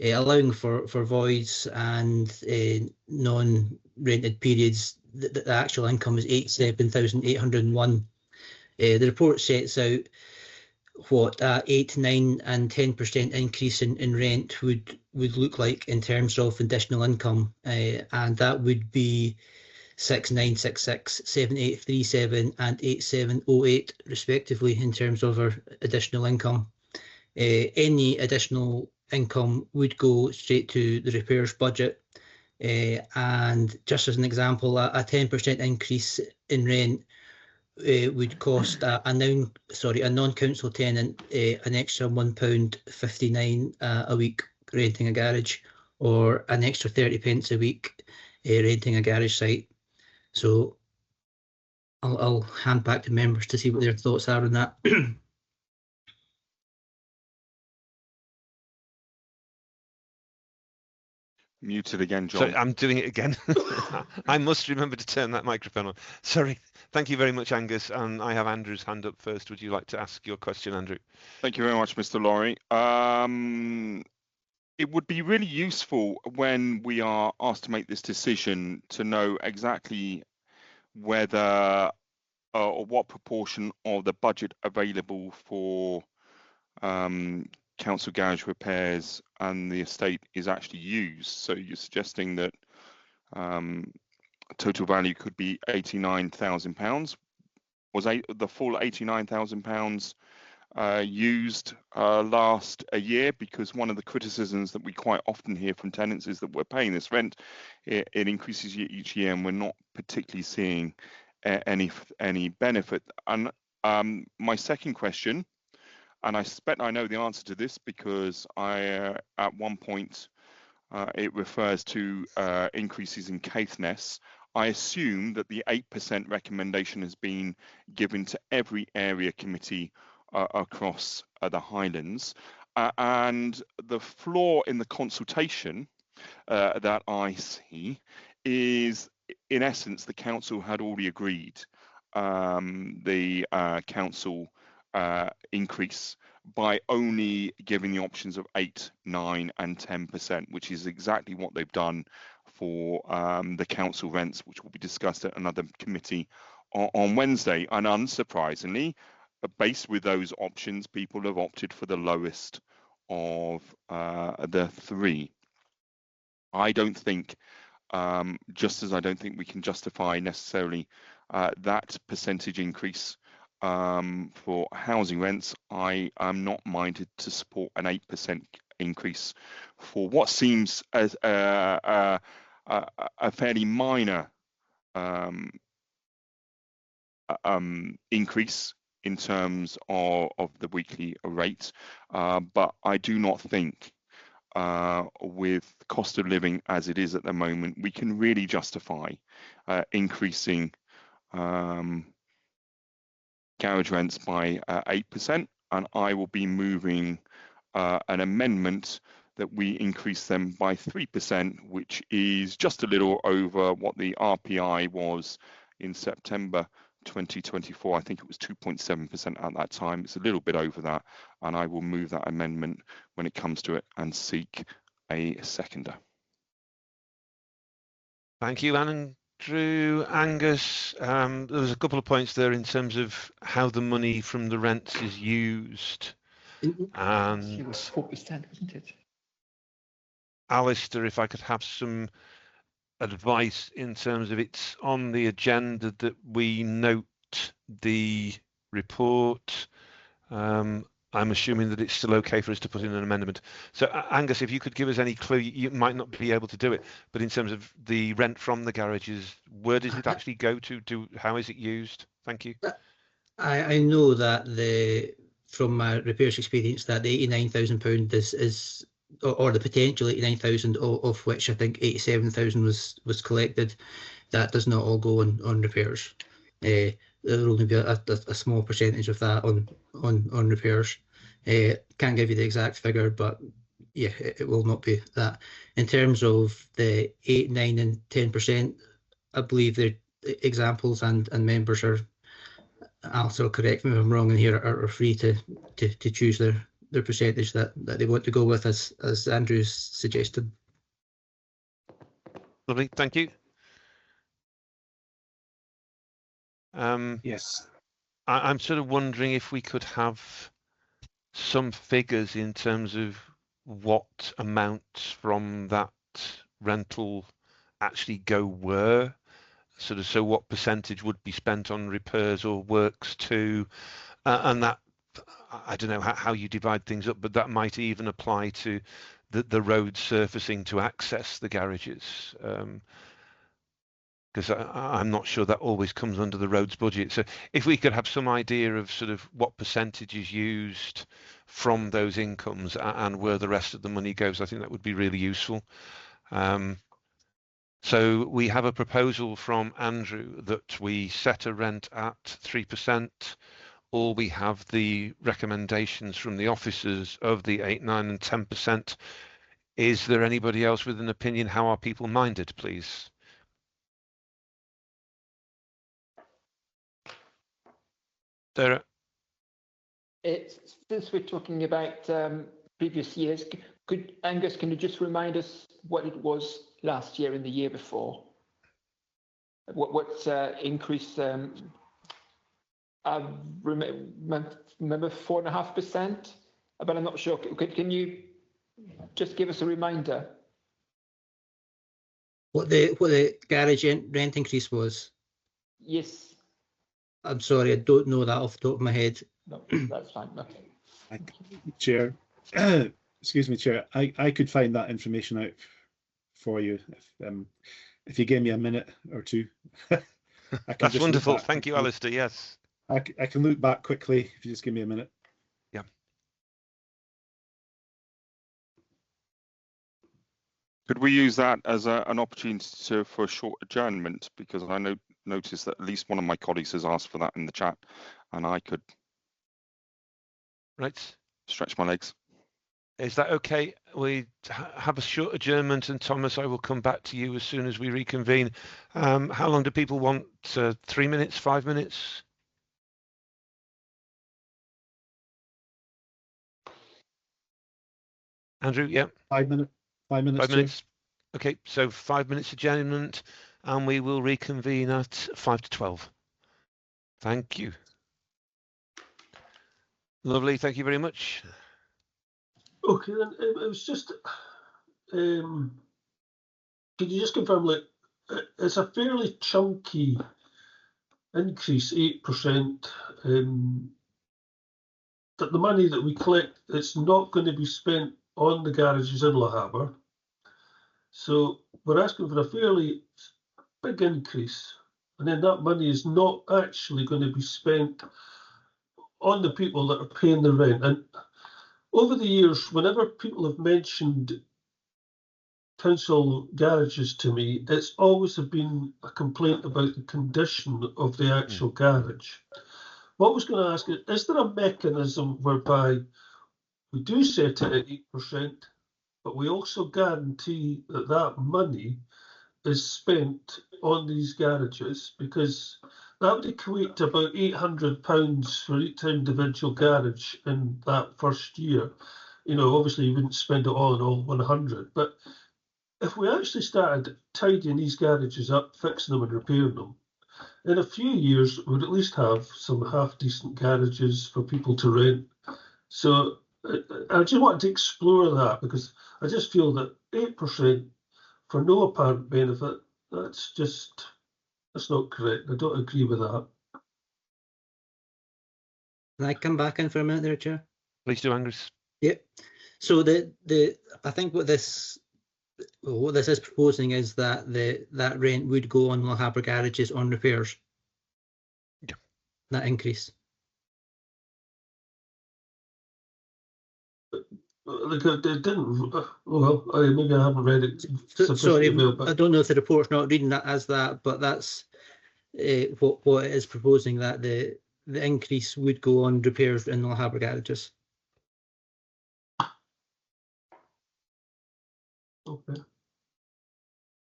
Speaker 13: allowing for voids and non-rented periods. The actual income is 87,801. The report sets out what 8, 9 and 10% increase in rent would look like in terms of additional income, and that would be 6966, 7837 and 8708 respectively in terms of our additional income. Any additional income would go straight to the repairs budget, and just as an example, a 10% increase in rent would cost a non-council tenant an extra £1.59 a week renting a garage, or an extra 30 pence a week renting a garage site. So I'll hand back to members to see what their thoughts are on that.
Speaker 3: Muted again, John.
Speaker 1: Sorry, I'm doing it again. I must remember to turn that microphone on. Sorry. Thank you very much, Angus. And I have Andrew's hand up first. Would you like to ask your question, Andrew?
Speaker 3: Thank you very much, Mr. Laurie. It would be really useful when we are asked to make this decision to know exactly whether or what proportion of the budget available for council garage repairs and the estate is actually used. So you're suggesting that total value could be £89,000. Was the full £89,000 used last a year? Because one of the criticisms that we quite often hear from tenants is that we're paying this rent, it increases each year, and we're not particularly seeing any benefit. And my second question, and I suspect I know the answer to this because at one point it refers to increases in Caithness. I assume that the 8% recommendation has been given to every area committee across the Highlands, and the flaw in the consultation that I see is, in essence, the council had already agreed the council increase by only giving the options of 8, 9 and 10%, which is exactly what they've done for the council rents, which will be discussed at another committee on Wednesday. And unsurprisingly, based with those options, people have opted for the lowest of the three. I don't think, just as I don't think we can justify necessarily that percentage increase for housing rents, I am not minded to support an 8% increase for what seems as a fairly minor increase in terms of the weekly rate, but I do not think with the cost of living as it is at the moment, we can really justify increasing garage rents by 8%, and I will be moving an amendment that we increase them by 3%, which is just a little over what the RPI was in September 2024. I think it was 2.7% at that time. It's a little bit over that, and I will move that amendment when it comes to it and seek a seconder.
Speaker 1: Thank you, Andrew. Angus, there's a couple of points there in terms of how the money from the rents is used. And
Speaker 5: it was 4%, wasn't it?
Speaker 1: Alistair, if I could have some advice in terms of it's on the agenda that we note the report. I'm assuming that it's still okay for us to put in an amendment. So Angus, if you could give us any clue, you might not be able to do it, but in terms of the rent from the garages, where does it actually go to? How is it used? Thank you.
Speaker 13: I know that from my repairs experience that the £89,000 is or the potential 89,000, of which I think 87,000 was collected. That does not all go on repairs. There will only be a small percentage of that on repairs. Can't give you the exact figure, but yeah, it will not be that. In terms of the 8, 9 and 10%, I believe the examples and members are, Alistair will correct me if I'm wrong in here, are free to choose their percentage that they want to go with, as Andrew's suggested.
Speaker 1: Lovely, thank you.
Speaker 2: Yes.
Speaker 1: I'm sort of wondering if we could have some figures in terms of what amounts from that rental actually go where, sort of, so what percentage would be spent on repairs or works too, and that, I don't know how you divide things up, but that might even apply to the road surfacing to access the garages. Because I'm not sure that always comes under the roads budget. So if we could have some idea of sort of what percentage is used from those incomes and where the rest of the money goes, I think that would be really useful. So we have a proposal from Andrew that we set a rent at 3%, or we have the recommendations from the officers of the 8, 9 and 10%. Is there anybody else with an opinion? How are people minded, please? Sarah?
Speaker 5: Since we're talking about previous years, Angus, can you just remind us what it was last year and the year before? What increase? I remember 4.5%, but I'm not sure. Can you just give us a reminder?
Speaker 13: What the garage rent increase was?
Speaker 5: Yes.
Speaker 13: I'm sorry, I don't know that off the top of my head.
Speaker 5: No, that's fine. Okay.
Speaker 2: Chair, excuse me, Chair. I could find that information out for you if you gave me a minute or two.
Speaker 1: That's wonderful. Thank you, Alistair. Yes.
Speaker 2: I can look back quickly if you just give me a minute.
Speaker 1: Yeah.
Speaker 3: Could we use that as an opportunity for a short adjournment? Because I noticed that at least one of my colleagues has asked for that in the chat, and I could
Speaker 1: stretch
Speaker 3: my legs.
Speaker 1: Is that okay? We have a short adjournment, and Thomas, I will come back to you as soon as we reconvene. How long do people want? 3 minutes, 5 minutes? Andrew, yeah.
Speaker 2: 5 minutes. 5 minutes.
Speaker 1: 5 minutes. Okay, so 5 minutes adjournment, and we will reconvene at 5 to 12. Thank you. Lovely. Thank you very much.
Speaker 6: Okay, then it was just. Could you just confirm, like, it's a fairly chunky increase, 8%. That the money that we collect, it's not going to be spent on the garages in Lochaber. So we're asking for a fairly big increase, and then that money is not actually going to be spent on the people that are paying the rent. And over the years, whenever people have mentioned council garages to me, it's always been a complaint about the condition of the actual garage. What I was going to ask is there a mechanism whereby we do set it at 8%, but we also guarantee that that money is spent on these garages? Because that would equate to about £800 for each individual garage in that first year. You know, obviously you wouldn't spend it all in all 100, but if we actually started tidying these garages up, fixing them and repairing them, in a few years we'd at least have some half-decent garages for people to rent. So I just wanted to explore that, because I just feel that 8% for no apparent benefit, that's not correct. I don't agree with that.
Speaker 13: Can I come back in for a minute there, Chair?
Speaker 1: Please do, Angus.
Speaker 13: Yeah. So I think what this is proposing is that that rent would go on Lochaber garages on repairs.
Speaker 1: Yeah.
Speaker 13: That increase.
Speaker 6: Like it didn't. Well, maybe I haven't read it.
Speaker 13: Sorry,
Speaker 6: well, but I
Speaker 13: don't know if the report's not reading that as that, but that's what it is proposing, that the increase would go on repairs in Lochaber garages.
Speaker 6: Okay.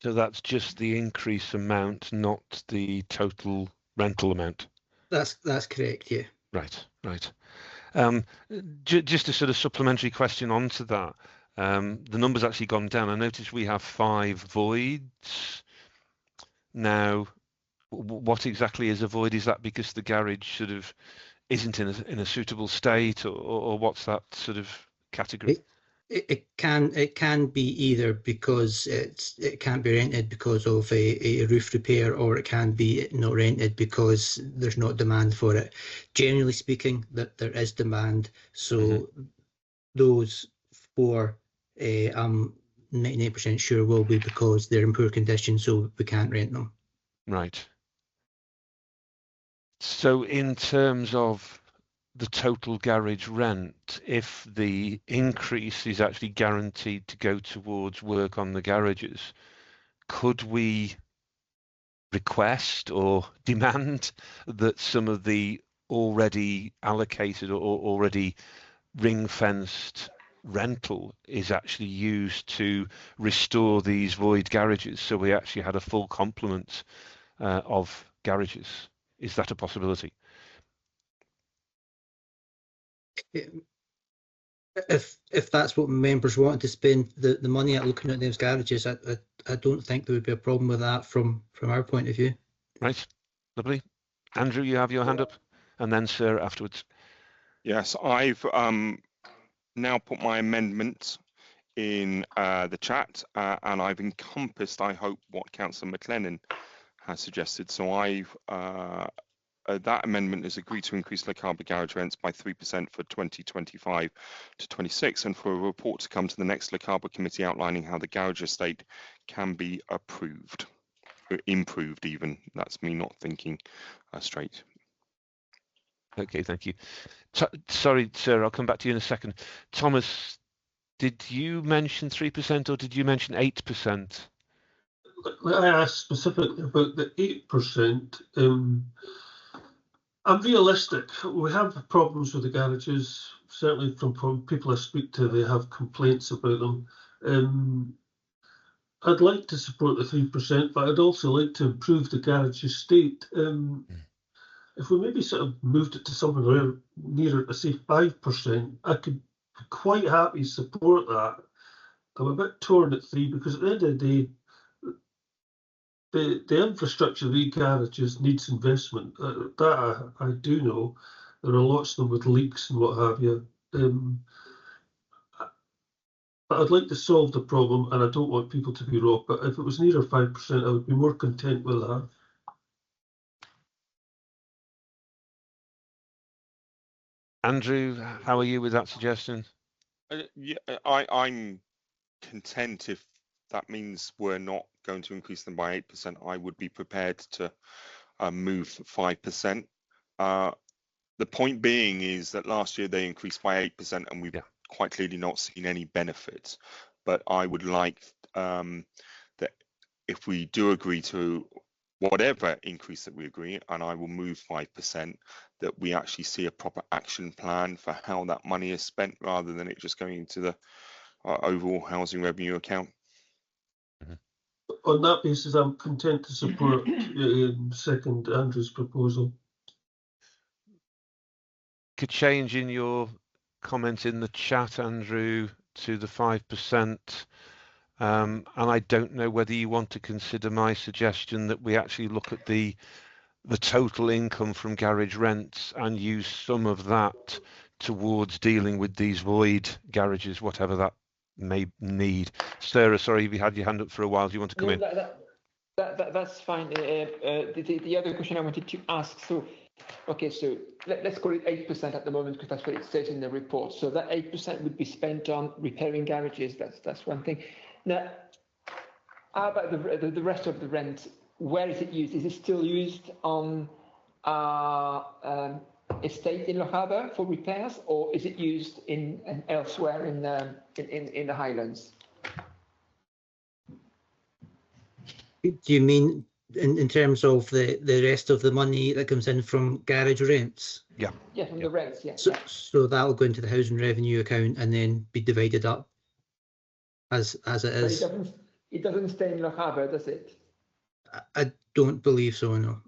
Speaker 1: So that's just the increase amount, not the total rental amount.
Speaker 13: That's correct. Yeah.
Speaker 1: Right. Just a sort of supplementary question onto that. The number's actually gone down. I noticed we have 5 voids. Now, what exactly is a void? Is that because the garage sort of isn't in a suitable state, or what's that sort of category?
Speaker 13: It can be either because it can't be rented because of a roof repair, or it can be not rented because there's not demand for it. Generally speaking, that there is demand. So those 4, I'm 99% sure will be because they're in poor condition, so we can't rent them.
Speaker 1: Right. So in terms of the total garage rent, if the increase is actually guaranteed to go towards work on the garages, could we request or demand that some of the already allocated or already ring-fenced rental is actually used to restore these void garages, so we actually had a full complement of garages? Is that a possibility?
Speaker 13: If that's what members want to spend the money at looking at those garages, I don't think there would be a problem with that from our point of view.
Speaker 1: Right, lovely. Andrew, you have your hand up, and then Sarah afterwards.
Speaker 3: Yes, I've now put my amendment in the chat, and I've encompassed, I hope, what Councillor McLennan has suggested. So I've that amendment is agreed to increase Lochaber garage rents by 3% for 2025 to 26, and for a report to come to the next Lochaber committee outlining how the garage estate can be approved, or improved even. That's me not thinking straight.
Speaker 1: Okay, thank you. Sorry, Sarah, I'll come back to you in a second. Thomas, did you mention 3% or did you mention 8%?
Speaker 6: I asked specifically about the 8%. I'm realistic. We have problems with the garages. Certainly from people I speak to, they have complaints about them. I'd like to support the 3%, but I'd also like to improve the garage estate. If we maybe sort of moved it to somewhere nearer, say 5%, I could quite happy support that. I'm a bit torn at 3 because at the end of the day, the infrastructure of the garages needs investment. That I do know. There are lots of them with leaks and what have you. But I'd like to solve the problem, and I don't want people to be robbed. But if it was nearer 5%, I would be more content with that.
Speaker 1: Andrew, how are you with that suggestion?
Speaker 3: Yeah, I'm content if that means we're not going to increase them by 8%. I would be prepared to move 5%. The point being is that last year they increased by 8%, and we've quite clearly not seen any benefits. But I would like that if we do agree to whatever increase that we agree, and I will move 5%, that we actually see a proper action plan for how that money is spent, rather than it just going into the overall housing revenue account.
Speaker 6: On that basis, I'm content to support second Andrew's proposal.
Speaker 1: Could change in your comment in the chat, Andrew, to the 5%. And I don't know whether you want to consider my suggestion that we actually look at the total income from garage rents and use some of that towards dealing with these void garages, whatever that may need. Sarah, sorry, you had your hand up for a while. Do you want to come in?
Speaker 5: That's fine. The other question I wanted to ask, so let's call it 8% at the moment, because that's what it says in the report. So that 8% would be spent on repairing garages. That's one thing. Now, how about the rest of the rent? Where is it used? Is it still used on estate in Lochaber for repairs, or is it used in elsewhere in the Highlands?
Speaker 13: Do you mean in terms of the rest of the money that comes in from garage rents?
Speaker 1: Yeah.
Speaker 5: Yeah, from the rents, yeah.
Speaker 13: So that'll go into the housing revenue account and then be divided up as it is.
Speaker 5: But it doesn't stay in Lochaber, does it?
Speaker 13: I don't believe so, no.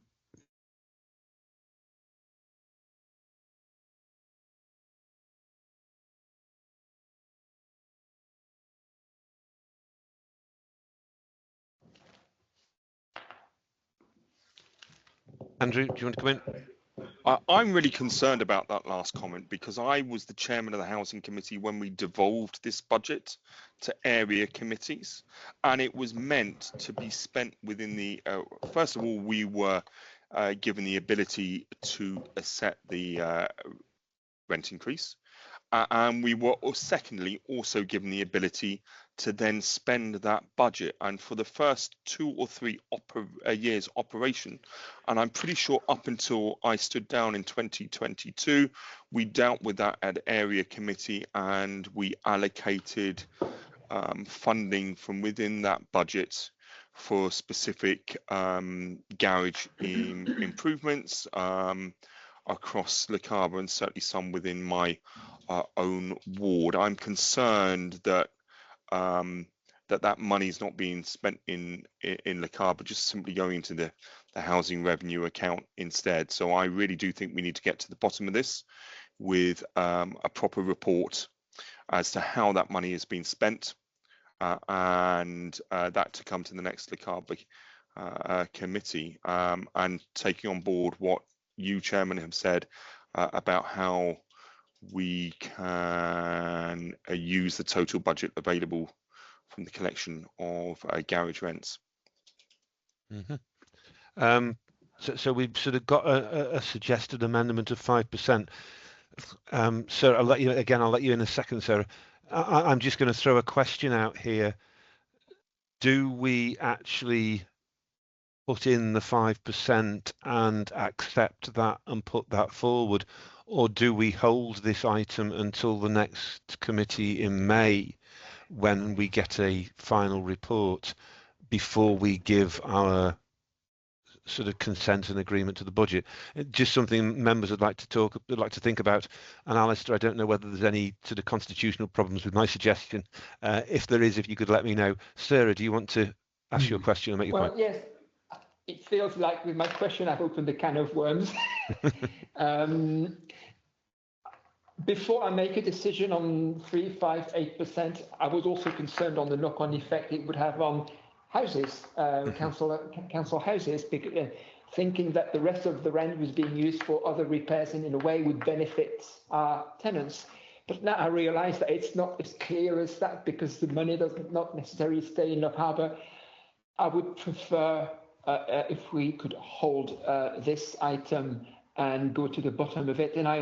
Speaker 1: Andrew, do you want to come in?
Speaker 3: I'm really concerned about that last comment, because I was the chairman of the housing committee when we devolved this budget to area committees, and it was meant to be spent within the first of all, we were given the ability to set the rent increase, and we were secondly also given the ability to then spend that budget. And for the first 2 or 3 years operation, and I'm pretty sure up until I stood down in 2022, we dealt with that at area committee, and we allocated funding from within that budget for specific garage improvements across Lochaber, and certainly some within my own ward. I'm concerned that that money is not being spent in Lochaber, just simply going into the housing revenue account instead. So I really do think we need to get to the bottom of this with a proper report as to how that money is being spent, and that to come to the next Lochaber committee, and taking on board what you, Chairman, have said about how we can use the total budget available from the collection of garage rents.
Speaker 1: Mm-hmm. So we've sort of got a suggested amendment of 5%. Sarah, I'll let you in a second, Sarah. I'm just going to throw a question out here. Do we actually put in the 5% and accept that and put that forward, or do we hold this item until the next committee in May, when we get a final report, before we give our sort of consent and agreement to the budget. Just something members would like to think about. And Alistair, I don't know whether there's any sort of constitutional problems with my suggestion. If there is, if you could let me know. Sarah, do you want to ask your question or make your point?
Speaker 5: Well, yes. It feels like with my question, I've opened a can of worms. Before I make a decision on 3, 5, 8%, I was also concerned on the knock-on effect it would have on houses, council houses, because, thinking that the rest of the rent was being used for other repairs and in a way would benefit our tenants. But now I realise that it's not as clear as that, because the money does not necessarily stay in Lochaber. I would prefer if we could hold this item and go to the bottom of it. And I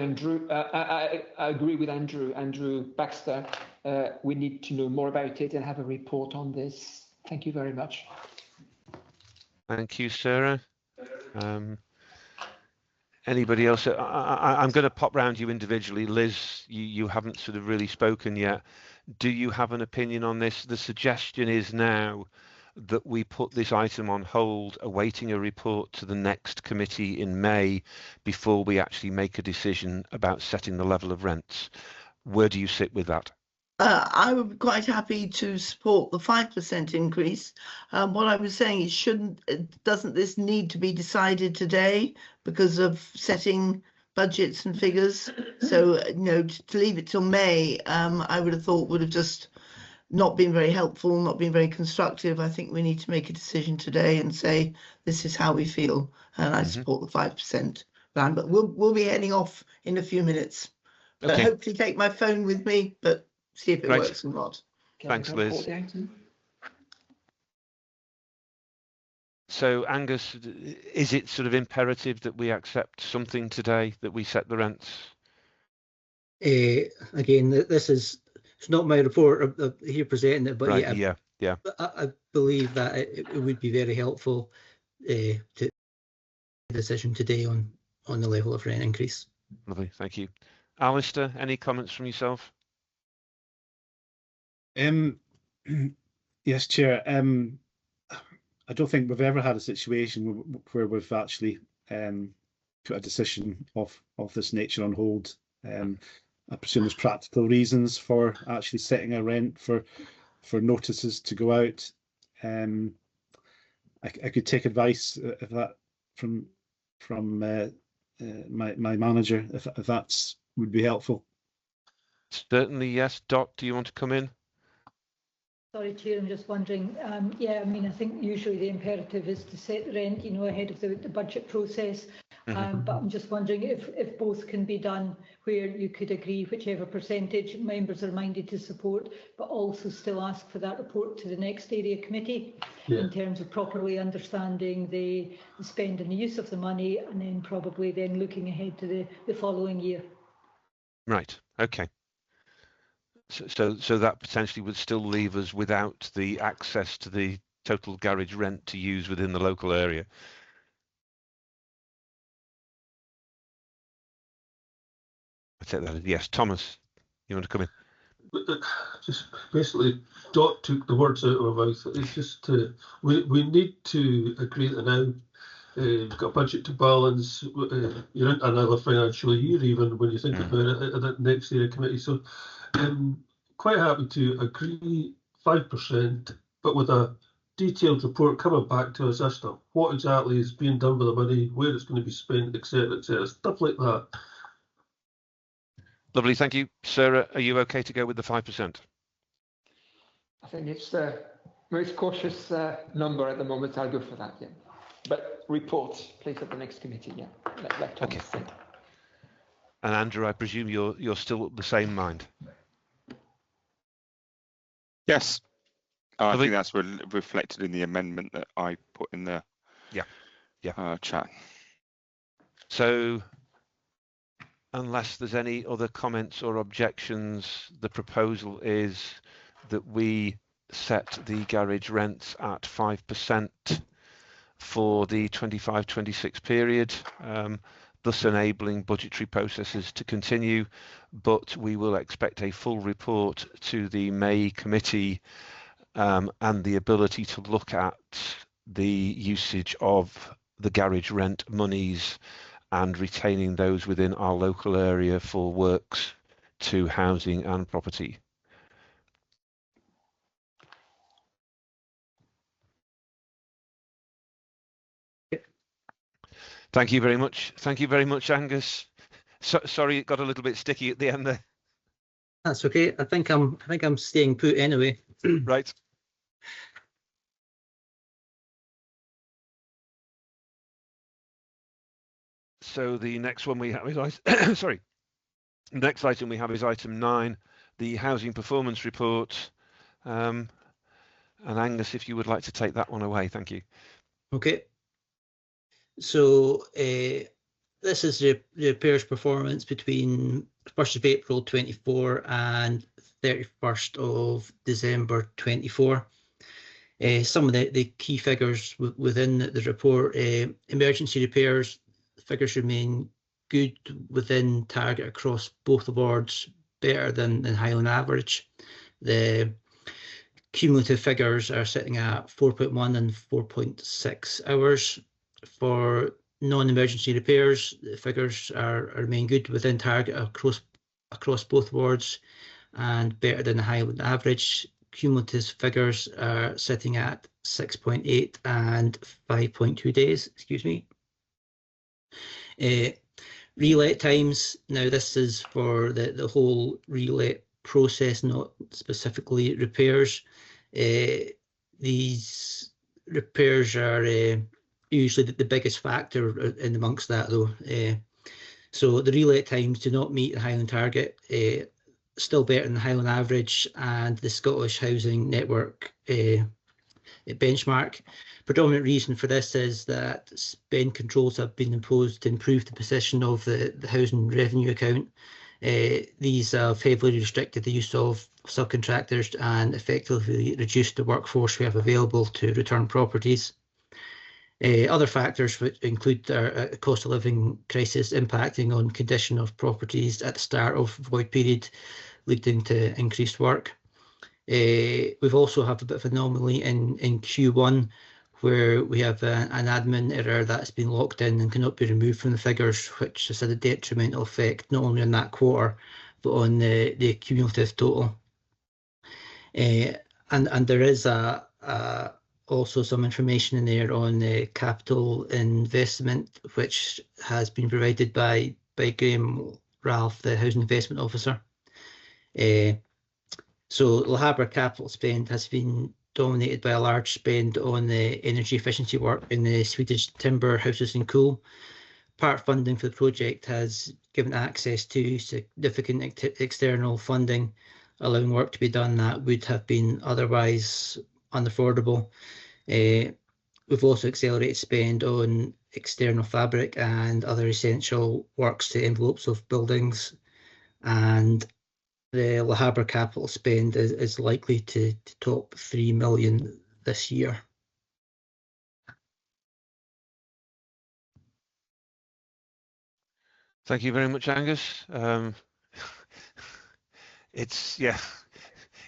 Speaker 5: agree with Andrew Baxter. We need to know more about it and have a report on this. Thank you very much.
Speaker 1: Thank you, Sarah. Anybody else? I'm going to pop round you individually. Liz, you haven't sort of really spoken yet. Do you have an opinion on this? The suggestion is now that we put this item on hold, awaiting a report to the next committee in May before we actually make a decision about setting the level of rents. Where do you sit with that?
Speaker 9: I would be quite happy to support the 5% increase. What I was saying is, doesn't this need to be decided today because of setting budgets and figures? So, to leave it till May, I would have thought would have just not been very helpful, not been very constructive. I think we need to make a decision today and say this is how we feel, and I support the 5% ban. But we'll be heading off in a few minutes. Okay. Hopefully take my phone with me, but see if it works or not.
Speaker 1: Thanks, Liz. So, Angus, is it sort of imperative that we accept something today, that we set the rents?
Speaker 13: Again, this is. It's not my report here presenting it, but
Speaker 1: right, yeah.
Speaker 13: I believe that it would be very helpful to the decision today on the level of rent increase.
Speaker 1: Lovely, thank you. Alistair, any comments from yourself?
Speaker 2: Yes, Chair. I don't think we've ever had a situation where we've actually put a decision of this nature on hold. I presume there's practical reasons for actually setting a rent for notices to go out. I could take advice of that from my manager if that's would be helpful.
Speaker 1: Certainly, yes. Dot, do you want to come in?
Speaker 8: Sorry, Chair, I'm just wondering. Yeah, I mean, I think usually the imperative is to set the rent, ahead of the budget process. But I'm just wondering if both can be done, where you could agree whichever percentage members are minded to support, but also still ask for that report to the next area committee in terms of properly understanding the spend and the use of the money, and then probably then looking ahead to the following year.
Speaker 1: Right. Okay. So that potentially would still leave us without the access to the total garage rent to use within the local area. I take that as yes. Thomas, you want to come in?
Speaker 6: Just basically, Dot took the words out of my mouth. It's just we need to agree that now. You've got a budget to balance. You're into another financial year, even when you think about it at the next area committee. So, quite happy to agree 5%, but with a detailed report coming back to us as to what exactly is being done with the money, where it's going to be spent, etc., stuff like that.
Speaker 1: Lovely, thank you. Sarah, are you okay to go with the 5%?
Speaker 5: I think it's the most cautious number at the moment. I'll go for that, yeah. But report, please, at the next committee, yeah. Let Thomas say.
Speaker 1: And Andrew, I presume you're still of the same mind?
Speaker 3: Yes. I think that's reflected in the amendment that I put in the chat.
Speaker 1: So, unless there's any other comments or objections, the proposal is that we set the garage rents at 5% for the 25-26 period, thus enabling budgetary processes to continue, but we will expect a full report to the May committee and the ability to look at the usage of the garage rent monies and retaining those within our local area for works to housing and property. Thank you very much. Thank you very much, Angus. Sorry, it got a little bit sticky at the end there.
Speaker 13: That's okay. I think I'm staying put anyway.
Speaker 1: Right. So the next one we have is sorry. The next item we have is item 9, the housing performance report. And Angus, if you would like to take that one away, thank you.
Speaker 13: Okay. So this is the repairs performance between 1st of April 24 and 31st of December 24. Some of the key figures within the report: emergency repairs figures remain good within target across both awards, better than Highland average. The cumulative figures are sitting at 4.1 and 4.6 hours. For non-emergency repairs, the figures remain good within target across both wards and better than the Highland average. Cumulative figures are sitting at 6.8 and 5.2 days. Excuse me. Relet times. Now this is for the whole relet process, not specifically repairs. These repairs are usually the biggest factor in amongst that, though. So the relet times do not meet the Highland target, still better than the Highland average and the Scottish Housing Network benchmark. Predominant reason for this is that spend controls have been imposed to improve the position of the housing revenue account. These have heavily restricted the use of subcontractors and effectively reduced the workforce we have available to return properties. Other factors which include our cost of living crisis impacting on condition of properties at the start of void period, leading to increased work. We've also have a bit of an anomaly in Q1 where we have an admin error that's been locked in and cannot be removed from the figures, which has had a detrimental effect not only on that quarter but on the cumulative total. And there is also some information in there on capital investment, which has been provided by Graham Ralph, the Housing Investment Officer. So Lochaber capital spend has been dominated by a large spend on the energy efficiency work in the Swedish timber houses in Cool. Part funding for the project has given access to significant external funding, allowing work to be done that would have been otherwise unaffordable. We've also accelerated spend on external fabric and other essential works to envelopes of buildings, and the Lochaber capital spend is likely to top 3 million this year.
Speaker 1: Thank you very much, Angus.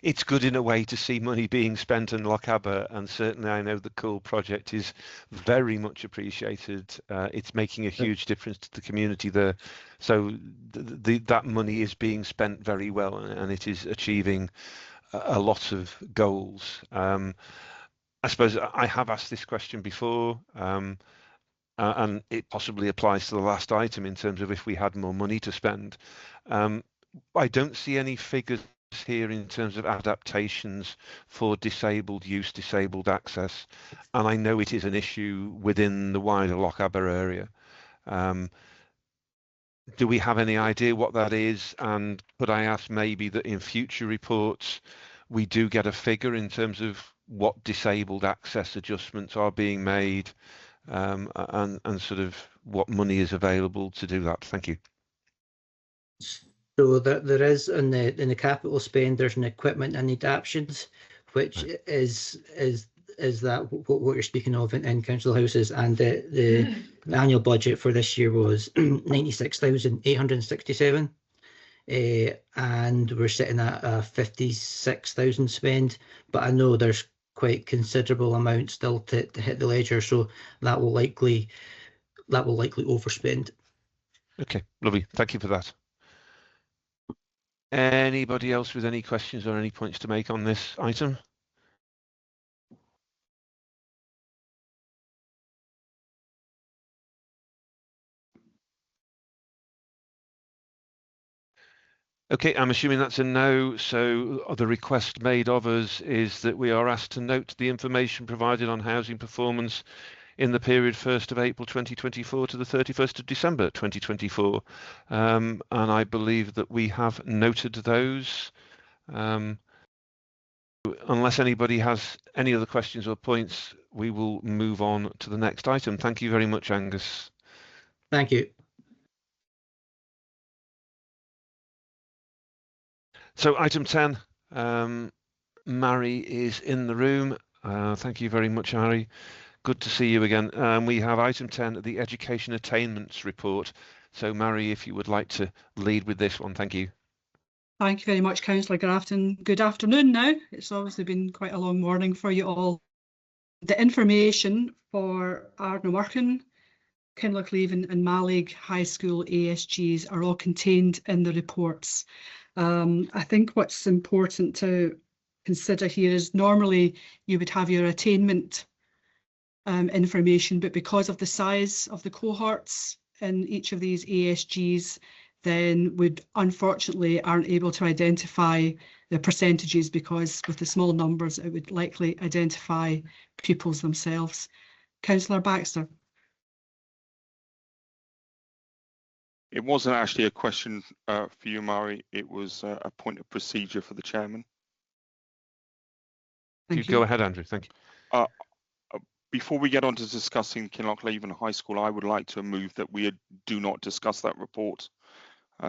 Speaker 1: It's good in a way to see money being spent in Lochaber, and certainly I know the Cool project is very much appreciated. It's making a huge difference to the community there. So that money is being spent very well, and it is achieving a lot of goals. I suppose I have asked this question before, and it possibly applies to the last item in terms of if we had more money to spend. I don't see any figures here in terms of adaptations for disabled use, disabled access, and I know it is an issue within the wider Lochaber area. Do we have any idea what that is? And could I ask maybe that in future reports we do get a figure in terms of what disabled access adjustments are being made, and sort of what money is available to do that? Thank you.
Speaker 13: So there is in the capital spend, there's an equipment and adaptations, which is that what you're speaking of in council houses, and the annual budget for this year was 96,867, and we're sitting at a 56,000 spend. But I know there's quite considerable amount still to hit the ledger, so that will likely overspend.
Speaker 1: Okay, lovely. Thank you for that. Anybody else with any questions or any points to make on this item? Okay, I'm assuming that's a no. So the request made of us is that we are asked to note the information provided on housing performance in the period 1st of April 2024 to the 31st of December 2024. And I believe that we have noted those. Unless anybody has any other questions or points, we will move on to the next item. Thank you very much, Angus.
Speaker 13: Thank you.
Speaker 1: So item 10, Mary is in the room. Thank you very much, Harry. Good to see you again. We have item 10, the Education Attainments Report. So Mary, if you would like to lead with this one, thank you.
Speaker 14: Thank you very much, Councillor Grafton. Good afternoon now. It's obviously been quite a long morning for you all. The information for Ardnamurchan, Kinlochleven and Mallaig High School ASGs are all contained in the reports. I think what's important to consider here is normally you would have your attainment information, but because of the size of the cohorts in each of these ASGs, then we unfortunately aren't able to identify the percentages, because with the small numbers it would likely identify pupils themselves. Councillor Baxter.
Speaker 3: It wasn't actually a question for you, Mari. It was a point of procedure for the chairman.
Speaker 1: You go ahead, Andrew. Thank you.
Speaker 3: Before we get on to discussing Kinlochleven High School, I would like to move that we do not discuss that report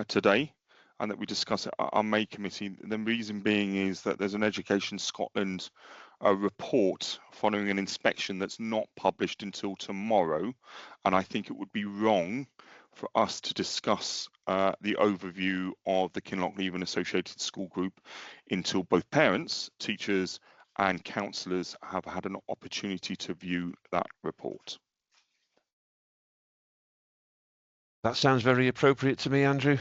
Speaker 3: today, and that we discuss it at our May committee. The reason being is that there's an Education Scotland report following an inspection that's not published until tomorrow, and I think it would be wrong for us to discuss the overview of the Kinlochleven Associated School Group until both parents, teachers and councillors have had an opportunity to view that report.
Speaker 1: That sounds very appropriate to me, Andrew.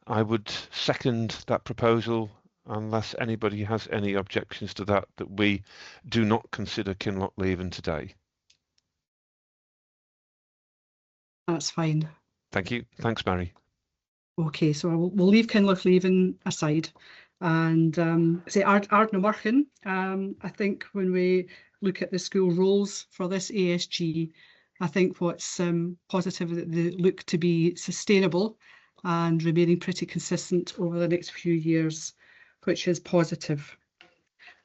Speaker 1: I would second that proposal unless anybody has any objections to that we do not consider Kinlochleven today.
Speaker 14: That's fine.
Speaker 1: Thank you. Thanks, Mary.
Speaker 14: Okay, so we'll leave Kinlochleven aside and say Ardnamurchan. I think when we look at the school roles for this ASG, I think what's positive that they look to be sustainable and remaining pretty consistent over the next few years, which is positive.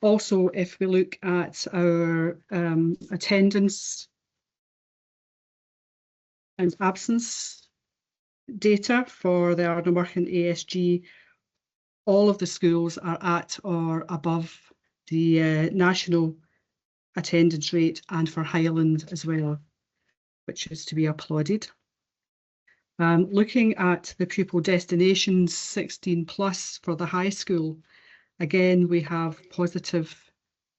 Speaker 14: Also, if we look at our attendance and absence data for the Ardnamurchan ASG, all of the schools are at or above the national attendance rate, and for Highland as well, which is to be applauded. Looking at the pupil destinations 16 plus for the high school, again we have positive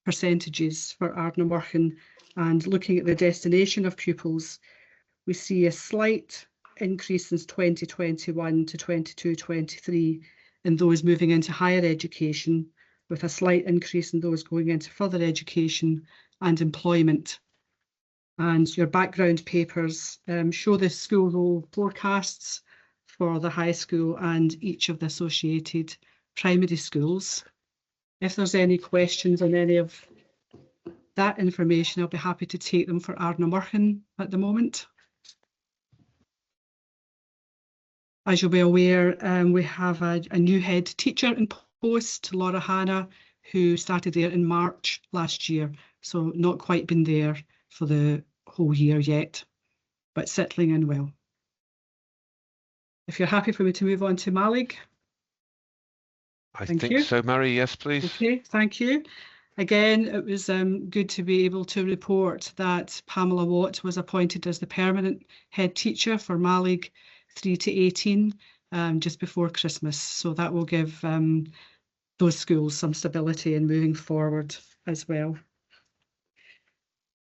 Speaker 14: percentages for Ardnamurchan, and looking at the destination of pupils, we see a slight increase since 2021 to 22-23 in those moving into higher education, with a slight increase in those going into further education and employment. And your background papers show the school role forecasts for the high school and each of the associated primary schools. If there's any questions on any of that information, I'll be happy to take them for Ardnamurchan at the moment. As you'll be aware, we have a new head teacher in post, Laura Hanna, who started there in March last year, so not quite been there for the whole year yet, but settling in well. If you're happy for me to move on to Mallaig.
Speaker 1: I think so, Mary. Yes, please.
Speaker 14: Okay, thank you. Again, it was good to be able to report that Pamela Watt was appointed as the permanent head teacher for Mallaig 3 to 18 just before Christmas. So that will give those schools some stability in moving forward as well.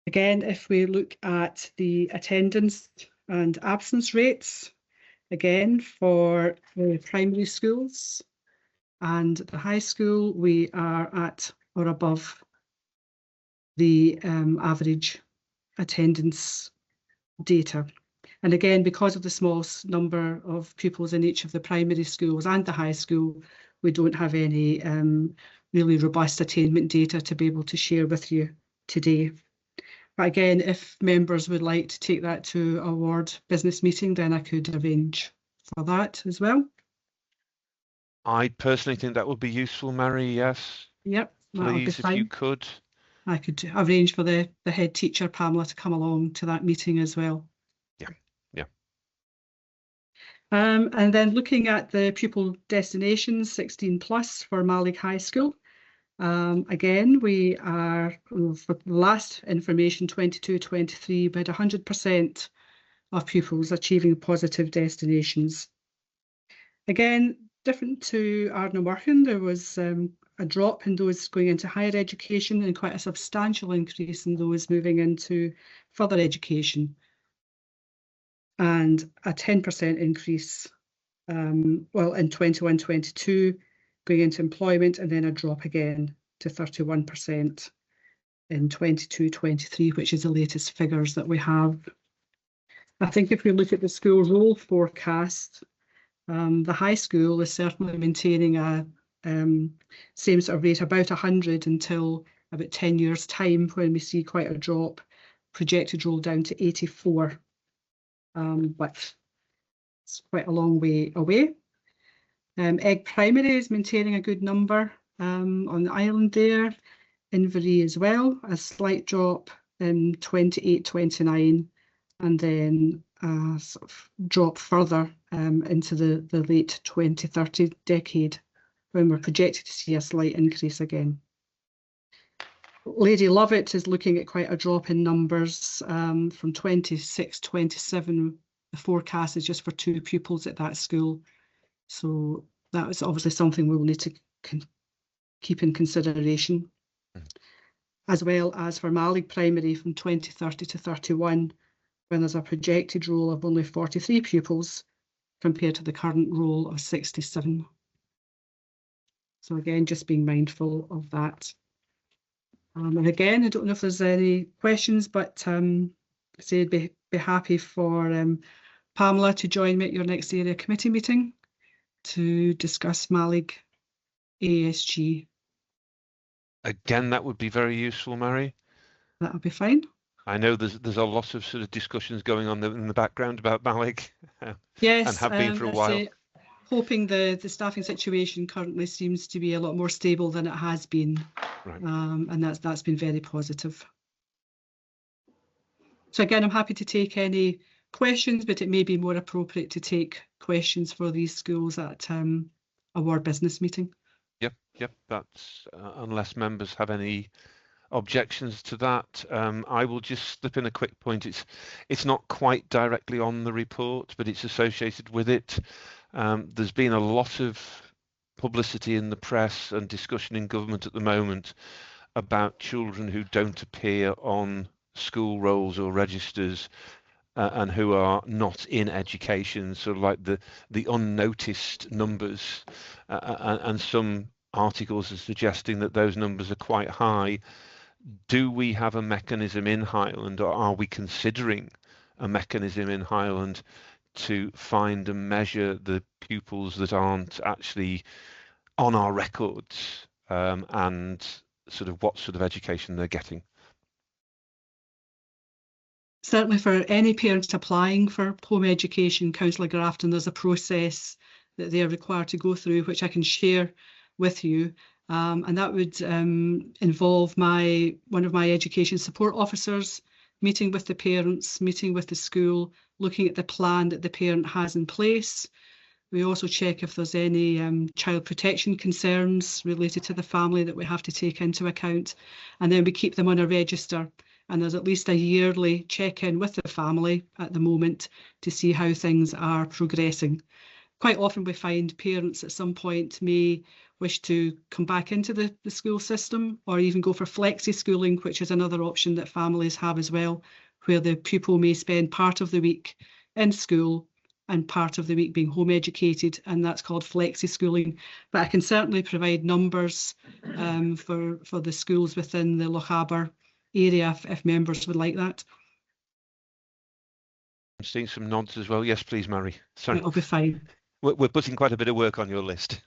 Speaker 14: Again, if we look at the attendance and absence rates, again, for the primary schools and the high school, we are at or above the average attendance data. And again, because of the small number of pupils in each of the primary schools and the high school, we don't have any really robust attainment data to be able to share with you today. But again, if members would like to take that to a ward business meeting, then I could arrange for that as well.
Speaker 1: I personally think that would be useful, Mary, yes.
Speaker 14: Yep.
Speaker 1: Please, if you could.
Speaker 14: I could arrange for the head teacher, Pamela, to come along to that meeting as well.
Speaker 1: Yeah.
Speaker 14: And then looking at the pupil destinations, 16 plus for Mallaig High School. Again, we are, for the last information, 22-23, about 100% of pupils achieving positive destinations. Again, different to Ardnamurchan, there was a drop in those going into higher education and quite a substantial increase in those moving into further education. And a 10% increase, well, in 21-22, going into employment, and then a drop again to 31% in 22-23, which is the latest figures that we have. I think if we look at the school roll forecast, the high school is certainly maintaining a same sort of rate, about 100 until about 10 years' time, when we see quite a drop, projected roll down to 84. But it's quite a long way away. Egg Primary is maintaining a good number on the island there. Inverie as well, a slight drop in 28-29, and then sort of drop further into the late 2030 decade, when we're projected to see a slight increase again. Lady Lovett is looking at quite a drop in numbers from 26-27. The forecast is just for 2 pupils at that school. So that is obviously something we will need to keep in consideration. As well as for Mallaig Primary from 2030 to 31, when there's a projected roll of only 43 pupils compared to the current roll of 67. So again, just being mindful of that. And again, I don't know if there's any questions, but I'd say I'd be happy for Pamela to join me at your next area committee meeting to discuss Mallaig ASG.
Speaker 1: Again, that would be very useful, Mary.
Speaker 14: That would be fine.
Speaker 1: I know there's a lot of sort of discussions going on in the background about Mallaig.
Speaker 14: Yes,
Speaker 1: and have been for a while.
Speaker 14: Hoping the staffing situation currently seems to be a lot more stable than it has been,
Speaker 1: right.
Speaker 14: And that's been very positive. So again, I'm happy to take any questions, but it may be more appropriate to take questions for these schools at a ward business meeting.
Speaker 1: Yep. That's unless members have any objections to that. I will just slip in a quick point. It's not quite directly on the report, but it's associated with it. There's been a lot of publicity in the press and discussion in government at the moment about children who don't appear on school rolls or registers and who are not in education, sort of like the unnoticed numbers, and some articles are suggesting that those numbers are quite high. Do we have a mechanism in Highland, or are we considering a mechanism in Highland to find and measure the pupils that aren't actually on our records, and sort of what sort of education they're getting?
Speaker 14: Certainly for any parents applying for home education, Councillor Grafton, there's a process that they are required to go through, which I can share with you. And that would involve one of my education support officers meeting with the parents, meeting with the school, looking at the plan that the parent has in place. We also check if there's any child protection concerns related to the family that we have to take into account. And then we keep them on a register. And there's at least a yearly check-in with the family at the moment to see how things are progressing. Quite often we find parents at some point may wish to come back into the school system, or even go for flexi schooling, which is another option that families have as well, where the pupil may spend part of the week in school and part of the week being home educated, and that's called flexi schooling. But I can certainly provide numbers for the schools within the Lochaber area if members would like that.
Speaker 1: I'm seeing some nods as well. Yes, please, Mary. Sorry.
Speaker 14: It'll be fine.
Speaker 1: We're putting quite a bit of work on your list.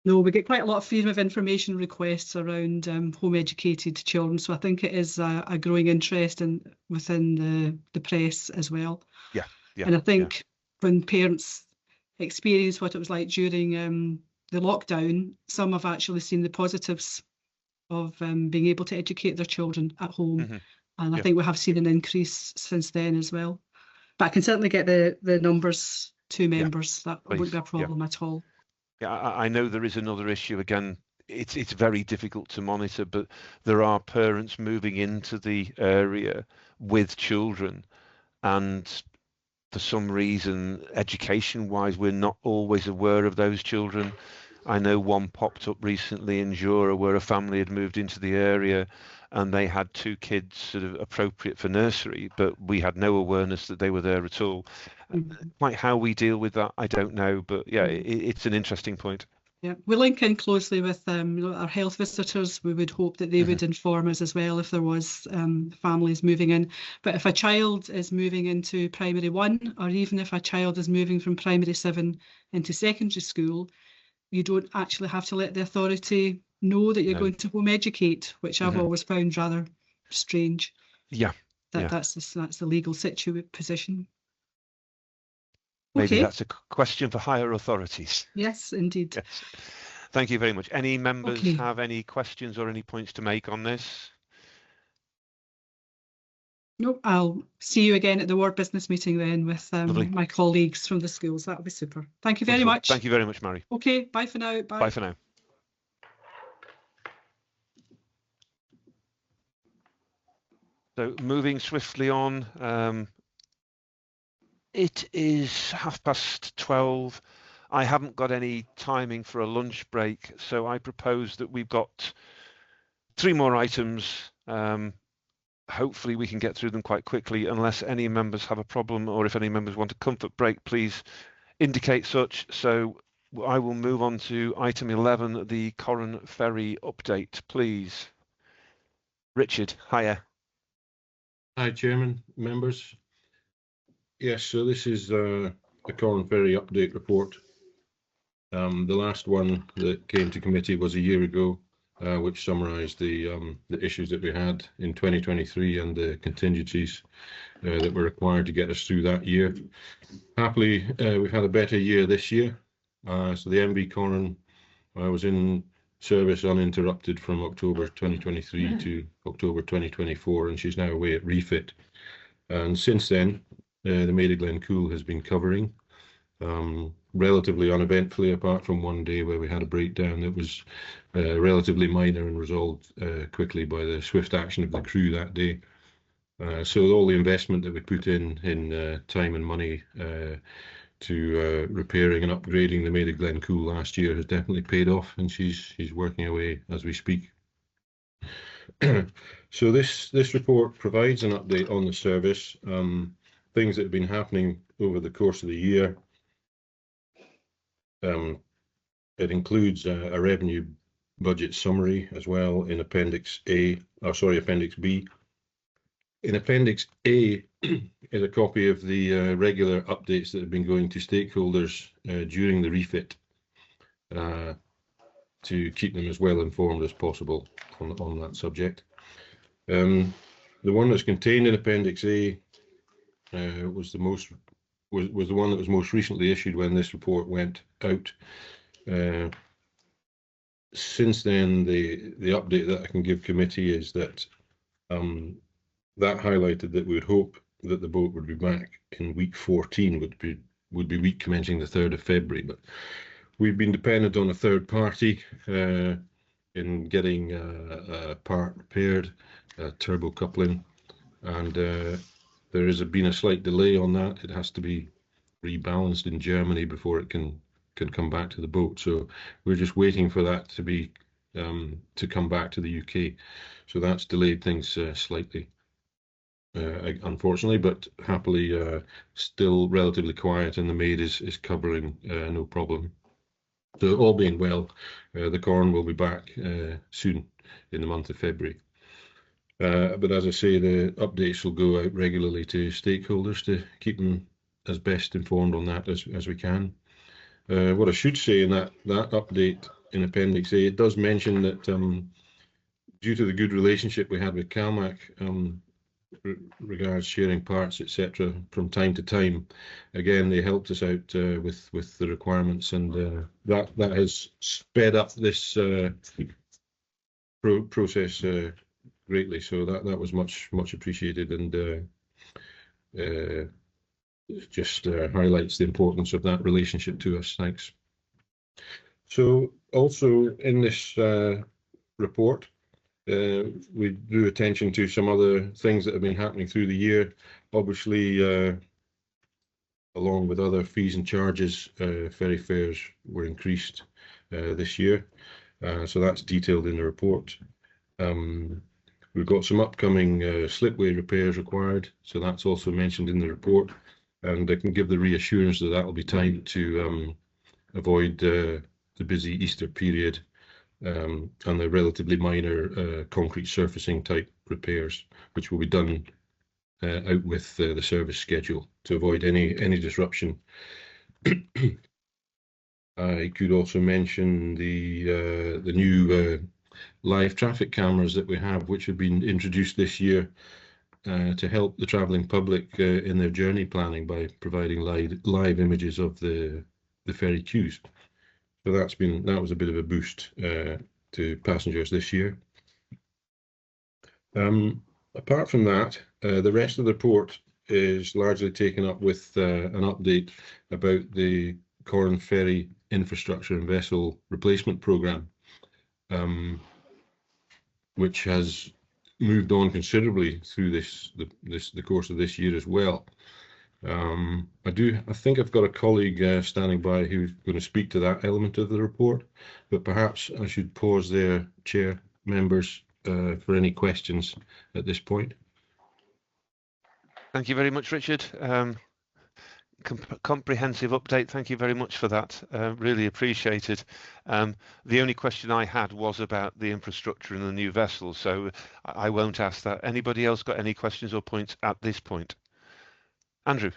Speaker 14: No, we get quite a lot of freedom of information requests around home educated children, so I think it is a growing interest within the press as well.
Speaker 1: Yeah, yeah.
Speaker 14: And I think when parents experience what it was like during the lockdown, some have actually seen the positives of being able to educate their children at home.
Speaker 1: Mm-hmm.
Speaker 14: And I think we have seen an increase since then as well. But I can certainly get the numbers to members. That wouldn't be a problem at all.
Speaker 1: Yeah, I know there is another issue. Again, it's very difficult to monitor, but there are parents moving into the area with children, and for some reason, education-wise, we're not always aware of those children. I know one popped up recently in Jura where a family had moved into the area and they had 2 kids sort of appropriate for nursery, but we had no awareness that they were there at all. Quite how we deal with that, I don't know, but yeah, it's an interesting point.
Speaker 14: Yeah, we link in closely with our health visitors. We would hope that they would inform us as well if there was families moving in. But if a child is moving into primary 1, or even if a child is moving from primary 7 into secondary school, you don't actually have to let the authority know that you're going to home educate, which I've always found rather strange.
Speaker 1: Yeah.
Speaker 14: That's the legal position.
Speaker 1: Maybe that's a question for higher authorities.
Speaker 14: Yes, indeed.
Speaker 1: Yes. Thank you very much. Any members have any questions or any points to make on this?
Speaker 14: No, I'll see you again at the ward business meeting then with my colleagues from the schools. That'll be super. Thank you very much.
Speaker 1: Thank you very much, Mary.
Speaker 14: Okay, bye for now. Bye.
Speaker 1: Bye for now. So moving swiftly on, it is 12:30. I haven't got any timing for a lunch break, so I propose that we've got 3 more items. Hopefully we can get through them quite quickly, unless any members have a problem, or if any members want a comfort break, please indicate such. So I will move on to item 11, the Corran Ferry update, please. Richard, hiya.
Speaker 15: Hi, Chairman, members. Yes, so this is the Corran Ferry update report. The last one that came to committee was a year ago, which summarised the issues that we had in 2023 and the contingencies that were required to get us through that year. Happily, we've had a better year this year. So the MV Corran was in service uninterrupted from October 2023 to October 2024, and she's now away at refit. And since then, the Mallaig Glencool has been covering relatively uneventfully, apart from one day where we had a breakdown that was relatively minor and resolved quickly by the swift action of the crew that day. So all the investment that we put in time and money to repairing and upgrading the Mallaig Glencool last year has definitely paid off, and she's working away as we speak. So this report provides an update on the service, things that have been happening over the course of the year. It includes a revenue budget summary as well in Appendix B. In Appendix A is a copy of the regular updates that have been going to stakeholders during the refit to keep them as well informed as possible on that subject. The one that's contained in Appendix A was the one that was most recently issued when this report went out. Since then, the update that I can give committee is that that highlighted that we would hope that the boat would be back in week 14, would be week commencing the 3rd of February. But we've been dependent on a third party in getting a part repaired, turbo coupling, and there has been a slight delay on that. It has to be rebalanced in Germany before it can can come back to the boat. So we're just waiting for that to be to come back to the UK. So that's delayed things slightly, unfortunately, but happily still relatively quiet, and the maid is covering no problem. So all being well, the Corran will be back soon in the month of February. But as I say, the updates will go out regularly to stakeholders to keep them as best informed on that as we can. What I should say in that update in Appendix A, it does mention that due to the good relationship we had with CalMac, regards sharing parts, etc., from time to time, again they helped us out with the requirements, and that has sped up this process greatly. So that was much appreciated, and just highlights the importance of that relationship to us. Thanks. So also in this report, we drew attention to some other things that have been happening through the year. Obviously, along with other fees and charges, ferry fares were increased this year. So that's detailed in the report. We've got some upcoming slipway repairs required, so that's also mentioned in the report. And I can give the reassurance that will be timed to avoid the busy Easter period and the relatively minor concrete surfacing type repairs, which will be done out with the service schedule to avoid any disruption. I could also mention the new live traffic cameras that we have, which have been introduced this year to help the travelling public in their journey planning by providing live images of the ferry queues. So that was a bit of a boost to passengers this year. Apart from that, the rest of the report is largely taken up with an update about the Corran Ferry infrastructure and vessel replacement programme, which has moved on considerably through the course of this year as well. I think I've got a colleague standing by who's going to speak to that element of the report, but perhaps I should pause there, Chair, members, for any questions at this point.
Speaker 1: Thank you very much, Richard. Comprehensive update. Thank you very much for that. Really appreciated. The only question I had was about the infrastructure and the new vessel, so I won't ask that. Anybody else got any questions or points at this point? Andrew.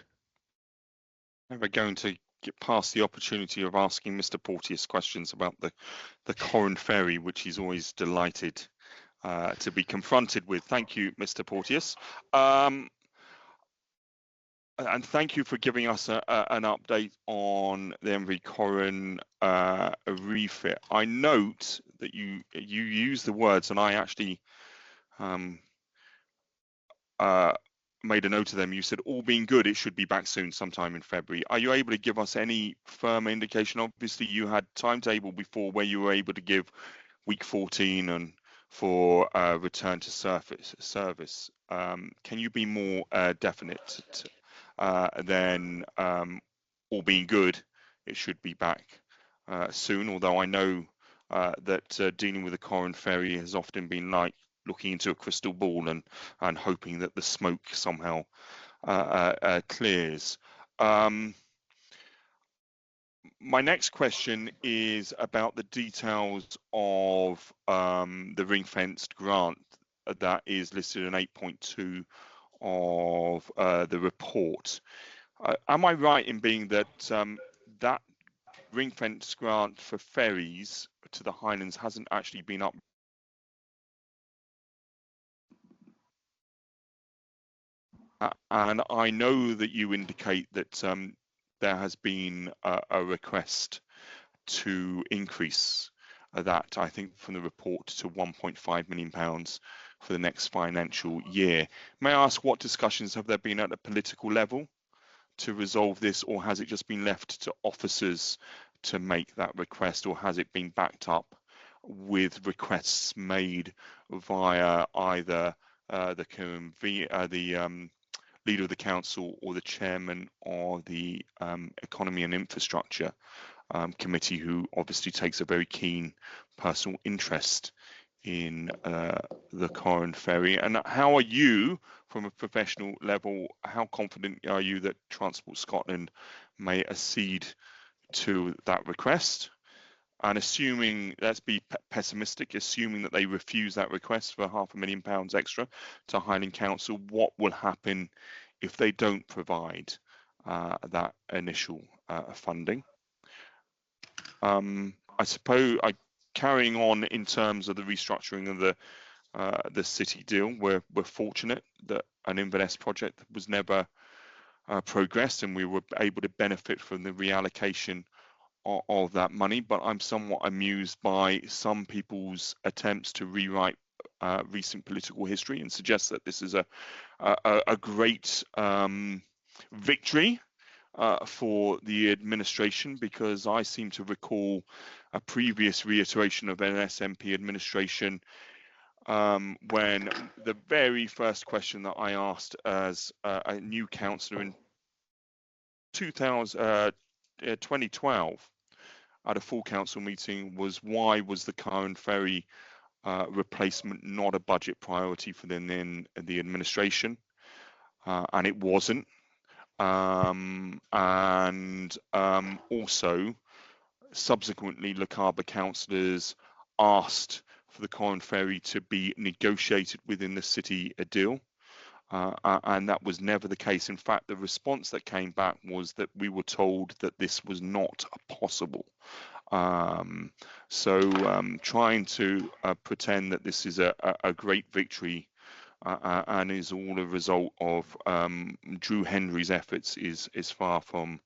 Speaker 3: We're going to get past the opportunity of asking Mr. Porteous questions about the Corran Ferry, which he's always delighted to be confronted with. Thank you, Mr. Porteous. And thank you for giving us an update on the MV Corran refit. I note that you use the words, and I actually made a note of them. You said, all being good, it should be back soon, sometime in February. Are you able to give us any firm indication? Obviously, you had timetable before where you were able to give week 14 and for return to service. Can you be more definite than all being good, it should be back soon? Although I know that dealing with the Corran Ferry has often been like looking into a crystal ball and hoping that the smoke somehow clears. My next question is about the details of the ring-fenced grant that is listed in 8.2 of the report. Am I right in being that that ring-fenced grant for ferries to the Highlands hasn't actually been up? And I know that you indicate that there has been a request to increase that, I think, from the report to £1.5 million for the next financial year. May I ask, what discussions have there been at a political level to resolve this, or has it just been left to officers to make that request, or has it been backed up with requests made via either the leader of the council or the chairman of the economy and infrastructure committee who obviously takes a very keen personal interest in the Corran ferry. And how are you, from a professional level, how confident are you that Transport Scotland may accede to that request? And assuming, let's be pessimistic, assuming that they refuse that request for £500,000 extra to Highland Council, what will happen if they don't provide that initial funding? I suppose, carrying on in terms of the restructuring of the city deal, we're fortunate that an Inverness project was never progressed, and we were able to benefit from the reallocation of that money. But I'm somewhat amused by some people's attempts to rewrite recent political history and suggest that this is a great victory for the administration, because I seem to recall a previous reiteration of an SNP administration when the very first question that I asked as a new councillor in 2012 at a full council meeting was, why was the Corran ferry replacement not a budget priority for the administration? And it wasn't. Also, subsequently, Lochaber councillors asked for the Corran ferry to be negotiated within the city deal, and that was never the case. In fact, the response that came back was that we were told that this was not possible. Trying to pretend that this is a great victory and is all a result of Drew Henry's efforts is far from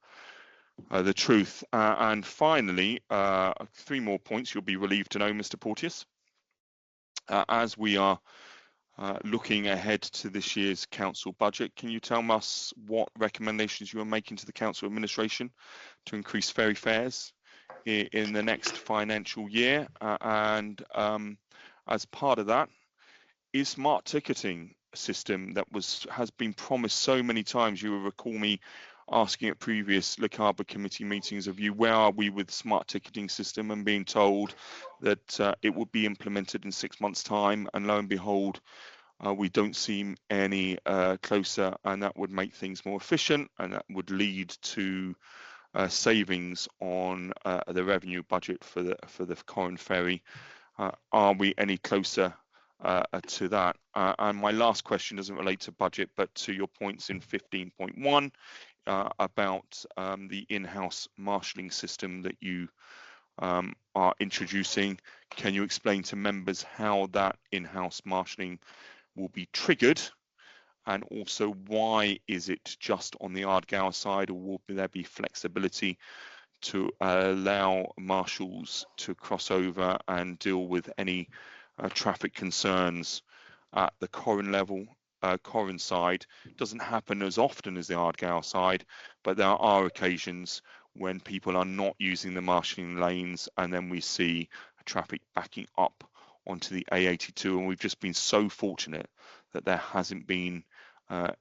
Speaker 3: the truth. And finally, 3 more points you'll be relieved to know, Mr. Porteous. As we are looking ahead to this year's council budget, can you tell us what recommendations you are making to the council administration to increase ferry fares in the next financial year? And as part of that, is smart ticketing system that has been promised so many times? You will recall me asking at previous Lochaber committee meetings of you, where are we with smart ticketing system, and being told that it would be implemented in 6 months' time, and lo and behold, we don't seem any closer, and that would make things more efficient, and that would lead to savings on the revenue budget for the Corran ferry. Are we any closer to that? And my last question doesn't relate to budget, but to your points in 15.1 about the in-house marshalling system that you are introducing. Can you explain to members how that in-house marshalling will be triggered, and also why is it just on the Ardgour side, or will there be flexibility to allow marshals to cross over and deal with any traffic concerns at the Corran level? Corran side doesn't happen as often as the Ardgour side, but there are occasions when people are not using the marshalling lanes, and then we see traffic backing up onto the A82, and we've just been so fortunate that there hasn't been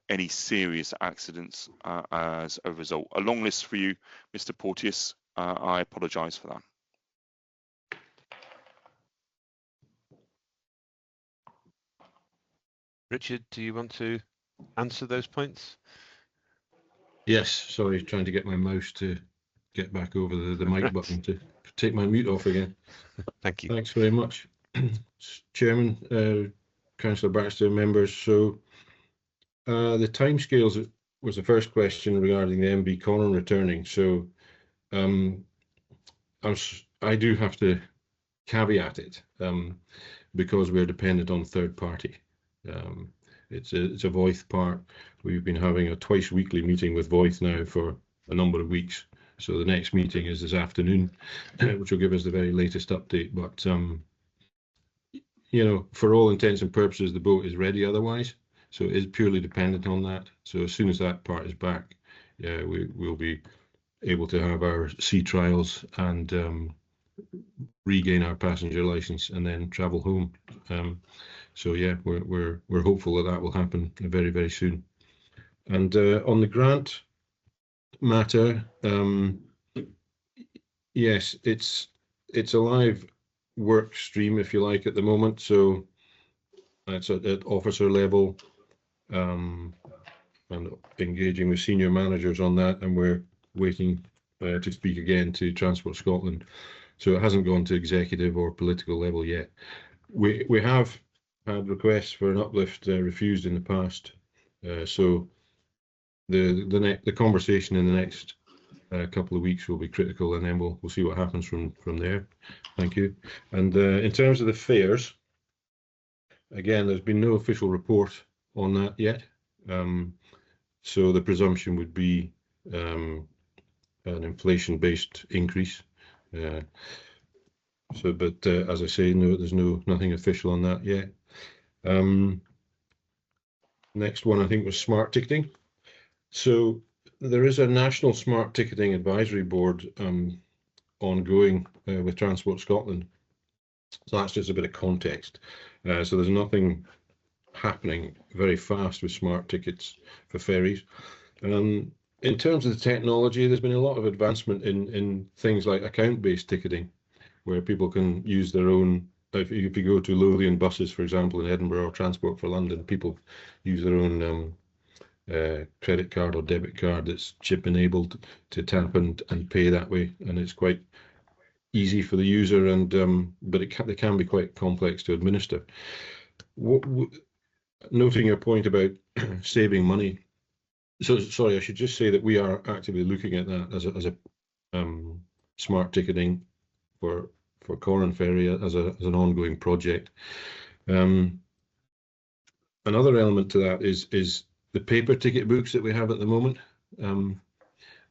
Speaker 3: any serious accidents as a result. A long list for you, Mr. Porteous. I apologise for that.
Speaker 1: Richard, do you want to answer those points?
Speaker 15: Yes, sorry, trying to get my mouse to get back over the mic button to take my mute off again.
Speaker 1: Thank you.
Speaker 15: Thanks very much, Chairman, Councillor Baxter, members. So the timescales was the first question regarding the MB Corran returning. So I do have to caveat it because we're dependent on third party. It's a Voith part. We've been having a twice weekly meeting with Voith now for a number of weeks. So the next meeting is this afternoon, which will give us the very latest update. But you know, for all intents and purposes, the boat is ready otherwise. So it is purely dependent on that. So as soon as that part is back, yeah, we'll be able to have our sea trials and regain our passenger license and then travel home. So yeah, we're hopeful that will happen very, very soon. And on the grant matter, Yes, it's a live work stream, if you like, at the moment. So it's at officer level, and engaging with senior managers on that, and we're waiting to speak again to Transport Scotland. So it hasn't gone to executive or political level yet. We have had requests for an uplift refused in the past. So the conversation in the next couple of weeks will be critical, and then we'll see what happens from there. Thank you. And in terms of the fares, again, there's been no official report on that yet. So the presumption would be an inflation-based increase. But as I say, no, there's nothing official on that yet. Next one, I think, was smart ticketing. So there is a national smart ticketing advisory board ongoing with Transport Scotland. So that's just a bit of context. So there's nothing happening very fast with smart tickets for ferries. In terms of the technology, there's been a lot of advancement in things like account-based ticketing, where people can use their own. If you go to Lothian buses, for example, in Edinburgh, or Transport for London, people use their own credit card or debit card that's chip enabled to tap and pay that way, and it's quite easy for the user, and but they can be quite complex to administer. Noting your point about saving money, so sorry, I should just say that we are actively looking at that as a smart ticketing for Corran Ferry as an ongoing project. Another element to that is the paper ticket books that we have at the moment, and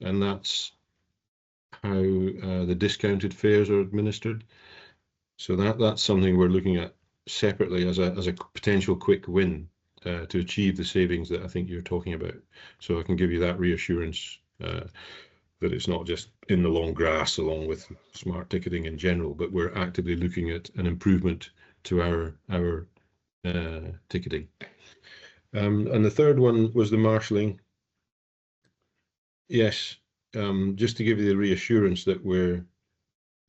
Speaker 15: that's how the discounted fares are administered. So that's something we're looking at separately as a potential quick win to achieve the savings that I think you're talking about. So I can give you that reassurance that it's not just in the long grass along with smart ticketing in general, but we're actively looking at an improvement to our ticketing. And the third one was the marshalling. Yes, just to give you the reassurance that we're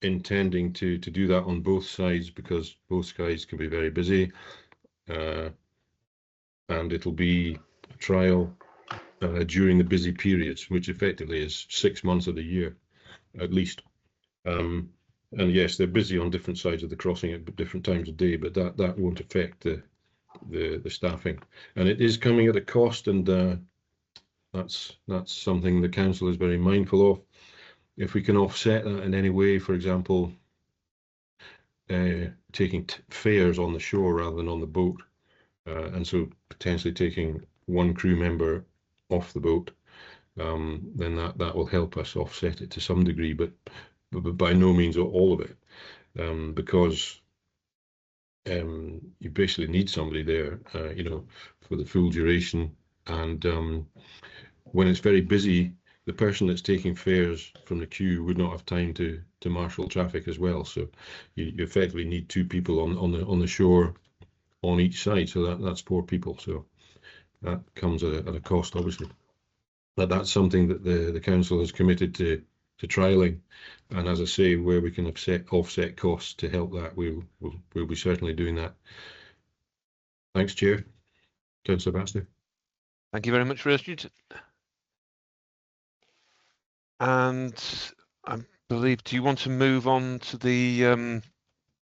Speaker 15: intending to do that on both sides, because both sides can be very busy, and it'll be a trial during the busy periods, which effectively is 6 months of the year at least. And yes, they're busy on different sides of the crossing at different times of day, but that won't affect the staffing. And it is coming at a cost, and that's something the council is very mindful of. If we can offset that in any way, for example, taking fares on the shore rather than on the boat, and so potentially taking one crew member off the boat, then that will help us offset it to some degree, but by no means all of it, because you basically need somebody there, for the full duration. And when it's very busy, the person that's taking fares from the queue would not have time to marshal traffic as well. So you effectively need two people on the shore on each side. So that's 4 people. So that comes at a cost, obviously. But that's something that the council has committed to trialling. And as I say, where we can offset costs to help that, we'll be certainly doing that. Thanks, Chair. Councillor Baxter.
Speaker 1: Thank you very much, Richard. And I believe, do you want to move on to the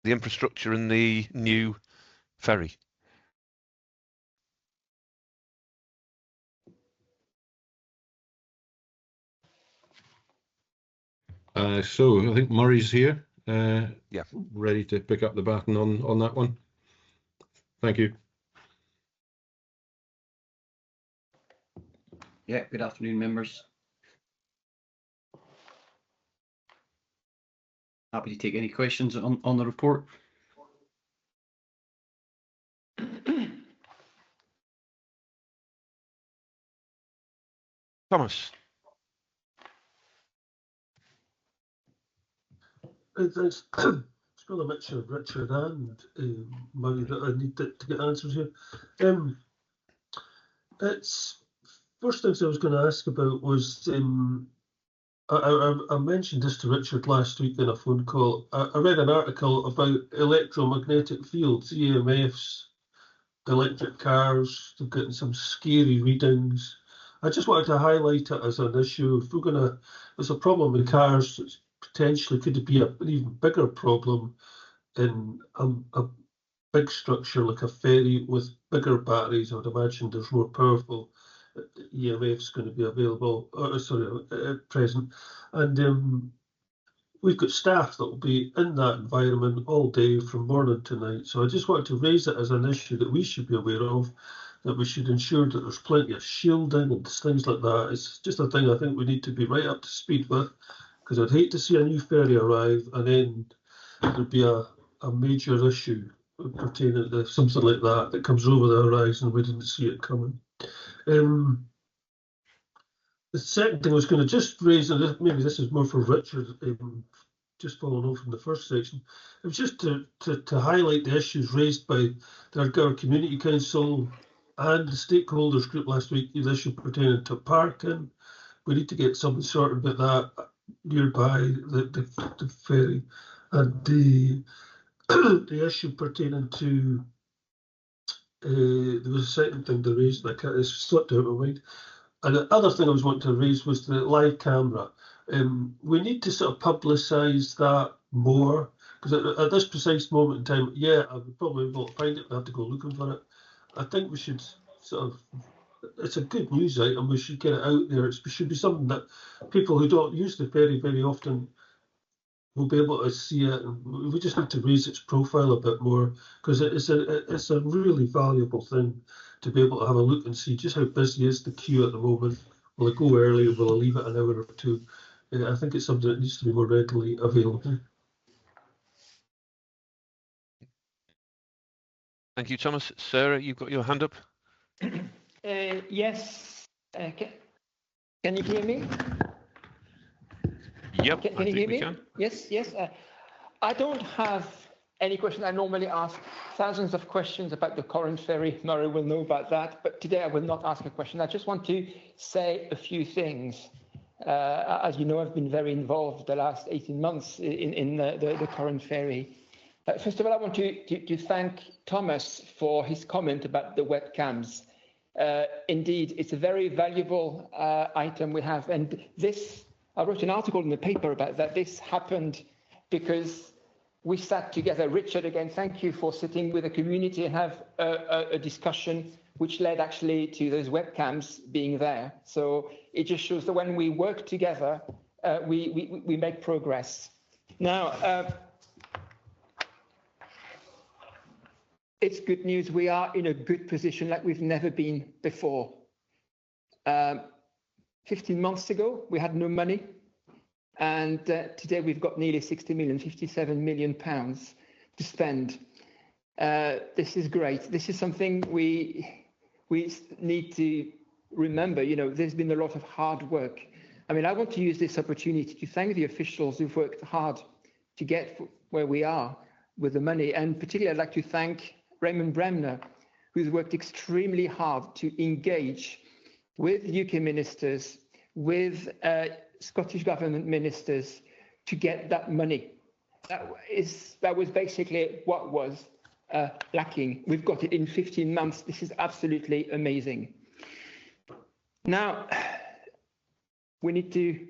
Speaker 1: infrastructure and the new ferry?
Speaker 15: So I think Murray's here.
Speaker 1: Yeah,
Speaker 15: ready to pick up the baton on that one. Thank you.
Speaker 16: Yeah, good afternoon, members. Happy to take any questions on the report.
Speaker 1: Thomas.
Speaker 6: It's still a mixture of Richard and Murray that I need to get answers here. It's first things I was going to ask about was I mentioned this to Richard last week in a phone call. I read an article about electromagnetic fields, EMFs, electric cars. They're getting some scary readings. I just wanted to highlight it as an issue. If we're gonna, there's a problem with cars. It's potentially could be an even bigger problem in a big structure like a ferry with bigger batteries. I would imagine there's more powerful EMFs going to be available, present, and we've got staff that will be in that environment all day from morning to night. So I just wanted to raise it as an issue that we should be aware of, that we should ensure that there's plenty of shielding and things like that. It's just a thing I think we need to be right up to speed with, because I'd hate to see a new ferry arrive and then there'd be a major issue pertaining to something like that comes over the horizon. We didn't see it coming. The second thing I was going to just raise, and maybe this is more for Richard, just following on from the first section, it was just to highlight the issues raised by the Ardgour Community Council and the stakeholders group last week, the issue pertaining to parking. We need to get something sorted about that nearby the ferry, and the issue pertaining to there was a second thing to raise, and it's slipped out of my mind. And the other thing I was wanting to raise was the live camera. We need to sort of publicise that more, because at this precise moment in time, yeah, I would probably be able to find it, but I have to go looking for it. I think we should sort of, it's a good news item, we should get it out there. It should be something that people who don't use the ferry very often will be able to see it. And we just need to raise its profile a bit more, because it's a really valuable thing to be able to have a look and see just how busy is the queue at the moment. Will I go early or will I leave it an hour or two? I think it's something that needs to be more readily available.
Speaker 1: Thank you, Thomas. Sarah, you've got your hand up.
Speaker 5: Yes. Can you hear me?
Speaker 1: Yep.
Speaker 5: Can you hear me? Yes. I don't have any question. I normally ask thousands of questions about the Corran ferry. Murray will know about that. But today I will not ask a question. I just want to say a few things. As you know, I've been very involved the last 18 months in the Corran ferry. First of all, I want to thank Thomas for his comment about the webcams. Indeed, it's a very valuable item we have. And this, I wrote an article in the paper about that. This happened because we sat together. Richard, again, thank you for sitting with the community and have a discussion which led actually to those webcams being there. So it just shows that when we work together, we make progress. Now, it's good news. We are in a good position like we've never been before. 15 months ago, we had no money. And today we've got nearly 60 million, 57 million pounds to spend. This is great. This is something we need to remember. You know, there's been a lot of hard work. I mean, I want to use this opportunity to thank the officials who've worked hard to get where we are with the money. And particularly, I'd like to thank Raymond Bremner, who's worked extremely hard to engage with UK ministers, with Scottish government ministers to get that money. That was basically what was lacking. We've got it in 15 months. This is absolutely amazing. Now, we need to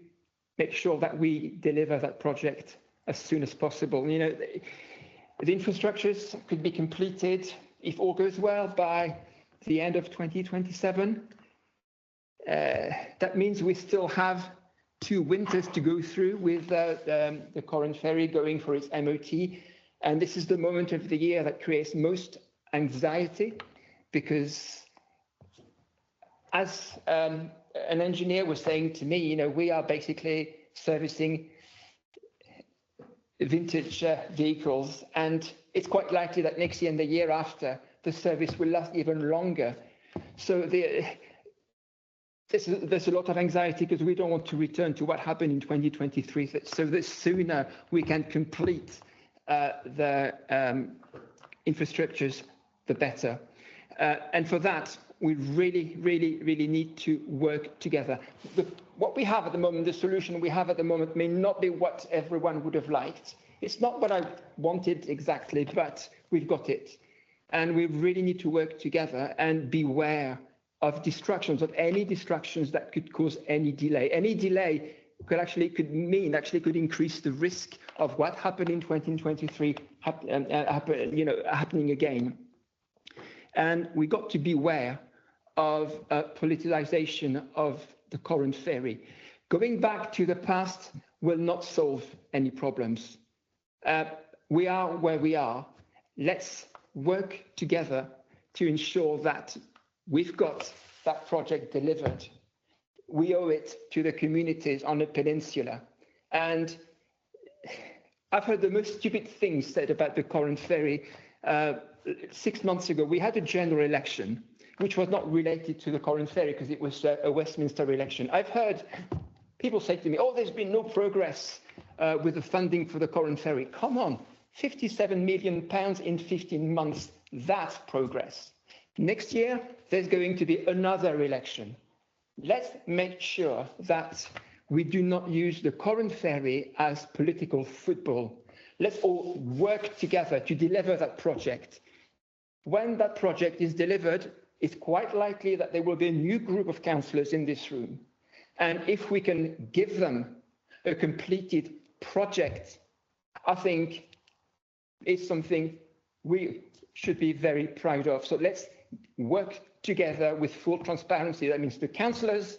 Speaker 5: make sure that we deliver that project as soon as possible. You know, the infrastructures could be completed, if all goes well, by the end of 2027. That means we still have 2 winters to go through with the Corran ferry going for its MOT. And this is the moment of the year that creates most anxiety, because as an engineer was saying to me, you know, we are basically servicing vintage vehicles, and it's quite likely that next year and the year after, the service will last even longer. So there's a lot of anxiety because we don't want to return to what happened in 2023. So the sooner we can complete the infrastructures, the better. And for that, we really need to work together. What we have at the moment, the solution we have at the moment, may not be what everyone would have liked. It's not what I wanted exactly, but we've got it. And we really need to work together and beware of distractions, of any distractions that could cause any delay. Any delay could increase the risk of what happened in 2023 happening again. And we got to beware of politicization of the Corran ferry. Going back to the past will not solve any problems. We are where we are. Let's work together to ensure that we've got that project delivered. We owe it to the communities on the peninsula. And I've heard the most stupid things said about the Corran ferry. 6 months ago, we had a general election, which was not related to the Corran ferry because it was a Westminster election. I've heard people say to me, oh, there's been no progress with the funding for the Corran ferry. Come on, £57 million in 15 months, that's progress. Next year, there's going to be another election. Let's make sure that we do not use the Corran ferry as political football. Let's all work together to deliver that project. When that project is delivered, it's quite likely that there will be a new group of councillors in this room. And if we can give them a completed project, I think it's something we should be very proud of. So let's work together with full transparency. That means the councillors,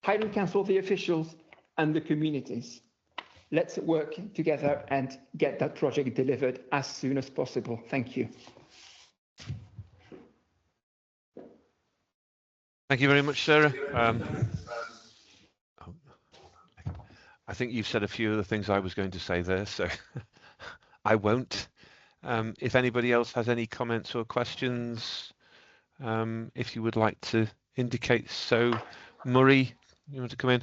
Speaker 5: Highland Council, the officials, and the communities. Let's work together and get that project delivered as soon as possible. Thank you.
Speaker 1: Thank you very much, Sarah. I think you've said a few of the things I was going to say there, so I won't. If anybody else has any comments or questions, if you would like to indicate so. Murray, you want to come in?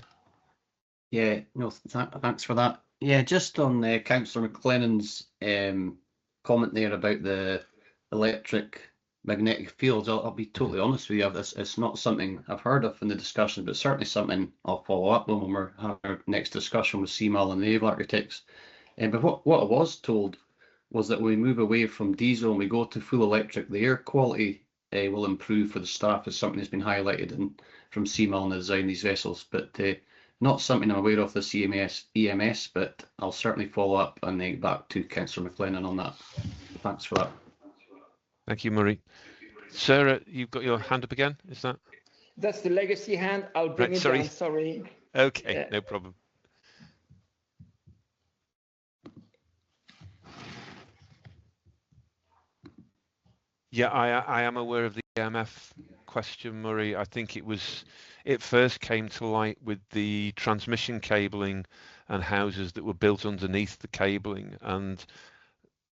Speaker 16: Yeah, no, thanks for that. Yeah, just on Councillor McLennan's comment there about the electric magnetic fields, I'll be totally honest with you, it's not something I've heard of in the discussion, but certainly something I'll follow up on when we're having our next discussion with CMAL and the naval architects. But what I was told was that when we move away from diesel and we go to full electric, the air quality will improve for the staff, is something that's been highlighted from CMAL and the design of these vessels, but not something I'm aware of this EMS, but I'll certainly follow up and then back to Councillor McLennan on that. Thanks for that.
Speaker 1: Thank you, Murray. Sarah, you've got your hand up again, is that?
Speaker 5: That's the legacy hand. I'll bring it down, sorry.
Speaker 1: Okay, no problem. Yeah, I am aware of the EMF question, Murray. I think it first came to light with the transmission cabling and houses that were built underneath the cabling, and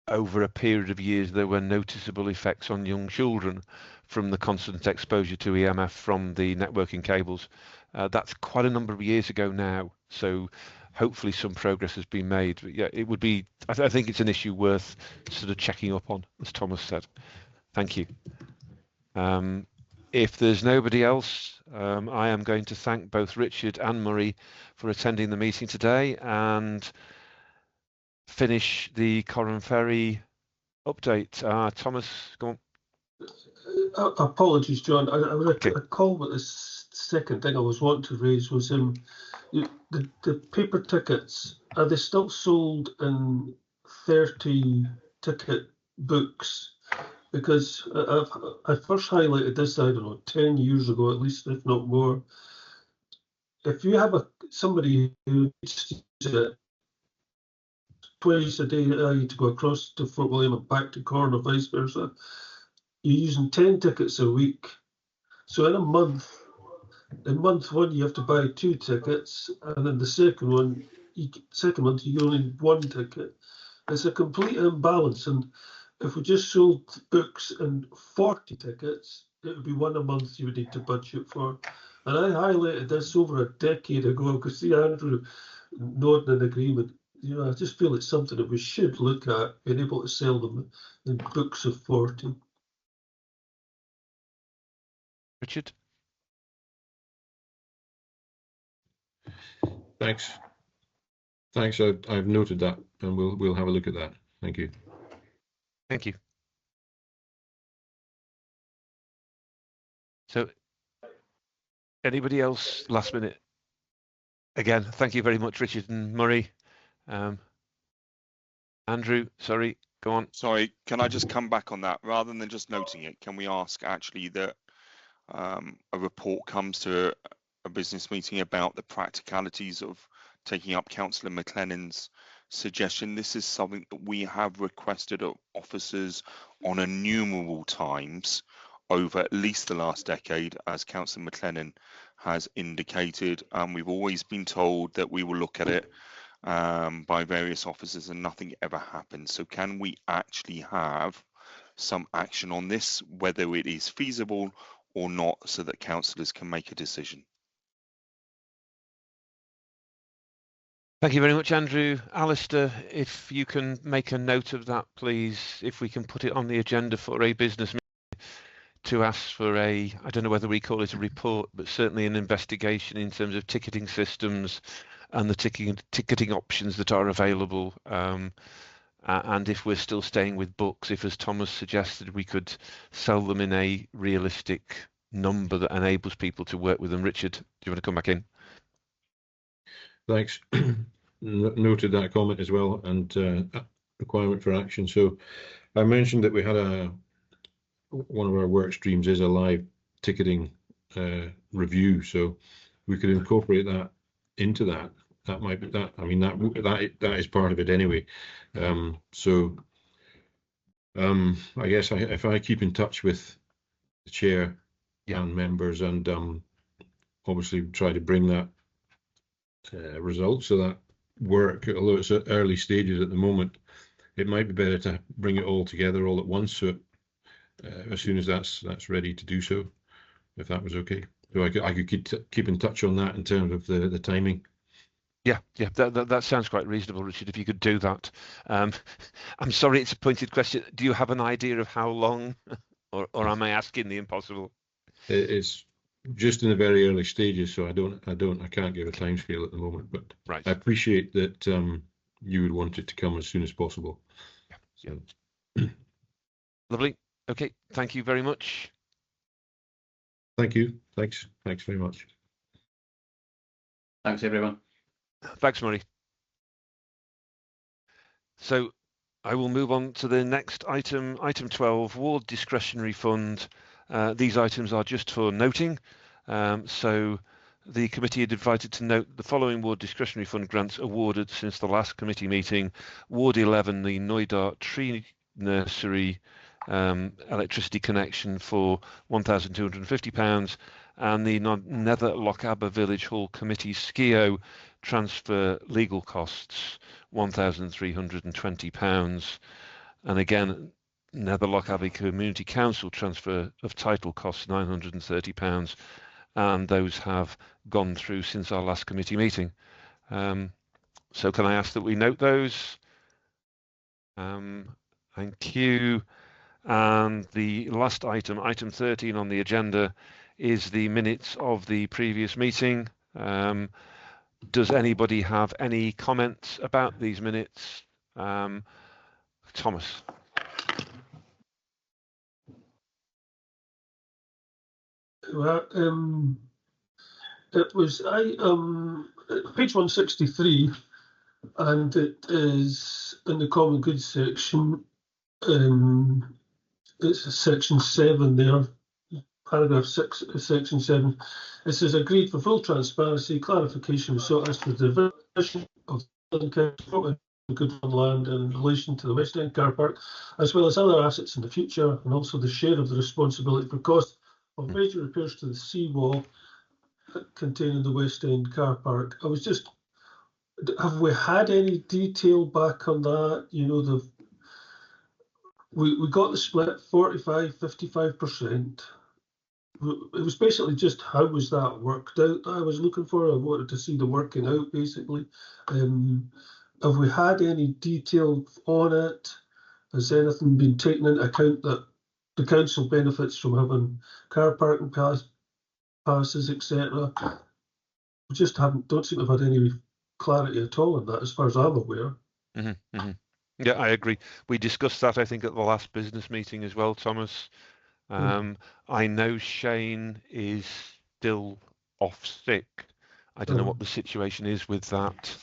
Speaker 1: over a period of years there were noticeable effects on young children from the constant exposure to EMF from the networking cables. That's quite a number of years ago now, so hopefully some progress has been made. But yeah, it would be, I think it's an issue worth sort of checking up on, as Thomas said. Thank you. If there's nobody else, I am going to thank both Richard and Murray for attending the meeting today and finish the Corran Ferry update. Thomas, go on.
Speaker 6: Apologies, John. I call, but the second thing I was wanting to raise was the paper tickets. Are they still sold in 30 ticket books? Because I first highlighted this, I don't know, 10 years ago at least, if not more. If you have somebody who needs to use it twice a day, to go across to Fort William and back to Corran or vice versa, you're using 10 tickets a week. So in month one you have to buy 2 tickets, and then the second month you only need 1 ticket. It's a complete imbalance, and if we just sold books and 40 tickets, it would be 1 a month you would need to budget for. And I highlighted this over a decade ago. I could see Andrew nodding in agreement. You know, I just feel it's something that we should look at, being able to sell them in books of 40.
Speaker 1: Richard?
Speaker 15: Thanks. Thanks. I've noted that, and we'll have a look at that. Thank you.
Speaker 1: Thank you. So, anybody else last minute? Again, thank you very much, Richard and Murray. Andrew, sorry, go on.
Speaker 3: Sorry, can I just come back on that? Rather than just noting it, can we ask actually that a report comes to a business meeting about the practicalities of taking up Councillor McLennan's suggestion? This is something that we have requested of officers on innumerable times over at least the last decade, as Councillor McLennan has indicated, and we've always been told that we will look at it by various officers and nothing ever happens. So can we actually have some action on this, whether it is feasible or not, so that councillors can make a decision?
Speaker 1: Thank you very much, Andrew. Alistair, if you can make a note of that, please, if we can put it on the agenda for a business meeting to ask for a, I don't know whether we call it a report, but certainly an investigation in terms of ticketing systems and the ticketing options that are available. And if we're still staying with books, if, as Thomas suggested, we could sell them in a realistic number that enables people to work with them. Richard, do you want to come back in?
Speaker 15: Thanks. Noted that comment as well, and requirement for action. So I mentioned that we had one of our work streams is a live ticketing review, so we could incorporate that into that. That might be that. I mean, that is part of it anyway. So I guess if I keep in touch with the chair and members, and obviously try to bring that results of that work, although it's at early stages at the moment, it might be better to bring it all together all at once. So as soon as that's ready to do so, if that was okay. So I could keep in touch on that in terms of the timing.
Speaker 1: Yeah, that sounds quite reasonable, Richard, if you could do that. I'm sorry, it's a pointed question. Do you have an idea of how long, or am I asking the impossible?
Speaker 15: It's just in the very early stages, so I can't give a timescale at the moment, but
Speaker 1: right.
Speaker 15: I appreciate that you would want it to come as soon as possible.
Speaker 1: Yeah. So. Lovely. Okay, thank you very much.
Speaker 15: Thank you. Thanks very much.
Speaker 16: Thanks, everyone.
Speaker 1: Thanks, Murray. So I will move on to the next item, item 12, Ward Discretionary Fund. These items are just for noting. So the committee had invited to note the following Ward Discretionary Fund grants awarded since the last committee meeting. Ward 11, the Noidart Tree Nursery electricity connection for £1,250, and the Nether Lochaber Village Hall Committee SKIO transfer legal costs £1,320, and again Nether Lochaber Community Council transfer of title costs £930, and those have gone through since our last committee meeting. So can I ask that we note those? Thank you. And the last item, item 13 on the agenda, is the minutes of the previous meeting. Does anybody have any comments about these minutes? Thomas.
Speaker 6: Well, it was page 163, and it is in the common goods section. It's section 7 there, paragraph 6, section 7. It says, agreed for full transparency, clarification was sought as to the division of the good on land in relation to the West End car park, as well as other assets in the future, and also the share of the responsibility for cost of major repairs to the seawall containing the West End car park. I was just, have we had any detail back on that? You know, we got the split 45, 55%. It was basically just how was that worked out that I was looking for. I wanted to see the working out, basically. Have we had any detail on it? Has anything been taken into account that the council benefits from having car parking passes, etc. We just don't seem to have had any clarity at all on that, as far as I'm aware.
Speaker 1: Yeah, I agree. We discussed that, I think, at the last business meeting as well, Thomas. I know Shane is still off sick. I don't know what the situation is with that.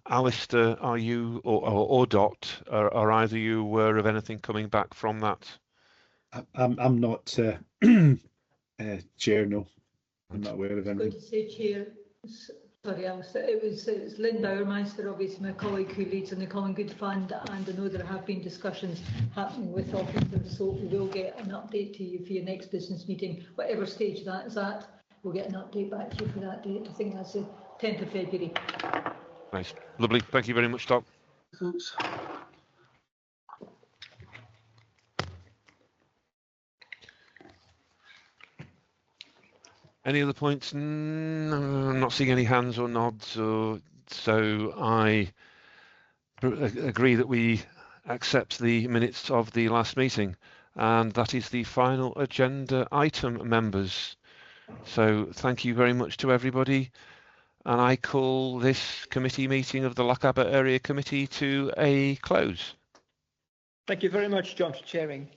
Speaker 1: Alistair, are you or Dot, are either you aware of anything coming back from that?
Speaker 2: I'm not, Chair. No, I'm not aware of anything.
Speaker 8: Good to say, Chair. Sorry, Alistair. It was Lynn Bowermeister, obviously my colleague who leads on the Common Good Fund, and I know there have been discussions happening with officers, so we will get an update to you for your next business meeting, whatever stage that is at. We'll get an update back to you for that date. I think that's the 10th of February.
Speaker 1: Nice, lovely. Thank you very much, Doc.
Speaker 6: Thanks.
Speaker 1: Any other points? No, I'm not seeing any hands or nods, so I agree that we accept the minutes of the last meeting, and that is the final agenda item, members. So thank you very much to everybody, and I call this committee meeting of the Lochaber Area Committee to a close.
Speaker 5: Thank you very much, John, for chairing.